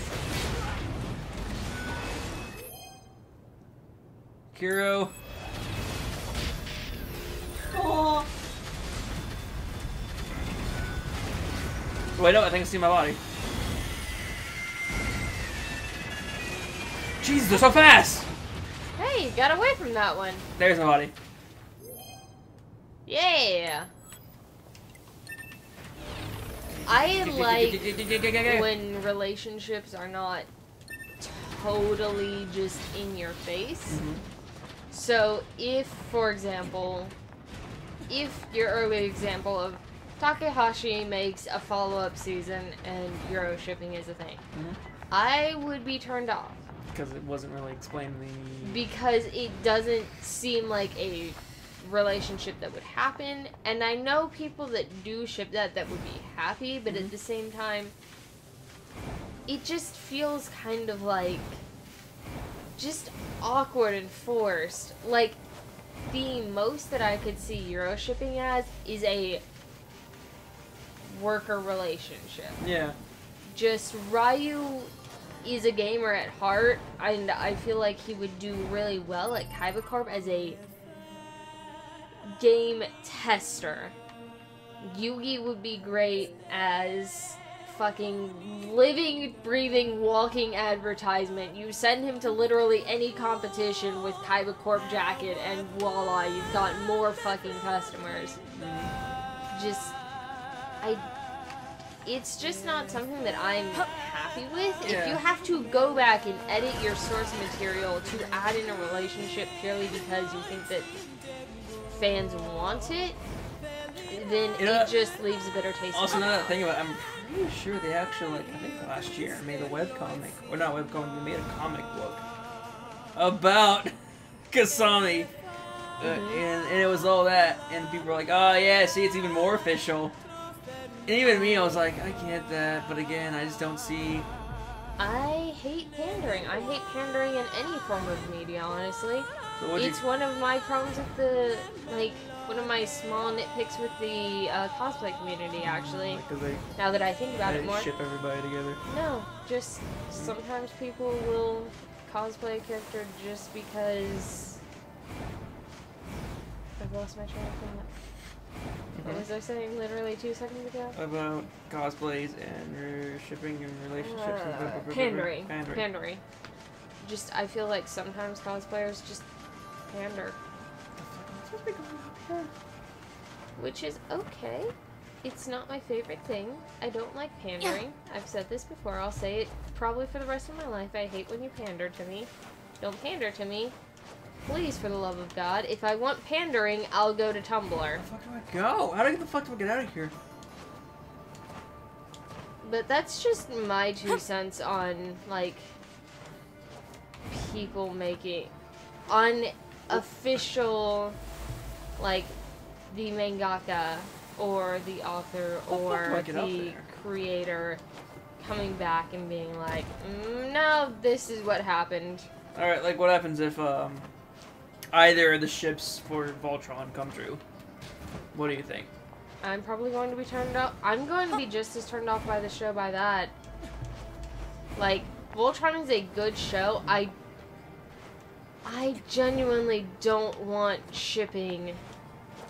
S1: Kiro.
S3: Oh,
S1: Wait, no, I think I see my body. Jesus, they're so fast!
S2: Hey, you got away from that one.
S1: There's my body.
S2: Yeah. I like when relationships are not totally just in your face. So if, for example, if your early example of Takahashi makes a follow-up season and Euro shipping is a thing, I would be turned off.
S1: Because it wasn't really explained to me.
S2: Because it doesn't seem like a relationship that would happen, and I know people that do ship that would be happy, but at the same time, it just feels kind of like just awkward and forced. Like, the most that I could see Euro shipping as is a worker relationship.
S1: Yeah.
S2: Just Ryu is a gamer at heart, and I feel like he would do really well at Kaiba Corp as a game tester. Yugi would be great as fucking living, breathing, walking advertisement. You send him to literally any competition with Kaiba Corp jacket and voila, you've got more fucking customers. Just, it's just not something that I'm happy with.
S1: Yeah.
S2: If you have to go back and edit your source material to add in a relationship purely because you think that fans want it, then it just leaves a bitter taste
S1: Also,
S2: in my
S1: another
S2: mouth.
S1: thing about I'm pretty sure they actually, like, I think last year made a webcomic, or not webcomic, they made a comic book about Kasami. And it was all that, and people were like, oh yeah, see, it's even more official. And even me, I was like, I get that, but again, I just don't see
S2: I hate pandering. I hate pandering in any form of media, honestly.
S1: So
S2: It's one of my problems with the, like, one of my small nitpicks with the cosplay community, actually.
S1: Because they
S2: Now that I think about it more.
S1: ship everybody together.
S2: No, just sometimes people will cosplay a character just because... I've lost my train of thought. What was I saying literally 2 seconds ago?
S1: About cosplays and shipping and relationships and
S2: Pandering. Just, I feel like sometimes cosplayers just pander. Which is okay. It's not my favorite thing. I don't like pandering. I've said this before. I'll say it probably for the rest of my life. I hate when you pander to me. Don't pander to me. Please, for the love of God. If I want pandering, I'll go to Tumblr.
S1: Where the fuck do I go? How the fuck do I get out of here?
S2: But that's just my 2 cents on, like, people making unofficial, like, the mangaka or the author or the creator coming back and being like, no, this is what happened.
S1: Alright, like, what happens if, either of the ships for Voltron come true? What do you think?
S2: I'm probably going to be turned off. I'm going to be just as turned off by the show by that. Like, Voltron is a good show. I genuinely don't want shipping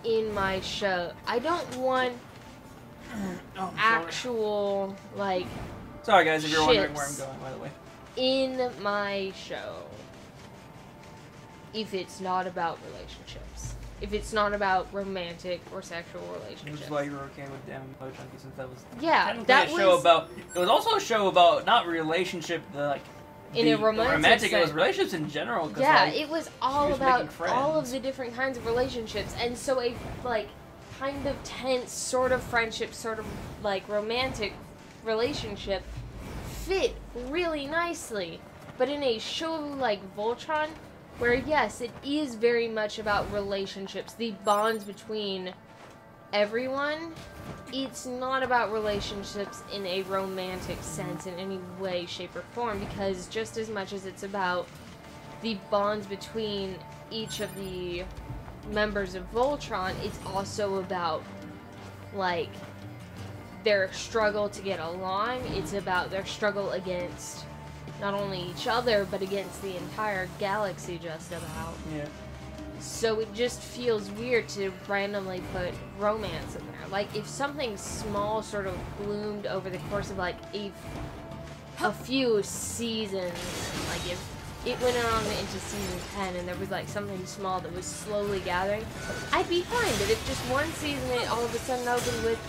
S2: in my show. I don't want actual, like,
S1: sorry guys if you're wondering where I'm
S2: ships
S1: going, by the way.
S2: in my show. If it's not about relationships. If it's not about romantic or sexual relationships.
S1: Which is why you were okay with Damn Chunky, since that was
S2: that
S1: a show about. It was also a show about not relationship, like
S2: in a romantic
S1: it was relationships in general.
S2: Yeah,
S1: like,
S2: it was all about all of
S1: friends.
S2: the different kinds of relationships, and so a like kind of tense sort of friendship, sort of like romantic relationship fit really nicely. But in a show like Voltron, where yes, it is very much about relationships, the bonds between everyone, it's not about relationships in a romantic sense in any way, shape, or form, because just as much as it's about the bonds between each of the members of Voltron, it's also about, like, their struggle to get along. It's about their struggle against not only each other, but against the entire galaxy just about.
S1: Yeah.
S2: So it just feels weird to randomly put romance in there. Like, if something small sort of bloomed over the course of, like, a few seasons, like, if it went on into season 10 and there was, like, something small that was slowly gathering, I'd be fine. But if just one season it all of a sudden opened with,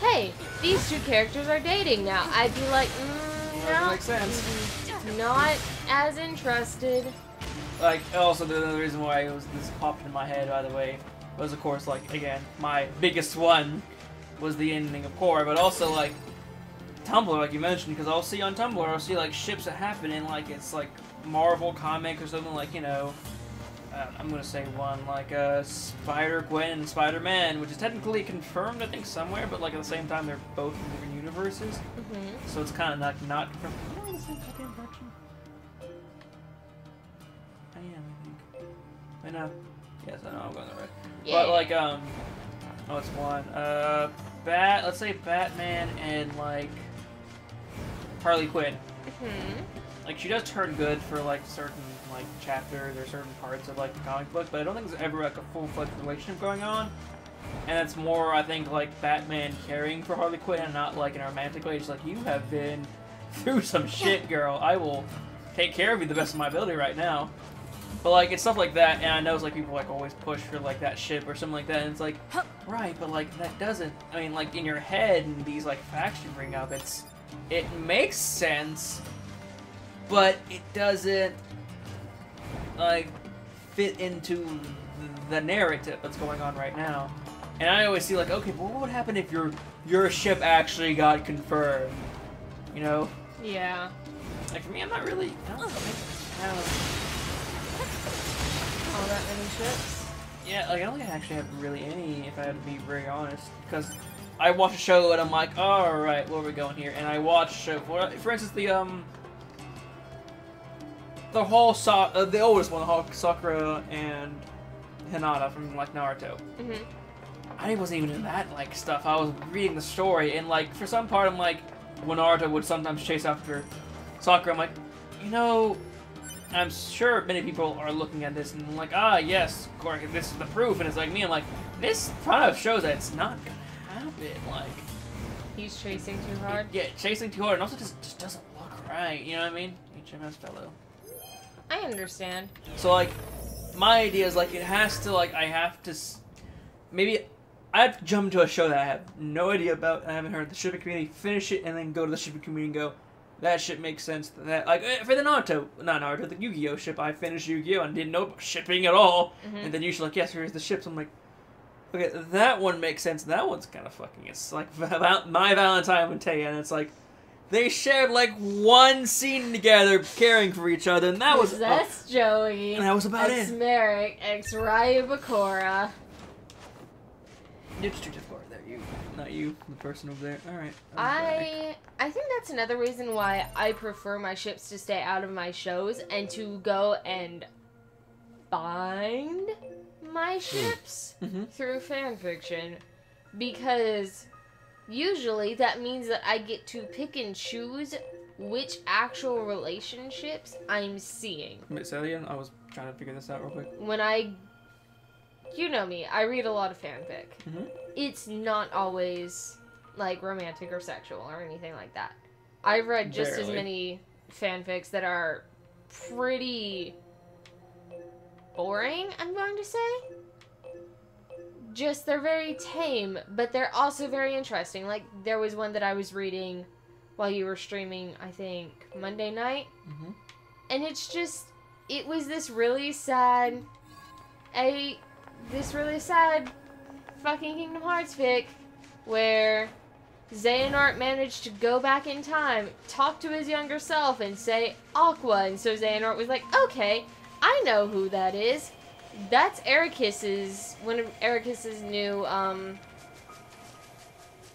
S2: hey, these 2 characters are dating now, I'd be like, no,
S1: makes sense.
S2: Not as interested.
S1: Like, also the reason why this popped in my head, by the way, was of course, like, again, my biggest one was the ending of Core, but also, like, Tumblr, like you mentioned, because I'll see on Tumblr, I'll see, like, ships that happen in, like, it's, like, Marvel comic or something, like, you know, I'm gonna say one, like, Spider-Gwen and Spider-Man, which is technically confirmed, I think, somewhere, but, like, at the same time, they're both in different universes, so it's kind of not confirmed. Am I in the same goddamn direction? I am, I think. I know. Yes, I know I'm going the right.
S2: Yeah.
S1: But, like, oh, it's one. Let's say Batman and, like, Harley Quinn. Like, she does turn good for, like, certain, like, chapters or certain parts of, like, the comic book, but I don't think there's ever, like, a full-fledged relationship going on. And it's more, I think, like, Batman caring for Harley Quinn and not, like, in a romantic way. It's like, you have been through some shit, girl. I will take care of you the best of my ability right now. But, like, it's stuff like that, and I know it's, like, people, like, always push for, like, that ship or something like that, and it's like, right, but, like, that doesn't, I mean, like, in your head, and these, like, facts you bring up, it makes sense, but it doesn't, like, fit into the narrative that's going on right now. And I always see, like, okay, but what would happen if your ship actually got confirmed? You know?
S2: Yeah.
S1: Like, for me, I'm not really, I don't know.
S2: All that many ships?
S1: Yeah, like, I don't think I actually have really any, if I had to be very honest, because I watch a show and I'm like, alright, where are we going here? And I watch a show, for instance, the the whole the oldest one, the whole Sakura and Hinata from like Naruto.
S2: Mhm.
S1: I wasn't even in that like stuff. I was reading the story, and like for some part, I'm like, when Naruto would sometimes chase after Sakura, I'm like, you know, I'm sure many people are looking at this and like, ah, yes, this is the proof, and it's like me, I'm like, this kind of shows that it's not gonna happen. Like,
S2: He's chasing too hard.
S1: yeah, chasing too hard, and also just doesn't look right. You know what I mean? HMS fellow.
S2: I understand.
S1: So like, my idea is like it has to like I have to maybe I have to jump into a show that I have no idea about. I haven't heard the shipping community, finish it, and then go to the shipping community and go, that shit makes sense. That like for the not Naruto, the Yu-Gi-Oh ship, I finished Yu-Gi-Oh and didn't know about shipping at all. And then usually like, yes, here's the ships. I'm like, okay, that one makes sense. That one's kind of fucking. It's like My Valentine and Taya, and it's like they shared like one scene together, caring for each other, and that was
S2: That's Joey.
S1: and that was about
S2: ex
S1: it.
S2: Merrick, ex Raya Bakura.
S1: It's too difficult there, you, not you, the person over there. All right.
S2: I think that's another reason why I prefer my ships to stay out of my shows and to go and find my ships through fanfiction, because usually that means that I get to pick and choose which actual relationships I'm seeing.
S1: Miss Alien, I was trying to figure this out real quick.
S2: When you know me, I read a lot of fanfic. It's not always like romantic or sexual or anything like that. I've read just as many fanfics that are pretty boring, I'm going to say. Just, they're very tame, but they're also very interesting. Like, there was one that I was reading while you were streaming, I think, Monday night. And it's just, it was this really sad fucking Kingdom Hearts fic where Xehanort managed to go back in time, talk to his younger self, and say Aqua. And so Xehanort was like, okay, I know who that is. That's one of Ericus's new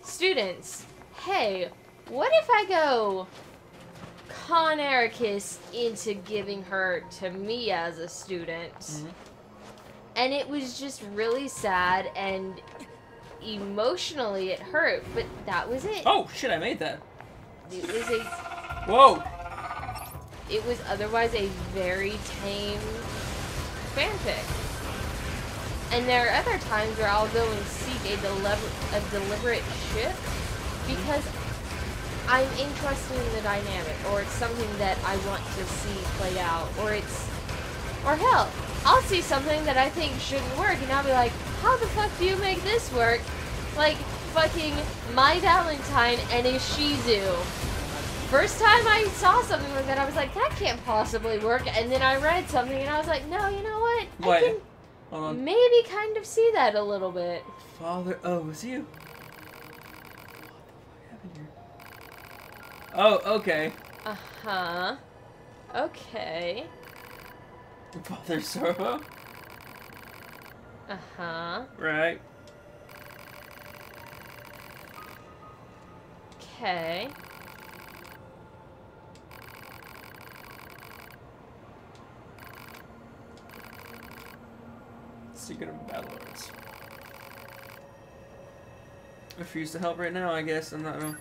S2: students. Hey, what if I go con Ericus into giving her to me as a student? And it was just really sad, and emotionally it hurt, but that was it.
S1: Oh shit! I made that.
S2: It was
S1: Whoa!
S2: It was otherwise a very tame fanfic. And there are other times where I'll go and seek a deliberate ship because I'm interested in the dynamic, or it's something that I want to see played out, or hell, I'll see something that I think shouldn't work, and I'll be like, how the fuck do you make this work? Like, fucking My Valentine and a Shizu. First time I saw something like that, I was like, that can't possibly work, and then I read something, and I was like, no, you know what? I can
S1: Hold on.
S2: maybe kind of see that a little bit.
S1: Father, oh, it's you. What the fuck happened here? Oh, okay.
S2: Uh-huh. Okay.
S1: Father Sorrow?
S2: Uh-huh.
S1: Right.
S2: Okay.
S1: Secret of Battle Lords. Refuse to help right now, I guess. I'm not.
S2: Okay.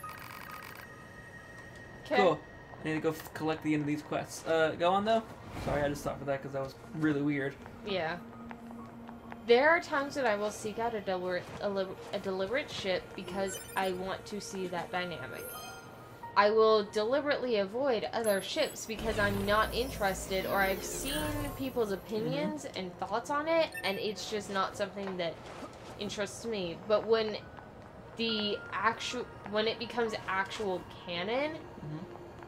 S1: Cool. I need to go collect the end of these quests. Go on though. Sorry, I just stopped for that because that was really weird.
S2: Yeah. There are times that I will seek out a deliberate ship because I want to see that dynamic. I will deliberately avoid other ships because I'm not interested, or I've seen people's opinions and thoughts on it, and it's just not something that interests me. But when it becomes actual canon,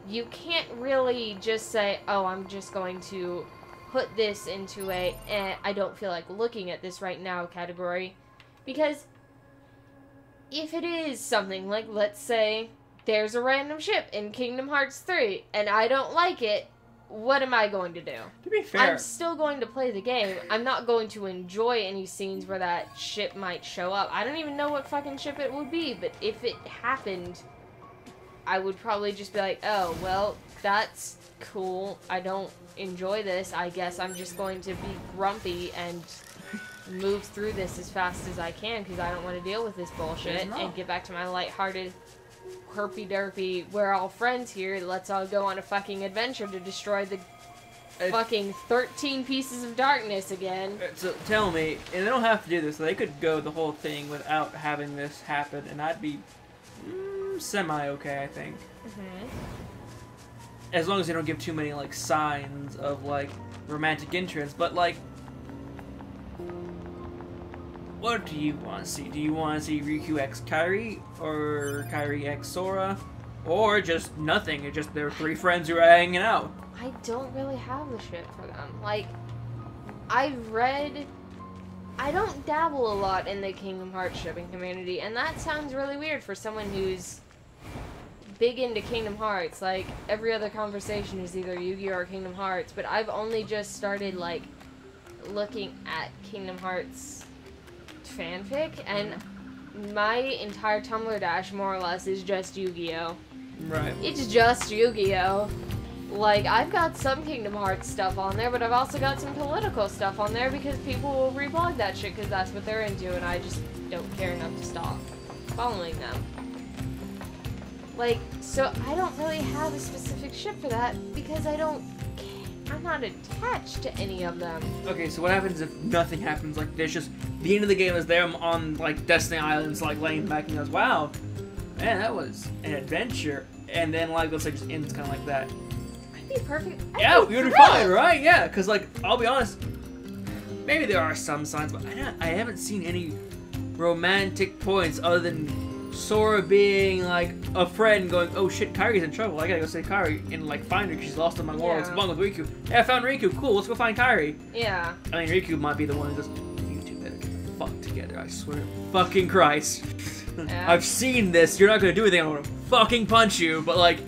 S2: you can't really just say, oh, I'm just going to put this into I don't feel like looking at this right now category. Because if it is something like, let's say, there's a random ship in Kingdom Hearts 3, and I don't like it, what am I going to do?
S1: To be fair,
S2: I'm still going to play the game. I'm not going to enjoy any scenes where that ship might show up. I don't even know what fucking ship it would be, but if it happened, I would probably just be like, oh, well, that's cool. I don't enjoy this. I guess I'm just going to be grumpy and move through this as fast as I can because I don't want to deal with this bullshit and get back to my lighthearted, herpy-derpy, we're all friends here, let's all go on a fucking adventure to destroy the fucking 13 pieces of darkness again.
S1: So tell me, and they don't have to do this, they could go the whole thing without having this happen, and I'd be semi-okay, I think. As long as they don't give too many, like, signs of, like, romantic interest, but, like, what do you want to see? Do you want to see Riku x Kairi, or Kairi x Sora, or just nothing? It's just they're three friends who are hanging out.
S2: I don't really have the shit for them. Like, I don't dabble a lot in the Kingdom Hearts shipping community, and that sounds really weird for someone who's big into Kingdom Hearts. Like, every other conversation is either Yu-Gi-Oh! Or Kingdom Hearts, but I've only just started, like, looking at Kingdom Hearts fanfic, and my entire Tumblr dash, more or less, is just Yu-Gi-Oh!
S1: Right.
S2: It's just Yu-Gi-Oh! Like, I've got some Kingdom Hearts stuff on there, but I've also got some political stuff on there because people will reblog that shit because that's what they're into, and I just don't care enough to stop following them. Like, so I don't really have a specific ship for that because I'm not attached to any of them.
S1: Okay, so what happens if nothing happens? Like, there's just, the end of the game is them on, like, Destiny Islands, like, laying back and goes, wow, man, that was an adventure. And then, like, let's say just ends kind of like that.
S2: Be perfect.
S1: Yeah, you'd be fine, right? Yeah, because, like, I'll be honest, maybe there are some signs, but I haven't seen any romantic points other than Sora being, like, a friend going, oh shit, Kairi's in trouble, I gotta go save Kairi, and, like, find her, she's lost among worlds, along with Riku. Hey, I found Riku, cool, let's go find Kairi.
S2: Yeah.
S1: I mean, Riku might be the one who goes, you two better get the fuck together, I swear. Fucking Christ.
S2: Yeah.
S1: I've seen this, you're not gonna do anything, I'm gonna fucking punch you, but, like,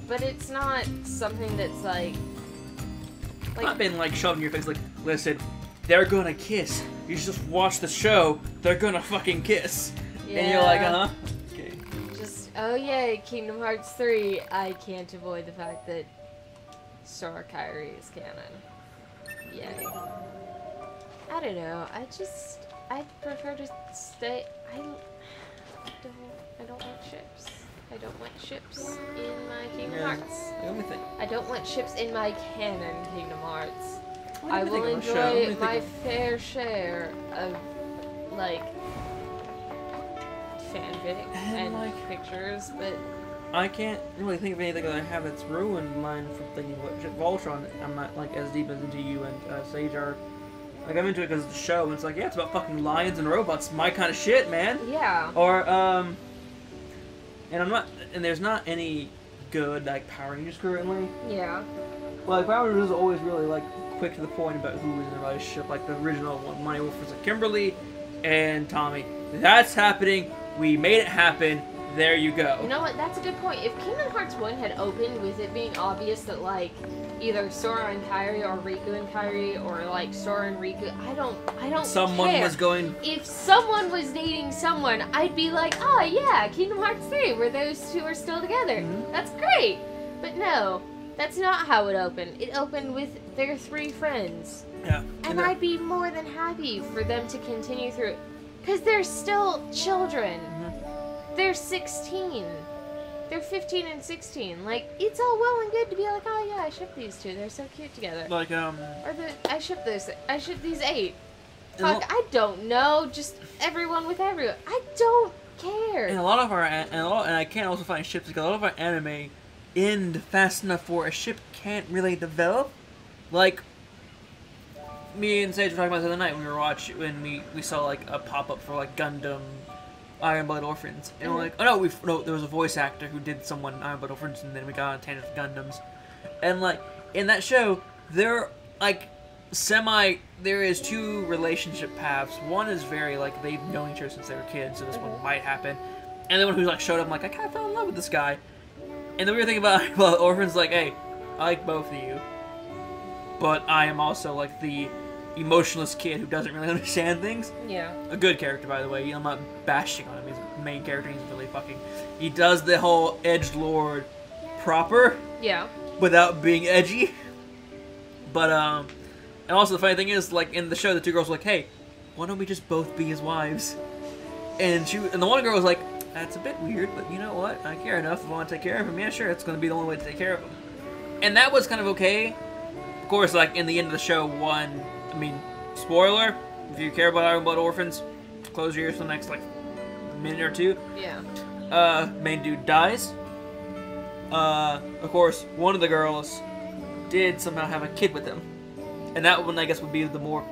S2: but it's not something that's like
S1: not been like shoved in your face like, listen, they're gonna kiss. You just watch the show, they're gonna fucking kiss.
S2: Yeah.
S1: And you're like, uh-huh. Okay.
S2: Just, oh yay, Kingdom Hearts 3. I can't avoid the fact that Sora Kairi is canon. Yay. I don't know. I prefer to stay. I don't want ships. I don't want ships in my Kingdom Hearts.
S1: The only thing.
S2: I don't want ships in my canon Kingdom Hearts. I
S1: What do you
S2: will
S1: think of the show?
S2: enjoy my fair share of, like, fanfic and
S1: like,
S2: pictures, but
S1: I can't really think of anything that I have that's ruined mine from thinking what Voltron. I'm not, like, as deep as into you and Sage are. Like, I'm into it because of the show, and it's like, yeah, it's about fucking lions and robots. My kind of shit, man.
S2: yeah.
S1: Or, and there's not any good, like, Power Rangers currently.
S2: Yeah.
S1: Like, Power Rangers is always really, like, quick to the point about who is in a relationship. Like, the original one, Mighty Wolf was like Kimberly and Tommy. That's happening. We made it happen. There you go.
S2: You know what? That's a good point. If Kingdom Hearts 1 had opened with it being obvious that, like, either Sora and Kairi or Riku and Kairi or, like, Sora and Riku, I don't
S1: Someone
S2: care.
S1: was going...
S2: If someone was dating someone, I'd be like, oh yeah, Kingdom Hearts 3, where those two are still together.
S1: Mm-hmm.
S2: That's great. But no, that's not how it opened. It opened with their three friends.
S1: Yeah.
S2: And I'd be more than happy for them to continue through it. Because they're still children.
S1: Mm-hmm.
S2: They're 16. They're 15 and 16. Like, it's all well and good to be like, oh yeah, I ship these two. They're so cute together.
S1: Like,
S2: Or I ship these 8.
S1: And
S2: Fuck, I don't know. Just everyone with everyone. I don't care.
S1: and a lot of our... And I can't also find ships because a lot of our anime end fast enough for a ship can't really develop. Like... Me and Sage were talking about the other night when we were when we saw like a pop-up for like Gundam Iron Blood Orphans. And we're like, oh no, there was a voice actor who did someone Iron Blood Orphans, and then we got on a tangent for Gundams. And like, in that show, there is 2 relationship paths. One is very like, they've known each other since they were kids, so this one might happen. And the one who's like showed up, like, I kinda fell in love with this guy. And the weird thing about Iron Blood Orphans, like, hey, I like both of you, but I am also like the emotionless kid who doesn't really understand things.
S2: Yeah.
S1: A good character, by the way. I'm not bashing on him. He's the main character. He's really fucking... He does the whole edgelord proper
S2: Yeah.
S1: without being edgy. But and also the funny thing is, like in the show, the two girls were like, "Hey, why don't we just both be his wives?" And the one girl was like, "That's a bit weird, but you know what? I care enough. If I want to take care of him, yeah, sure, it's going to be the only way to take care of him." And that was kind of okay. Of course, like in the end of the show, spoiler, if you care about Iron Blood orphans, close your ears for the next like minute or two.
S2: Yeah.
S1: Main dude dies. Of course, one of the girls did somehow have a kid with him, and that one I guess would be the more.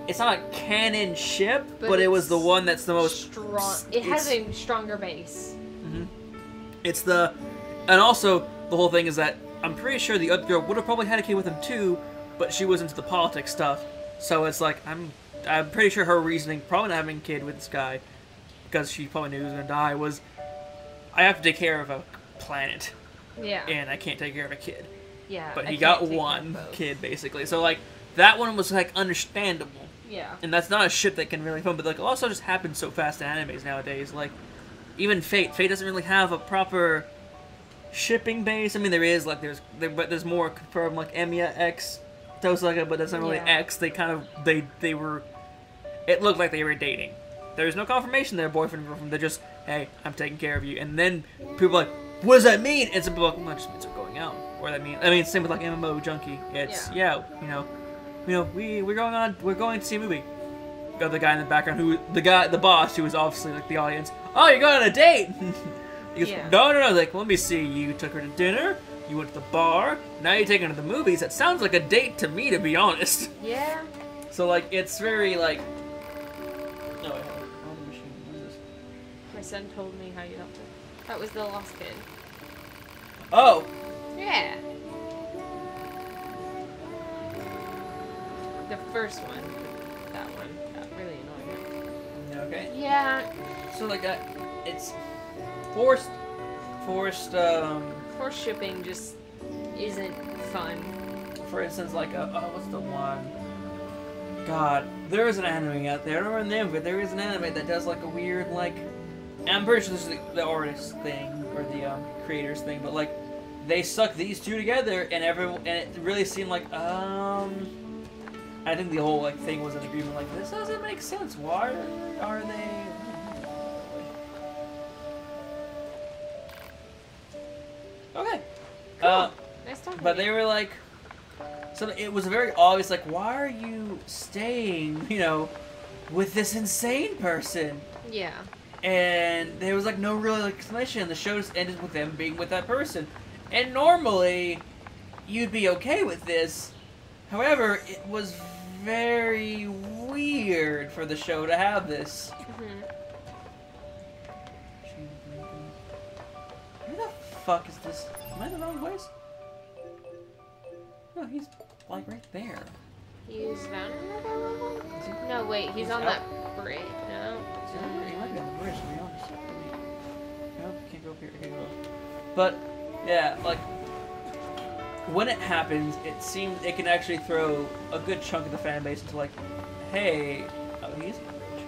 S1: It's not a canon ship, but it was the one that's the most
S2: strong. It has a stronger base.
S1: Mm-hmm. It's the, and also the whole thing is that I'm pretty sure the other girl would have probably had a kid with him too, but she was into the politics stuff. So it's like I'm pretty sure her reasoning, probably not having a kid with this guy, because she probably knew he was gonna die, was I have to take care of a planet.
S2: Yeah.
S1: And I can't take care of a kid.
S2: Yeah.
S1: But he got one kid basically, so like that one was like understandable.
S2: Yeah.
S1: And that's not a ship that can really film, but like also just happens so fast in animes nowadays. Like even Fate doesn't really have a proper shipping base. I mean there is like there's more from like Emiya X Tosaka, but that's not really X. They kind of they were. It looked like they were dating. There's no confirmation they're boyfriend and girlfriend. They're just, hey, I'm taking care of you. And then people are like, what does that mean? And some people are like, well, that just means we're going out. Or that means, I mean, same with like MMO Junkie. It's we're going to see a movie. Got the guy in the background the boss who was obviously like the audience. Oh, you're going on a date. He goes, no. Like, let me see. You took her to dinner. You went to the bar. Now you're taking her to the movies. That sounds like a date to me, to be honest.
S2: Yeah.
S1: So like, it's very like. Oh, wait, hold on. The machine. What is this?
S2: My son told me how you helped him. That was the lost kid.
S1: Oh.
S2: Yeah. The first one. That one. That really annoyed me.
S1: Okay.
S2: Yeah.
S1: So like that, it's forced. Forced
S2: shipping just isn't fun.
S1: For instance, like what's the one? God, there is an anime out there. I don't remember the name, but there is an anime that does like a weird like. I'm pretty sure this is the artist thing or the creators thing, but like they suck these two together, and it really seemed like I think the whole like thing was an agreement like this doesn't make sense. Why are they? Okay.
S2: Cool. Nice talking
S1: but
S2: to you.
S1: they were like, so it was very obvious. Like, why are you staying? With this insane person?
S2: Yeah.
S1: And there was like no real explanation. The show just ended with them being with that person. And normally, you'd be okay with this. However, it was very weird for the show to have this.
S2: Mm-hmm.
S1: Where the fuck is this? Am I in the wrong place? No, he's like right there.
S2: He's down another level? No, wait, he's on that bridge. No.
S1: He might be on the bridge, to be honest. No, can't go up here. Can't go up. But, yeah, like, when it happens, it seems it can actually throw a good chunk of the fan base into like, hey, oh, he's on the bridge.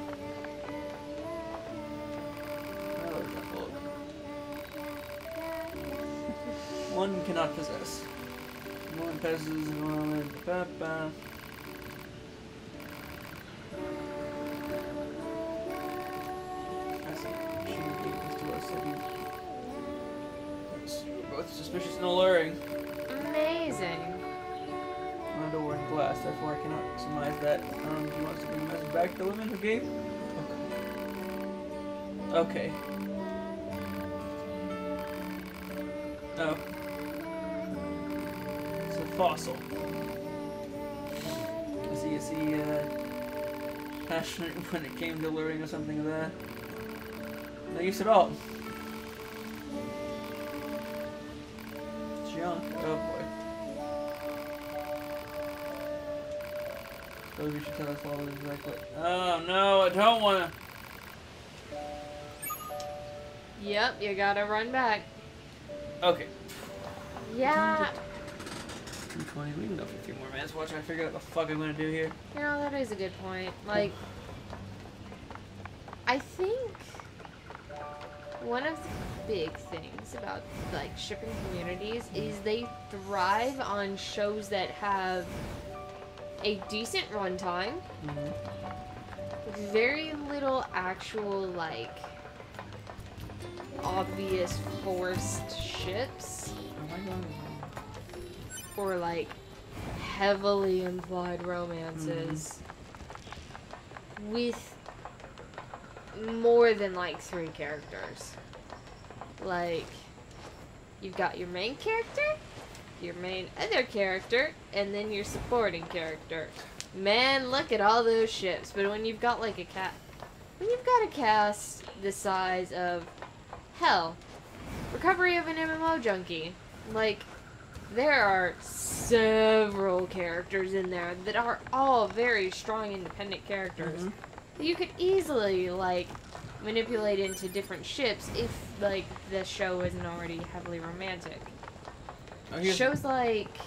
S1: Oh, there's that book. One cannot possess. One possesses one. Ba-ba. Both suspicious and alluring.
S2: Amazing.
S1: My door in glass, therefore I cannot surmise that. He wants to bring the message back to the women who gave. Okay. Oh. It's a fossil. Is he passionate when it came to luring or something of that? No use at all. Junk. Oh boy. Suppose we should tell us all exactly. Oh no, I don't wanna.
S2: Yep, you gotta run back.
S1: Okay.
S2: Yeah.
S1: 2:20. We can go for a few more minutes. Watch, I figure out what the fuck I'm gonna do here.
S2: You know, that is a good point. Like, I think one of big things about like shipping communities is they thrive on shows that have a decent runtime, very little actual like obvious forced ships, or like heavily implied romances with more than like 3 characters. Like, you've got your main character, your main other character, and then your supporting character. Man, look at all those ships. But when you've got like when you've got a cast the size of, hell, Recovery of an MMO Junkie, like, there are several characters in there that are all very strong independent characters that you could easily like manipulate into different ships if like the show isn't already heavily romantic. Shows like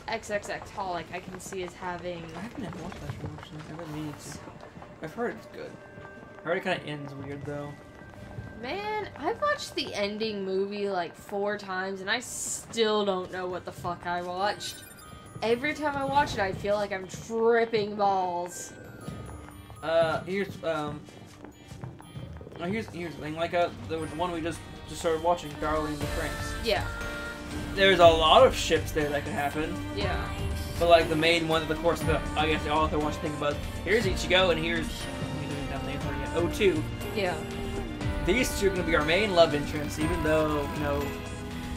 S2: XXX Holic I can see as having...
S1: I haven't watched that show actually. I really need to. I've heard it's good. I heard it kind of ends weird though.
S2: Man, I've watched the ending movie like 4 times and I still don't know what the fuck I watched. Every time I watch it I feel like I'm tripping balls.
S1: Here's the thing, like, the one we just started watching, Darling in the Franxx.
S2: Yeah.
S1: There's a lot of ships there that could happen.
S2: Yeah.
S1: But, like, the main one, of course, I guess the author wants to think about, here's Ichigo, and here's, O2.
S2: Yeah.
S1: These two are going to be our main love interests, even though, you know,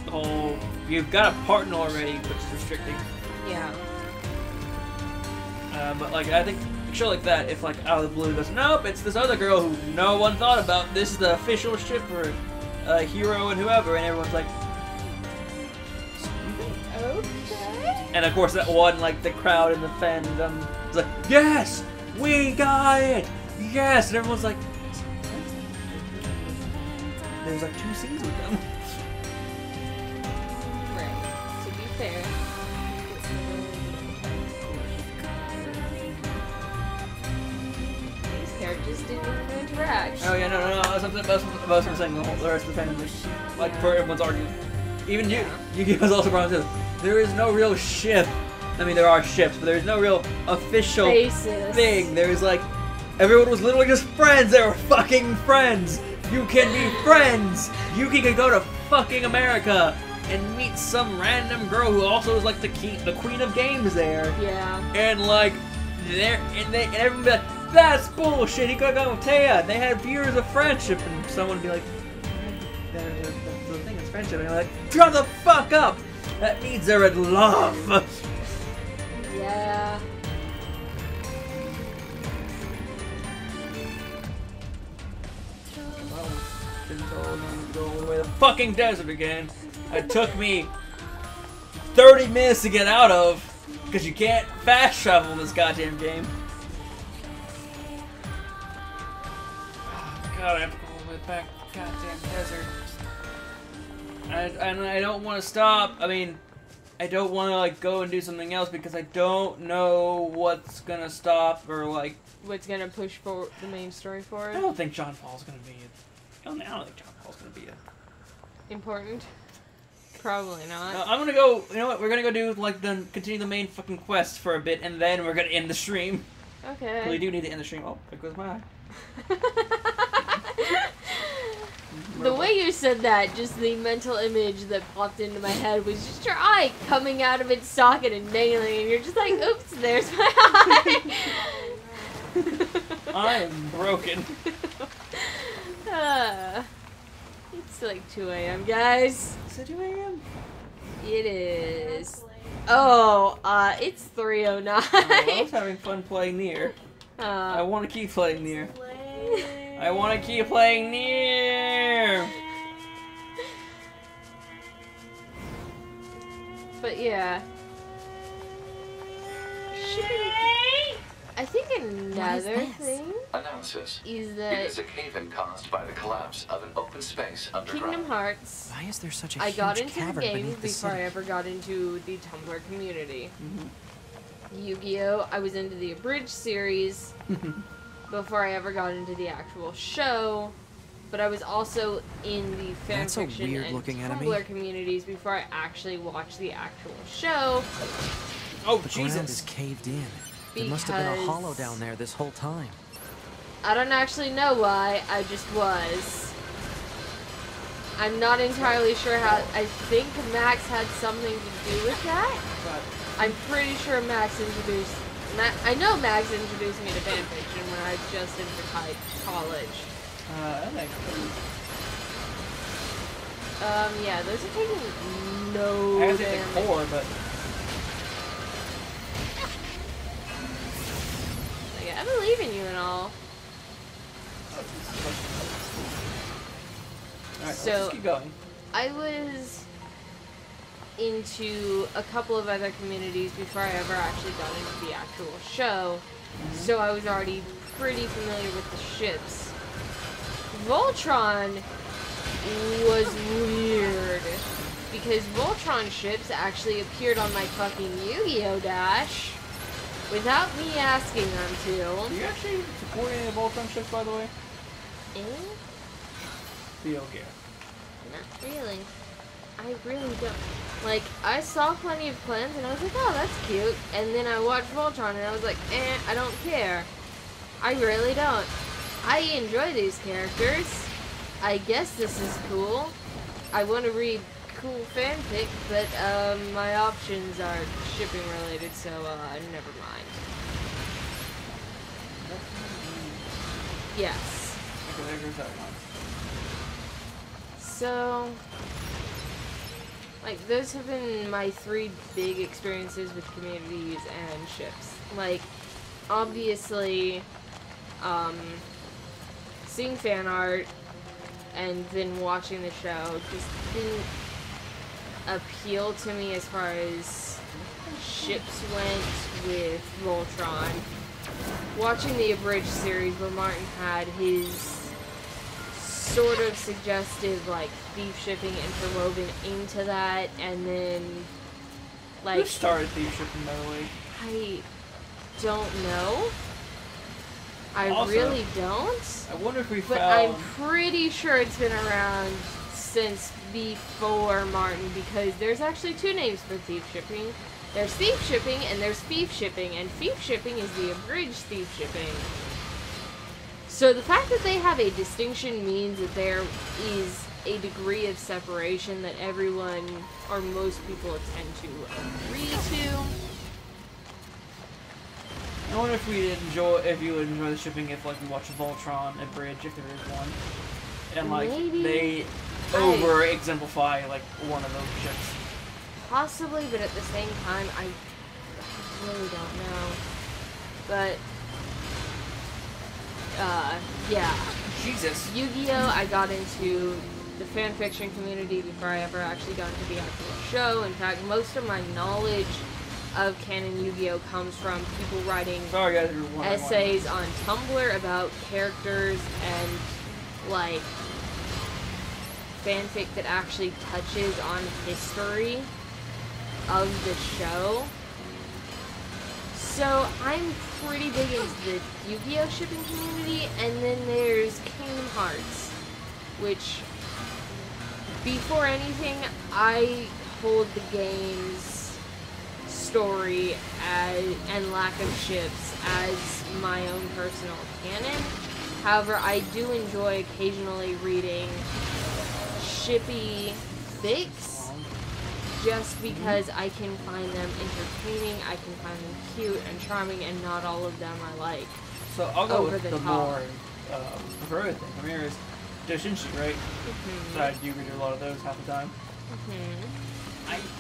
S1: the whole, you've got a partner already, which is restricting.
S2: Yeah.
S1: But, like, I think, a show like that, if like out of the blue goes, nope, it's this other girl who no one thought about. This is the official ship for Hero and whoever, and everyone's like,
S2: okay.
S1: And of course that one, like the crowd and the fandom is like, yes, we got it, yes, and everyone's like, there's like 2 scenes with them.
S2: Right. To be fair. Characters didn't even interact.
S1: Oh yeah, no. That's what I'm saying. The rest of the family, like for everyone's argument. Even Yu-Gi-Oh's also brought into there is no real ship. I mean, there are ships, but there's no real official thing. There's like everyone was literally just friends. They were fucking friends. You can be friends. Yuki can go to fucking America and meet some random girl who also is like the queen of games there.
S2: Yeah.
S1: And like and everyone be like, that's bullshit, he could've gone with Taya, and they had years of friendship, and someone would be like, the thing is friendship, and they're like, shut the fuck up! That means they're in love!
S2: Yeah.
S1: Well, been told to go all the way to the fucking desert again. It took me 30 minutes to get out of, because you can't fast travel in this goddamn game. God, I have to go all the way back to the goddamn desert. I don't want to stop. I mean, I don't want to like go and do something else because I don't know what's gonna stop or like
S2: what's gonna push for the main story forward.
S1: I don't think John Paul's gonna be I don't think John Paul's gonna be
S2: important. Probably not.
S1: No, I'm gonna go. You know what? We're gonna go do like continue the main fucking quest for a bit, and then we're gonna end the stream.
S2: Okay.
S1: We do need to end the stream. Oh, there goes my eye.
S2: The way you said that, just the mental image that popped into my head was just your eye coming out of its socket and dangling, and you're just like, oops, there's my eye.
S1: I am broken.
S2: It's like 2 a.m., guys.
S1: Is it 2 a.m.?
S2: It is. Oh, it's 3:09.
S1: I was having fun playing Nier. I want to keep playing Nier. I want to keep playing Nier.
S2: But yeah. I think another thing
S7: Announces.
S2: is
S7: It
S2: that
S7: is a cave-in caused by the collapse of an open space underground.
S2: Kingdom Hearts.
S6: Why is there such a
S2: I
S6: huge
S2: got into the
S6: cavern
S2: game
S6: beneath the
S2: before I
S6: city?
S2: ever got into the Tumblr community. Yu-Gi-Oh! I was into the Abridged series before I ever got into the actual show. but I was also in the
S6: That's a
S2: fanfiction and
S6: weird-looking enemy.
S2: Tumblr communities before I actually watched the actual show.
S1: Oh,
S6: The
S1: Jesus.
S6: ground is caved in. There must have been a
S2: Because-
S6: hollow down there this whole time.
S2: I don't actually know why, I just was. I'm not entirely sure how. I think Max had something to do with that.
S1: But
S2: I'm pretty sure Max introduced. I know Max introduced me to fanfiction when I just entered college.
S1: I think.
S2: Yeah, those are taking no
S1: I guess it's
S2: damage.
S1: like 4, but.
S2: Like, I believe in you and all.
S1: Alright,
S2: So-
S1: let's just keep going.
S2: I was into a couple of other communities before I ever actually got into the actual show, so I was already pretty familiar with the ships. Voltron was weird, because Voltron ships actually appeared on my fucking Yu-Gi-Oh! Dash without me asking them to.
S1: Do you actually support any of the Voltron ships, by the way?
S2: Eh?
S1: The okay.
S2: Not really. I really don't. Like, I saw plenty of clans and I was like, oh, that's cute. And then I watched Voltron and I was like, I don't care. I really don't. I enjoy these characters. I guess this is cool. I want to read cool fanfic, but my options are shipping related, so never mind. Yes.
S1: Okay, there goes that one.
S2: So, like, those have been my 3 big experiences with communities and ships. Like, obviously, seeing fan art and then watching the show just didn't appeal to me as far as ships went with Voltron. Watching the abridged series where Martin had his sort of suggestive, like, thief shipping interwoven into that, and then, like...
S1: Who started thief shipping, by the way?
S2: I don't know. I
S1: Also,
S2: really don't.
S1: I wonder if we
S2: But
S1: found...
S2: I'm pretty sure it's been around since before Martin, because there's actually 2 names for thief shipping. There's thief shipping and there's thief shipping, and thief shipping is the abridged thief shipping. So the fact that they have a distinction means that there is a degree of separation that everyone, or most people, tend to agree to.
S1: I wonder if you would enjoy the shipping if, like, we watch Voltron and Bridge, if there is one. And, like,
S2: Maybe.
S1: they over-exemplify, like, one of those ships.
S2: Possibly, but at the same time, I really don't know. But, yeah.
S1: Jesus.
S2: Yu-Gi-Oh! I got into the fanfiction community before I ever actually got into the actual show. In fact, most of my knowledge of canon Yu-Gi-Oh! Comes from people writing
S1: Sorry, guys, you're one
S2: essays on Tumblr about characters and, like, fanfic that actually touches on history of the show. So I'm pretty big into the Yu-Gi-Oh! Shipping community, and then there's Kingdom Hearts, which, before anything, I hold the game's story and lack of ships as my own personal canon. However, I do enjoy occasionally reading shippy fics, just because I can find them entertaining, I can find them cute and charming, and not all of them are like
S1: So I'll go
S2: over
S1: with
S2: the
S1: the
S2: top.
S1: more preferred thing. I mean, there's Doshinshi, right? So I do read a lot of those half the time.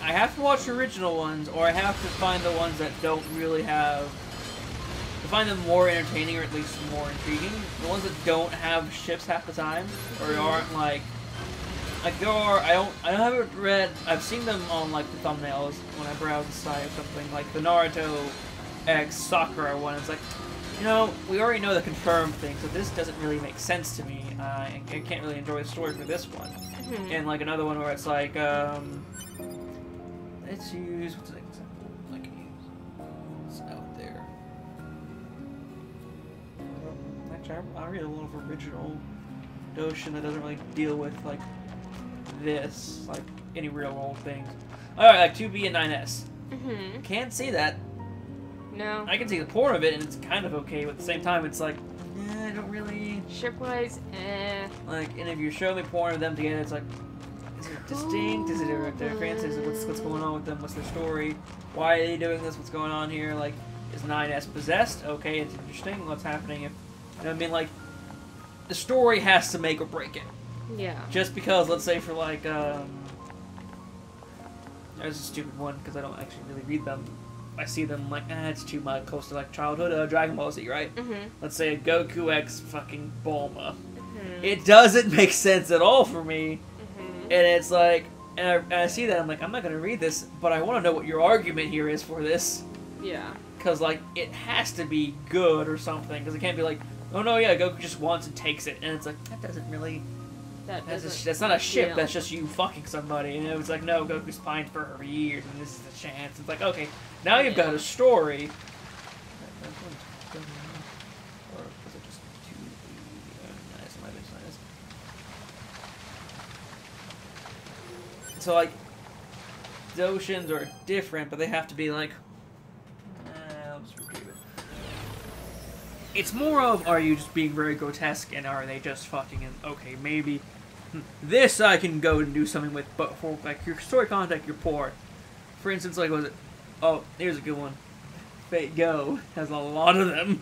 S1: I have to watch the original ones, or I have to find the ones that don't really have... to find them more entertaining, or at least more intriguing. The ones that don't have ships half the time, or aren't like there are, I haven't read, I've seen them on like the thumbnails when I browse the site or something, like the Naruto X Sakura one. It's like, you know, we already know the confirmed thing, so this doesn't really make sense to me. I can't really enjoy the story for this one. And like another one where it's like, let's use, what's an example I can use? It's out there. Actually, I read a lot of original Doshin that doesn't really deal with like this, like any real world things. Alright, like 2B and 9S.
S2: Mm-hmm.
S1: Can't see that.
S2: No.
S1: I can see the point of it, and it's kind of okay, but at the same time, it's like, I don't really...
S2: Shipwise,
S1: Like, and if you show me porn of them together, it's like, is it distinct? Is it a difference? Is it what's going on with them? What's their story? Why are they doing this? What's going on here? Like, is 9S possessed? Okay, it's interesting. What's happening? If, you know what I mean? Like, the story has to make or break it.
S2: Yeah.
S1: Just because, let's say for like, there's a stupid one because I don't actually really read them. I see them like, it's too much close to like childhood Dragon Ball Z, right?
S2: Mm-hmm.
S1: Let's say a Goku X fucking Bulma.
S2: Mm-hmm.
S1: It doesn't make sense at all for me.
S2: Mm-hmm.
S1: And it's like, and I see that, I'm like, I'm not going to read this, but I want to know what your argument here is for this.
S2: Yeah.
S1: Because, like, it has to be good or something. Because it can't be like, oh no, yeah, Goku just wants and takes it. And it's like, that doesn't really... That's not a ship, that's just you fucking somebody. And it was like, no, Goku's pined for her for years, and this is the chance. It's like, okay, now you've got a story. Or was it just 2? Nice, nice. So, like, Doshins are different, but they have to be like, I'll just retrieve it. It's more of, are you just being very grotesque, and are they just fucking, and okay, maybe this I can go and do something with, but for, like, your story contact, you're poor. For instance, like, was it, oh, here's a good one. Fate Go has a lot of them,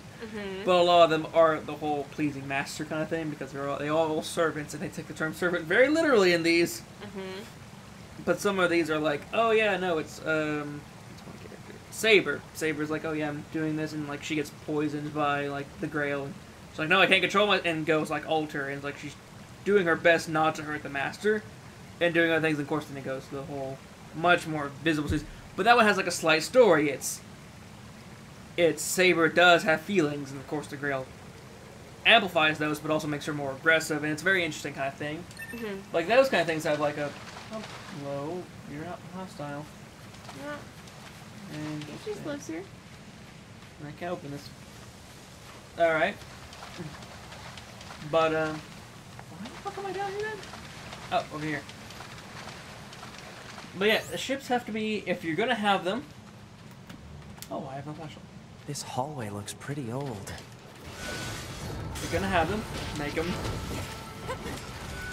S1: but a lot of them are the whole pleasing master kind of thing, because they all servants, and they take the term servant very literally in these. But some of these are like, oh yeah, no, it's one character. Saber. Saber's like, oh yeah, I'm doing this, and like she gets poisoned by like the Grail, and she's like, no, I can't control my, and goes like alter, and like she's doing her best not to hurt the master, and doing other things. And of course, then it goes to the whole much more visible. But that one has like a slight story. It's Saber does have feelings, and of course the Grail amplifies those, but also makes her more aggressive, and it's a very interesting kind of thing. Like those kind of things have like a hello, you're not hostile.
S2: Yeah.
S1: And
S2: She just lives here.
S1: I can't open this. Alright. But, why the fuck am I down here then? Oh, over here. But yeah, the ships have to be, if you're gonna have them... Oh, I have no flashlight.
S6: This hallway looks pretty old.
S1: If you're gonna have them, make them.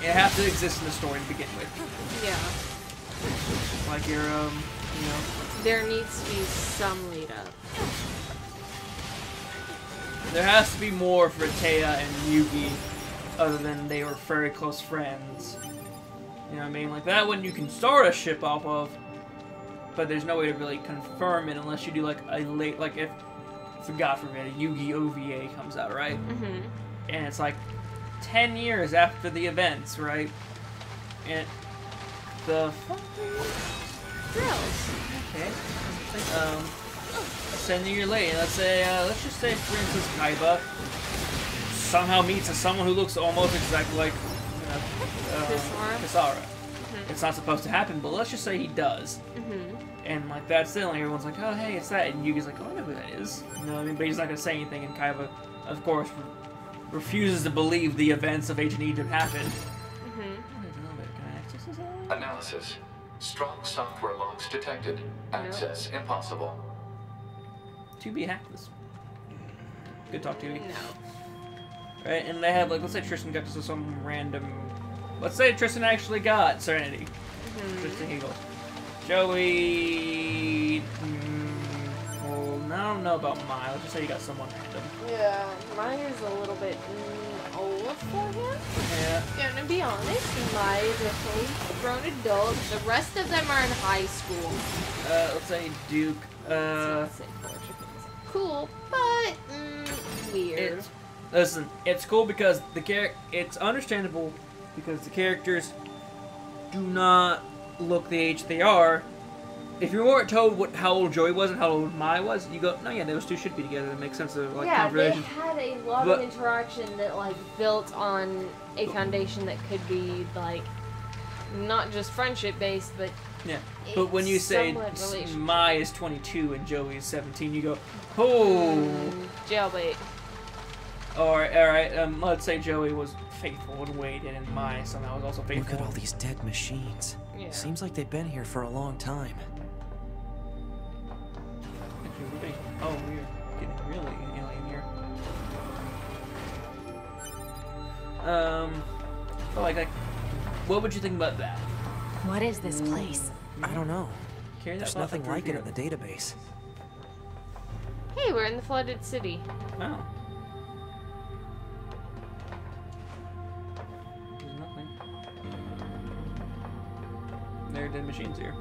S1: They have to exist in the story to begin with.
S2: Yeah.
S1: Like your, you know...
S2: There needs to be some lead up.
S1: There has to be more for Taya and Yugi, other than they were very close friends. You know what I mean? Like that one you can start a ship off of, but there's no way to really confirm it unless you do like a late, like if, for God forbid, a Yugi OVA comes out, right? And it's like 10 years after the events, right? And the
S2: Girls.
S1: okay. Send you your late. Let's say, let's just say, for instance, Kaiba somehow meets someone who looks almost exactly like Kisara. It's not supposed to happen, but let's just say he does. And like that's it. Like everyone's like, oh hey, it's that, and Yugi's like, oh I know who that is. You know what I mean? But he's not gonna say anything, and Kaiba, of course, refuses to believe the events of Ancient Egypt happened.
S7: Analysis. Strong software logs detected. Access impossible.
S1: 2B hacked this. Good talk, 2B.
S2: No.
S1: Right, and they have like, let's say Tristan got to some random. Let's say Tristan actually got Serenity. Tristan Eagle. Joey. Well, I don't know about Mai. Let's just say you got someone random.
S2: Yeah, mine is a little bit old for him.
S1: Yeah.
S2: Gonna be honest, mine is a fully grown adult. The rest of them are in high school.
S1: Let's say Duke.
S2: Cool, but weird.
S1: Listen, it's cool because it's understandable because the characters do not look the age they are. If you weren't told how old Joey was and how old Mai was, you go, no, yeah, those two should be together. It makes sense of like conversation.
S2: They had a lot of interaction that like built on a foundation that could be like not just friendship based, but
S1: yeah. But when you say Mai is 22 and Joey is 17, you go, oh,
S2: jailbait.
S1: Or alright, let's say Joey was faithful and waited, and my somehow was also faithful.
S6: Look at all these dead machines.
S2: Yeah.
S6: Seems like they've been here for a long time.
S1: Actually, we're getting, oh, we're getting really alien here. But like, what would you think about that?
S5: What is this place?
S6: I don't know.
S1: Carry that
S6: There's
S1: thought
S6: nothing
S1: through
S6: like it
S1: here.
S6: in the database.
S2: Hey, we're in the flooded city.
S1: Oh. There's nothing. There are dead machines here.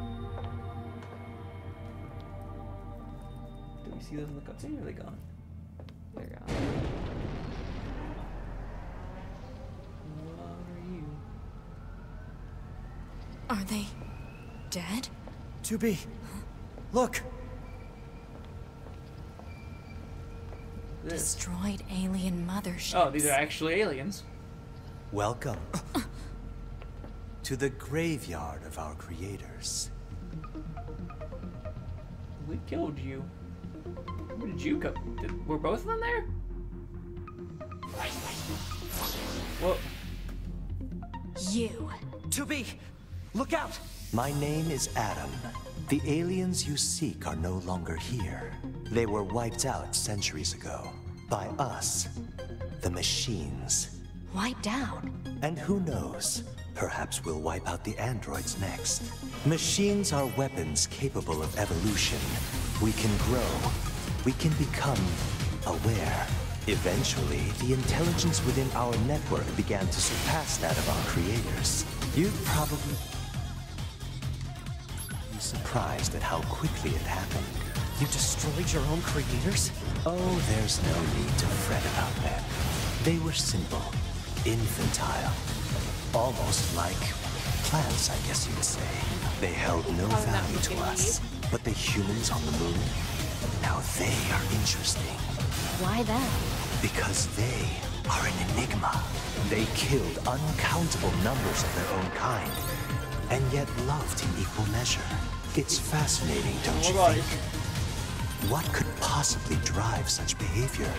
S1: Do we see those in the cutscene, or are they gone?
S2: They're gone.
S1: What are you?
S5: Are they dead?
S6: 2B, look!
S1: This.
S5: Destroyed alien motherships.
S1: Oh, these are actually aliens.
S9: Welcome to the graveyard of our creators.
S1: We killed you. Where did you go? Were both of them there? Well,
S5: You.
S6: 2B, look out!
S9: My name is Adam. The aliens you seek are no longer here. They were wiped out centuries ago. By us. The machines.
S5: Wiped out.
S9: And who knows? Perhaps we'll wipe out the androids next. Machines are weapons capable of evolution. We can grow. We can become aware. Eventually, the intelligence within our network began to surpass that of our creators. You'd probably be surprised at how quickly it happened.
S6: You destroyed your own creators?
S9: Oh, there's no need to fret about them. They were simple, infantile, almost like plants, I guess you'd say. They held no value to us. But the humans on the moon, now they are interesting.
S5: Why them?
S9: Because they are an enigma. They killed uncountable numbers of their own kind, and yet loved in equal measure. It's fascinating, don't you think? What could possibly drive such behavior?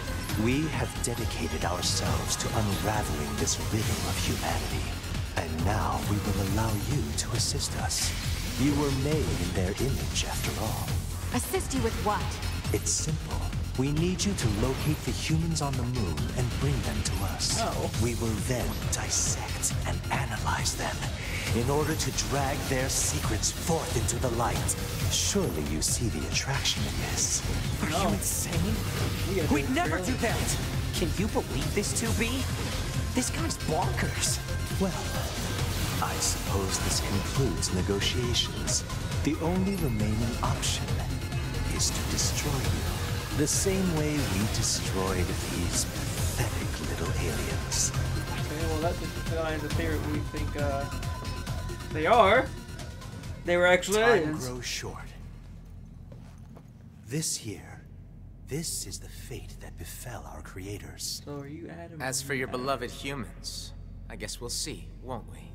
S9: We have dedicated ourselves to unraveling this riddle of humanity. And now we will allow you to assist us. You were made in their image, after all.
S5: Assist you with what?
S9: It's simple. We need you to locate the humans on the moon and bring them to us.
S1: Oh.
S9: We will then dissect and analyze them in order to drag their secrets forth into the light. Surely you see the attraction in this.
S6: Are you insane? We'd never do that! Can you believe this, 2B? This guy's bonkers.
S9: Well, I suppose this concludes negotiations. The only remaining option is to destroy you. The same way we destroyed these pathetic little aliens.
S1: okay, well that defines the theory we think they are. They were actually
S9: Time
S1: aliens.
S9: grows short. This year, this is the fate that befell our creators.
S1: So are you Adam?
S10: As for your beloved humans, I guess we'll see, won't we?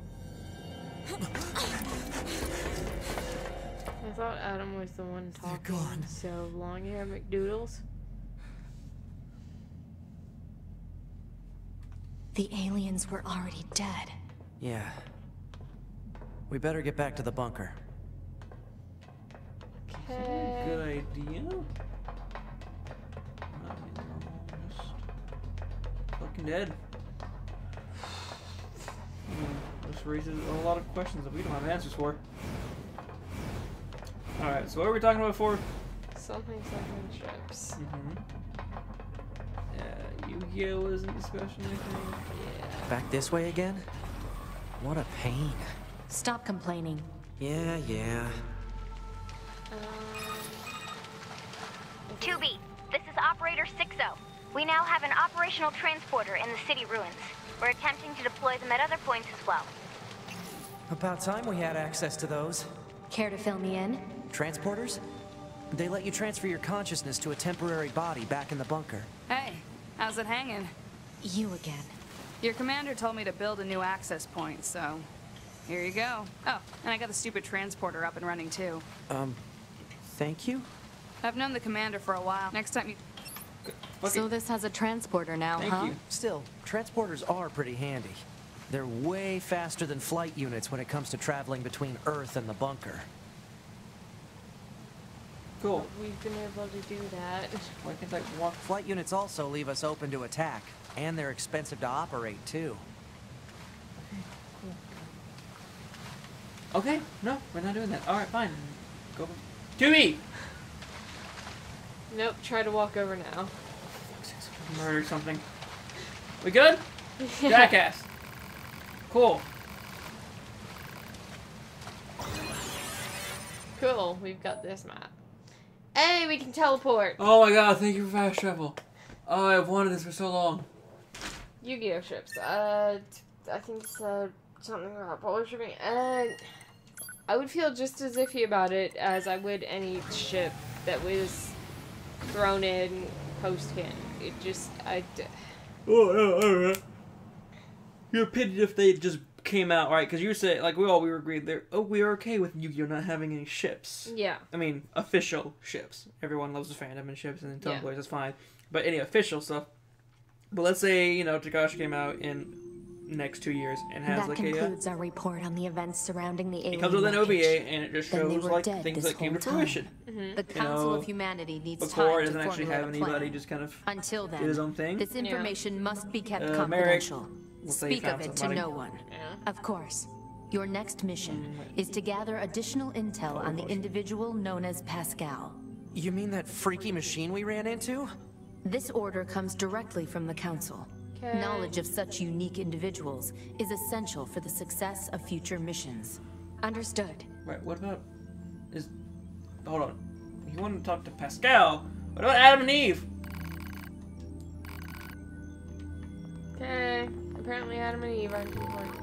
S2: I thought Adam was the one talking so long here, McDoodles.
S5: The aliens were already dead.
S6: Yeah. We better get back to the bunker.
S2: Okay.
S1: Good idea. Fucking dead. This raises a lot of questions that we don't have answers for. Alright, so what were we talking about before?
S2: Something ships.
S1: Yeah, Yu-Gi-Oh! Was in discussion, I think.
S2: Yeah.
S6: Back this way again? What a pain.
S5: Stop complaining.
S6: Yeah.
S8: 2B, this is Operator 60. We now have an operational transporter in the city ruins. We're attempting to deploy them at other points as well.
S6: About time we had access to those.
S5: Care to fill me in?
S6: Transporters? They let you transfer your consciousness to a temporary body back in the bunker.
S11: Hey, how's it hanging?
S5: You again.
S11: Your commander told me to build a new access point, so here you go. Oh, and I got the stupid transporter up and running too.
S6: Thank you?
S11: I've known the commander for a while. Next time you...
S5: So this has a transporter now,
S1: Thank
S5: huh?
S1: you.
S6: Still, transporters are pretty handy. They're way faster than flight units when it comes to traveling between Earth and the bunker.
S1: Cool.
S2: We've been able to do that.
S1: Why can't I walk?
S6: Flight units also leave us open to attack, and they're expensive to operate, too.
S1: Okay, no, we're not doing that. Alright, fine. Go. 2E!
S2: Nope, try to walk over now.
S1: Murder something. We good? Jackass. Cool.
S2: Cool, we've got this map. Hey, we can teleport!
S1: Oh my god, thank you for fast travel. Oh, I've wanted this for so long.
S2: Yu-Gi-Oh ships. I think it's something about polar shipping. I would feel just as iffy about it as I would any ship that was thrown in post-canon. It just,
S1: Alright. Your opinion if they just came out, right? Because you said, like, we were agreed there. Oh, we are okay with Yu-Gi-Oh not having any ships.
S2: Yeah.
S1: I mean, official ships. Everyone loves the fandom and ships and tumblers,
S2: Yeah.
S1: that's fine. But any official stuff. But let's say, you know, Takashi came out in next 2 years and has
S5: That
S1: like
S5: concludes our report on the events surrounding the alien
S1: it comes with an
S5: wreckage.
S1: OVA and it just
S5: Then they
S1: shows
S5: were
S1: like
S5: dead
S1: things
S5: this
S1: that came
S5: whole
S1: to fruition.
S5: The Council
S1: know,
S5: of Humanity needs
S1: before
S5: time
S1: it
S5: to
S1: doesn't actually have
S5: formulate a
S1: anybody
S5: plan.
S1: just kind of
S5: Until then,
S1: did his own thing.
S5: this information must be kept
S1: Merrick,
S5: confidential.
S1: we'll say you
S5: Speak of
S1: found
S5: it to
S1: somebody.
S5: no one. Of course. Your next mission is to gather additional intel on the individual known as Pascal.
S6: You mean that freaky machine we ran into?
S5: This order comes directly from the Council.
S2: Okay.
S5: Knowledge of such unique individuals is essential for the success of future missions. Understood.
S1: Right, what about hold on. You want to talk to Pascal? What about Adam and Eve?
S2: Okay. Apparently Adam and Eve aren't important.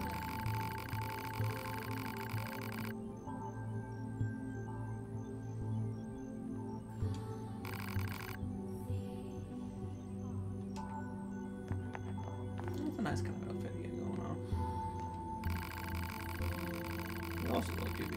S1: That's a nice kind of outfit you got going on. You also look good.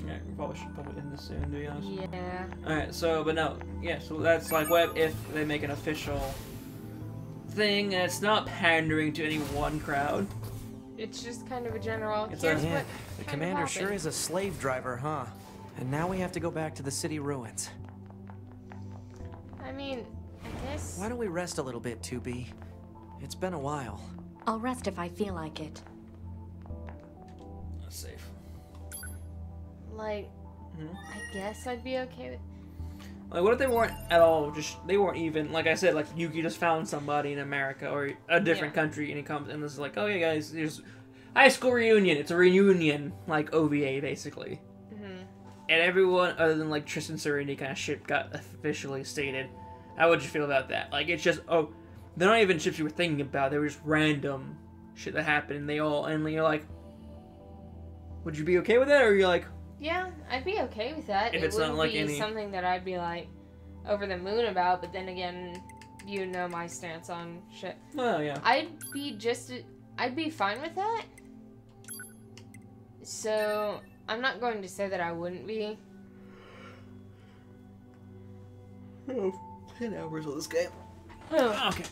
S1: Yeah, we probably should end this soon, to be honest.
S2: Yeah.
S1: Alright, so, but no, yeah, so that's like, what if they make an official thing and it's not pandering to any one crowd?
S2: It's just kind of a general.
S1: It's
S2: Here's
S1: a-
S2: what
S6: Yeah, the
S2: kind of
S6: commander sure
S2: happened.
S6: is a slave driver, huh? And now we have to go back to the city ruins.
S2: I mean, I guess.
S6: Why don't we rest a little bit, 2B? It's been a while.
S5: I'll rest if I feel like it.
S1: That's safe.
S2: Like, I guess I'd be okay with.
S1: Like, what if they weren't at all, they weren't even, like I said, like, Yuki just found somebody in America or a different country and he comes and this is like, oh yeah guys, here's high school reunion. It's a reunion, like, OVA, basically. And everyone other than, like, Tristan Serenity kind of ship got officially stated. How would you feel about that? Like, it's just, oh, they're not even ships you were thinking about, they were just random shit that happened and and you're like, would you be okay with that, or you're like,
S2: Yeah, I'd be okay with that.
S1: If
S2: It
S1: it's not
S2: wouldn't
S1: like
S2: be
S1: any-
S2: something that I'd be like over the moon about, but then again, you know my stance on shit.
S1: oh yeah.
S2: I'd be fine with that. So, I'm not going to say that I wouldn't be.
S1: Oh, 10 hours of this game.
S2: Oh.
S1: Okay.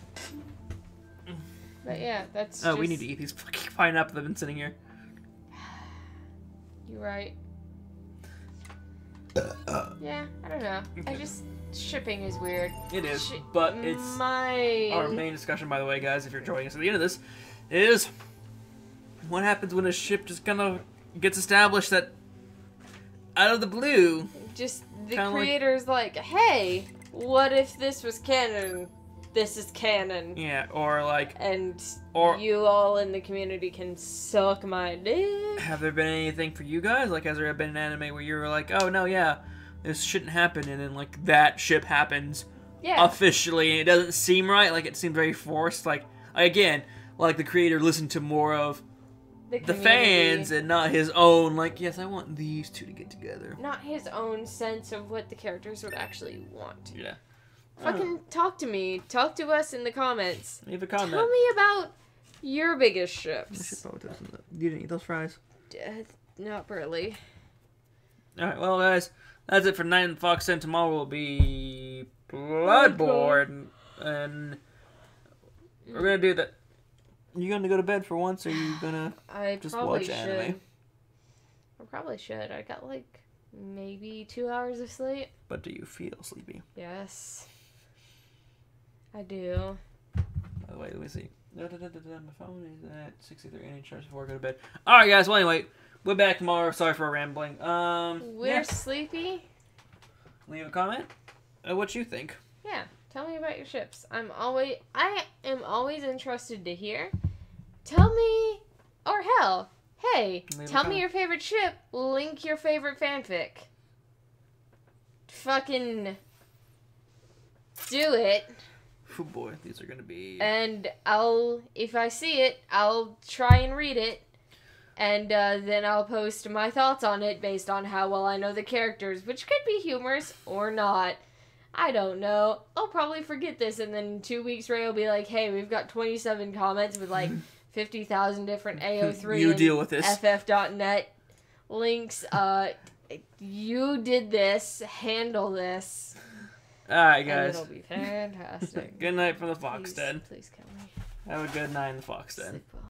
S2: But yeah, that's
S1: Oh, we
S2: just-
S1: need to eat these fucking pineapple that have been sitting here.
S2: You're right. Yeah, I don't know. I just shipping is weird.
S1: It is, but it's
S2: my
S1: our main discussion, by the way, guys, if you're joining us at the end of this, is what happens when a ship just kind of gets established that out of the blue.
S2: just the
S1: kinda like-
S2: creator's like, hey, what if this was canon? This is canon.
S1: Yeah, or like,
S2: And
S1: or
S2: you all in the community can suck my dick.
S1: have there been anything for you guys? Like, has there been an anime where you were like, oh no, yeah, this shouldn't happen, and then like that ship happens
S2: Yeah.
S1: officially, and it doesn't seem right. Like it seems very forced. Like again, like the creator listened to more of the
S2: community.
S1: fans and not his own. Like, yes, I want these two to get together.
S2: Not his own sense of what the characters would actually want.
S1: Yeah.
S2: Fucking talk to me. Talk to us in the comments.
S1: Leave a comment.
S2: Tell me about your biggest
S1: You
S2: ships.
S1: should probably toast them. You didn't eat those fries.
S2: Not really.
S1: Alright, well, guys, that's it for Night in the Fox Den. Tomorrow will be Bloodborne. And we're going to do that. You going to go to bed for once, or are you going to just watch anime?
S2: I probably should. I got like maybe 2 hours of sleep.
S1: But do you feel sleepy?
S2: Yes. I do.
S1: By the way, let me see. My phone is at 63. I need to charge before I go to bed. Alright, guys. Well, anyway, we're back tomorrow. Sorry for rambling.
S2: We're sleepy.
S1: Leave a comment. What you think.
S2: Yeah. Tell me about your ships. I am always interested to hear. Tell me, or hell, hey, tell me your favorite ship. Link your favorite fanfic. Fucking do it.
S1: Oh boy, these are gonna be.
S2: And if I see it, I'll try and read it. And then I'll post my thoughts on it based on how well I know the characters, which could be humorous or not. I don't know. I'll probably forget this, and then in 2 weeks, Ray will be like, hey, we've got 27 comments with like 50,000 different AO3
S1: you deal with this.
S2: FF.net links. You did this. Handle this.
S1: Alright, guys.
S2: And it'll be fantastic.
S1: Good night from the Fox Den.
S2: Please kill me.
S1: Have a good night in the Fox Den.
S2: Sleep well.